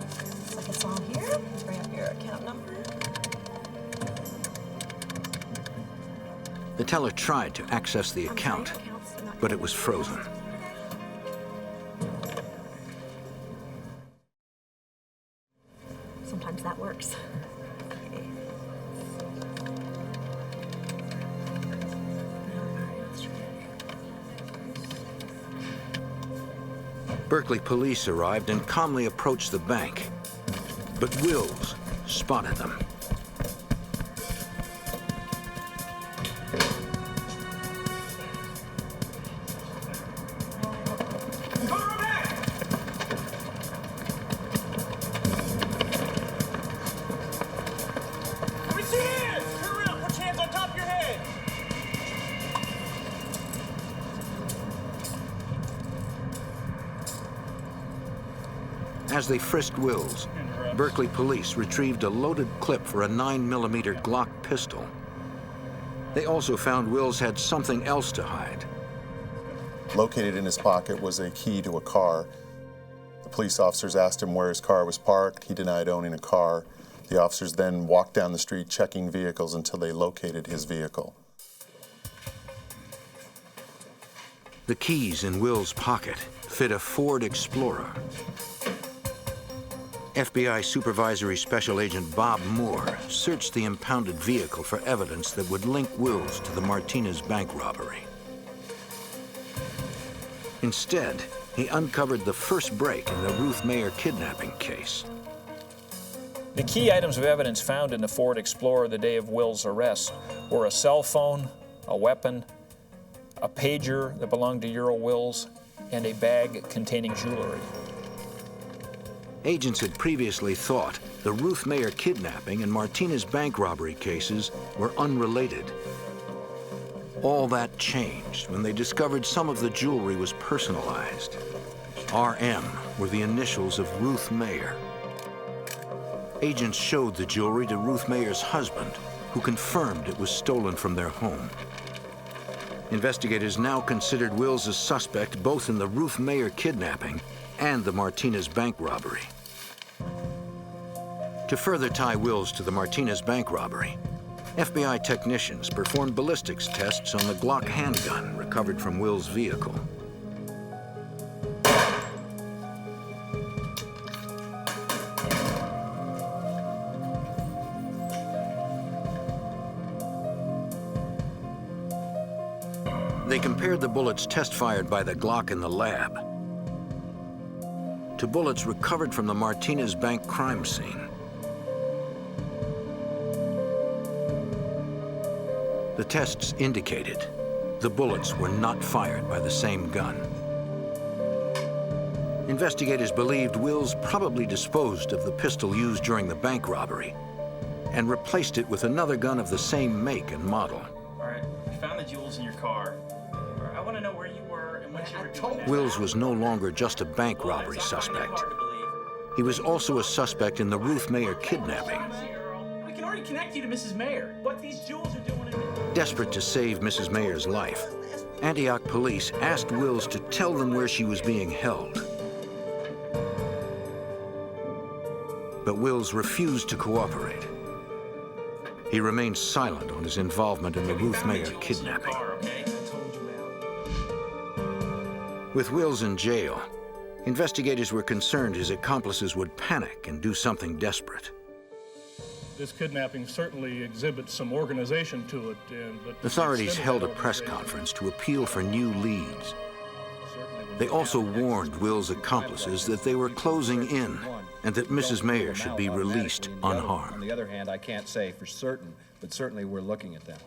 Looks like it's all here. Bring up your account number. The teller tried to access the account, but it was frozen. Sometimes that works. Berkeley police arrived and calmly approached the bank, but Wills spotted them. Let me see your hands! Turn around, put your hands on top of your head! As they frisked Wills, Berkeley police retrieved a loaded clip for a 9mm Glock pistol. They also found Wills had something else to hide. Located in his pocket was a key to a car. The police officers asked him where his car was parked. He denied owning a car. The officers then walked down the street checking vehicles until they located his vehicle. The keys in Wills' pocket fit a Ford Explorer. FBI Supervisory Special Agent Bob Moore searched the impounded vehicle for evidence that would link Wills to the Martinez bank robbery. Instead, he uncovered the first break in the Ruth Mayer kidnapping case. The key items of evidence found in the Ford Explorer the day of Wills' arrest were a cell phone, a weapon, a pager that belonged to Ural Wills, and a bag containing jewelry. Agents had previously thought the Ruth Mayer kidnapping and Martinez bank robbery cases were unrelated. All that changed when they discovered some of the jewelry was personalized. RM were the initials of Ruth Mayer. Agents showed the jewelry to Ruth Mayer's husband, who confirmed it was stolen from their home. Investigators now considered Wills a suspect both in the Ruth Mayer kidnapping and the Martinez bank robbery. To further tie Wills to the Martinez bank robbery, FBI technicians performed ballistics tests on the Glock handgun recovered from Wills' vehicle. They compared the bullets test-fired by the Glock in the lab to bullets recovered from the Martinez bank crime scene. The tests indicated the bullets were not fired by the same gun. Investigators believed Wills probably disposed of the pistol used during the bank robbery and replaced it with another gun of the same make and model. All right, we found the jewels in your car. I want to know where you were and what you were doing there. Wills was no longer just a bank robbery suspect. He was also a suspect in the Ruth Mayer kidnapping. We can already connect you to Mrs. Mayer. What these jewels are doing in... Desperate to save Mrs. Mayer's life, Antioch police asked Wills to tell them where she was being held. But Wills refused to cooperate. He remained silent on his involvement in the Ruth Mayer kidnapping. With Wills in jail, investigators were concerned his accomplices would panic and do something desperate. This kidnapping certainly exhibits some organization to it. But Authorities held a press conference to appeal for new leads. They also warned Wills' accomplices that they were closing in and that Mrs. Mayer should be released unharmed. On the other hand, I can't say for certain, but certainly we're looking at that.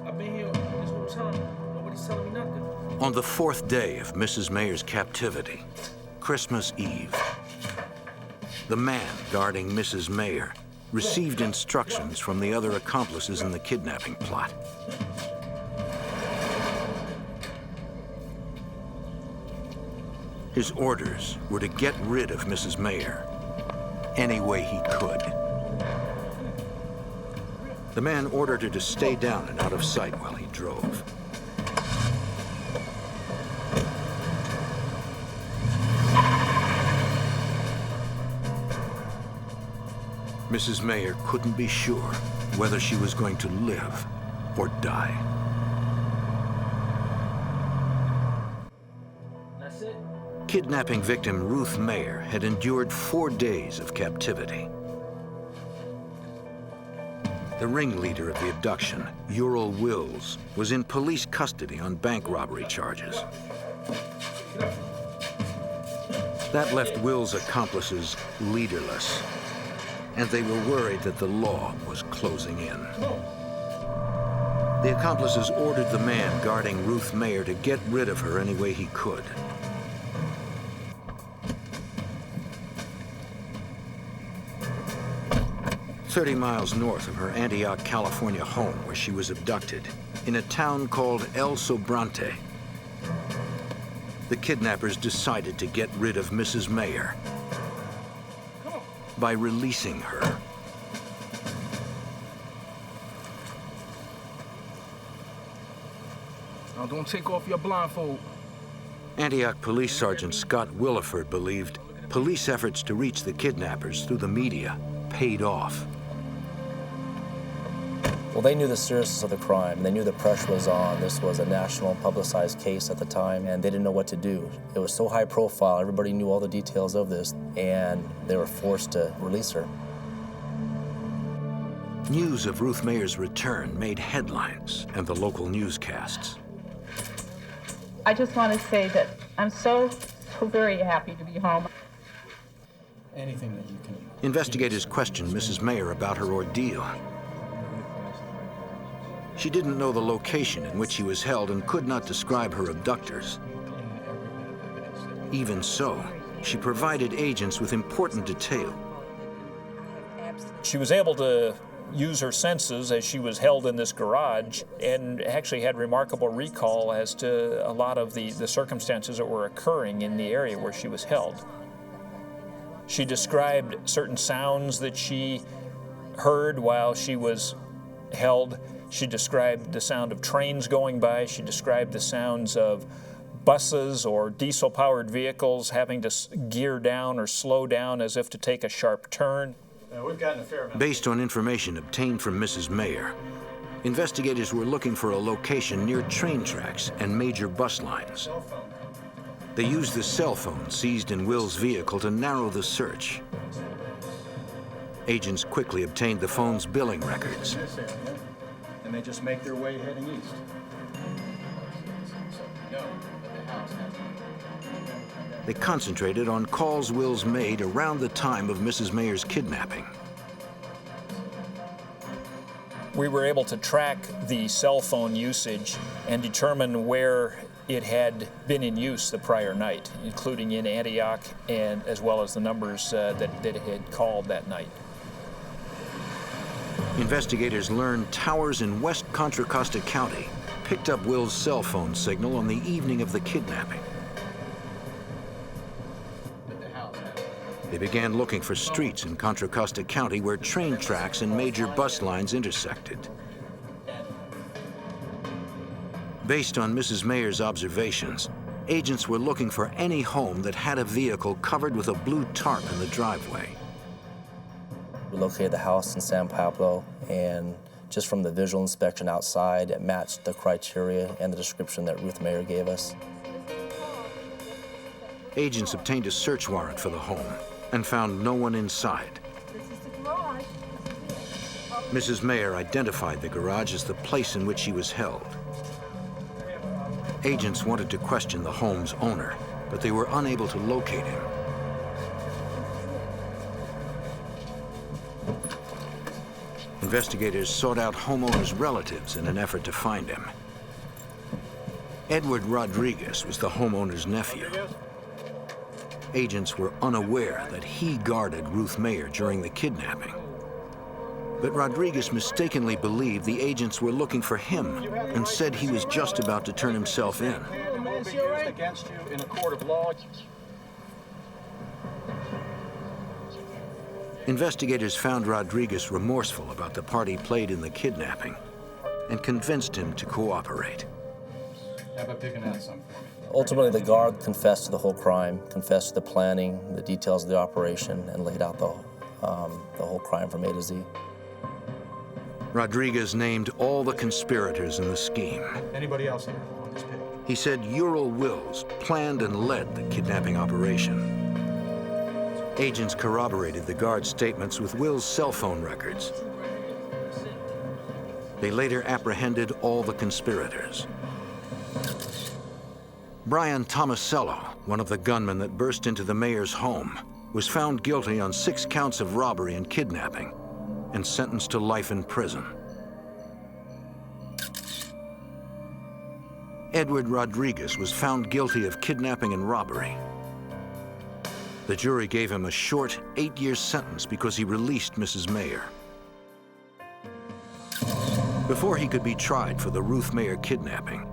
I've been here this whole time. Nobody's telling me nothing. On the 4th day of Mrs. Mayer's captivity, Christmas Eve, the man guarding Mrs. Mayer received instructions from the other accomplices in the kidnapping plot. His orders were to get rid of Mrs. Mayer any way he could. The man ordered her to stay down and out of sight while he drove. Mrs. Mayer couldn't be sure whether she was going to live or die. That's it. Kidnapping victim Ruth Mayer had endured 4 days of captivity. The ringleader of the abduction, Ural Wills, was in police custody on bank robbery charges. That left Wills' accomplices leaderless, and they were worried that the law was closing in. The accomplices ordered the man guarding Ruth Mayer to get rid of her any way he could. "30 miles north of her Antioch, California home where she was abducted, in a town called El Sobrante, the kidnappers decided to get rid of Mrs. Mayer by releasing her. Now don't take off your blindfold. Antioch Police Sergeant Scott Williford believed police efforts to reach the kidnappers through the media paid off. Well, they knew the seriousness of the crime. They knew the pressure was on. This was a national publicized case at the time, and they didn't know what to do. It was so high profile, everybody knew all the details of this, and they were forced to release her. News of Ruth Mayer's return made headlines and the local newscasts. I just want to say that I'm so very happy to be home. Anything that you can. Investigators questioned Mrs. Mayer about her ordeal. She didn't know the location in which she was held and could not describe her abductors. Even so, she provided agents with important detail. She was able to use her senses as she was held in this garage and actually had remarkable recall as to a lot of the circumstances that were occurring in the area where she was held. She described certain sounds that she heard while she was held. She described the sound of trains going by. She described the sounds of buses or diesel-powered vehicles having to gear down or slow down as if to take a sharp turn. We've gotten a fair amount. Based on information obtained from Mrs. Mayer, investigators were looking for a location near train tracks and major bus lines. They used the cell phone seized in Will's vehicle to narrow the search. Agents quickly obtained the phone's billing records. And they just make their way heading east. They concentrated on calls Wills made around the time of Mrs. Mayer's kidnapping. We were able to track the cell phone usage and determine where it had been in use the prior night, including in Antioch and as well as the numbers that it had called that night. Investigators learned towers in West Contra Costa County picked up Will's cell phone signal on the evening of the kidnapping. They began looking for streets in Contra Costa County where train tracks and major bus lines intersected. Based on Mrs. Mayer's observations, agents were looking for any home that had a vehicle covered with a blue tarp in the driveway. We located the house in San Pablo, and just from the visual inspection outside, it matched the criteria and the description that Ruth Mayer gave us. Agents obtained a search warrant for the home and found no one inside. Mrs. Mayer identified the garage as the place in which she was held. Agents wanted to question the home's owner, but they were unable to locate him. Investigators sought out homeowner's relatives in an effort to find him. Edward Rodriguez was the homeowner's nephew. Agents were unaware that he guarded Ruth Mayer during the kidnapping. But Rodriguez mistakenly believed the agents were looking for him and said he was just about to turn himself in. It will be used against you in a court of law. Investigators found Rodriguez remorseful about the part he played in the kidnapping and convinced him to cooperate. How about picking out some for me? Ultimately, the guard confessed to the whole crime, confessed to the planning, the details of the operation, and laid out the whole crime from A to Z. Rodriguez named all the conspirators in the scheme. Anybody else here on this page? He said Ural Wills planned and led the kidnapping operation. Agents corroborated the guard's statements with Wills' cell phone records. They later apprehended all the conspirators. Brian Tomasello, one of the gunmen that burst into the mayor's home, was found guilty on 6 counts of robbery and kidnapping and sentenced to life in prison. Edward Rodriguez was found guilty of kidnapping and robbery. The jury gave him a short 8-year sentence because he released Mrs. Mayer. Before he could be tried for the Ruth Mayer kidnapping,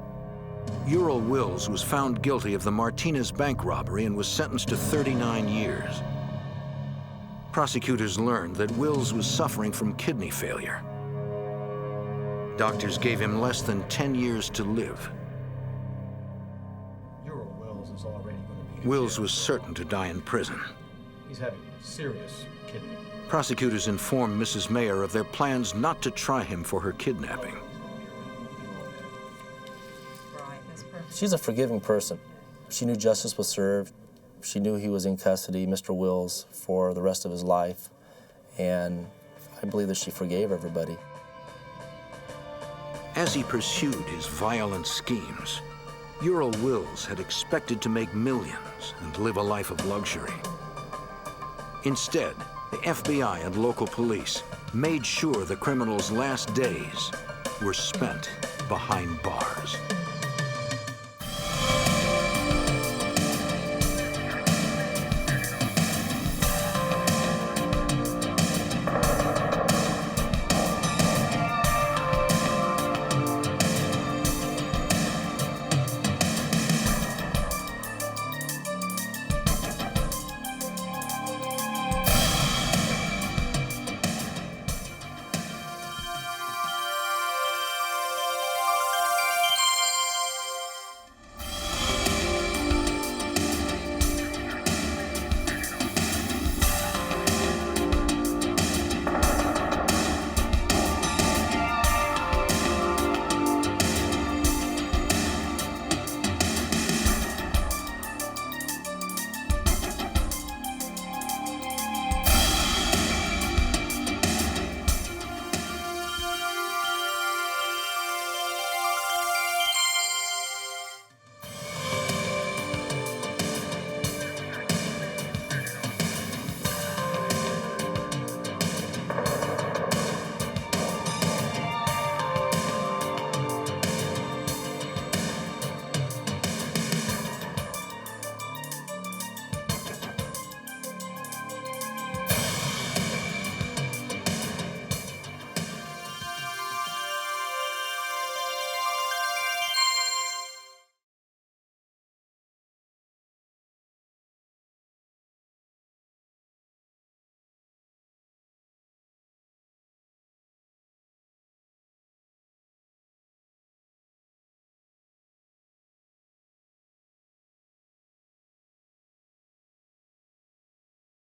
Ural Wills was found guilty of the Martinez bank robbery and was sentenced to 39 years. Prosecutors learned that Wills was suffering from kidney failure. Doctors gave him less than 10 years to live. Ural Wills is already going to be... Wills was certain to die in prison. He's having serious kidney. Prosecutors informed Mrs. Mayer of their plans not to try him for her kidnapping. She's a forgiving person. She knew justice was served. She knew he was in custody, Mr. Wills, for the rest of his life. And I believe that she forgave everybody. As he pursued his violent schemes, Ural Wills had expected to make millions and live a life of luxury. Instead, the FBI and local police made sure the criminal's last days were spent behind bars.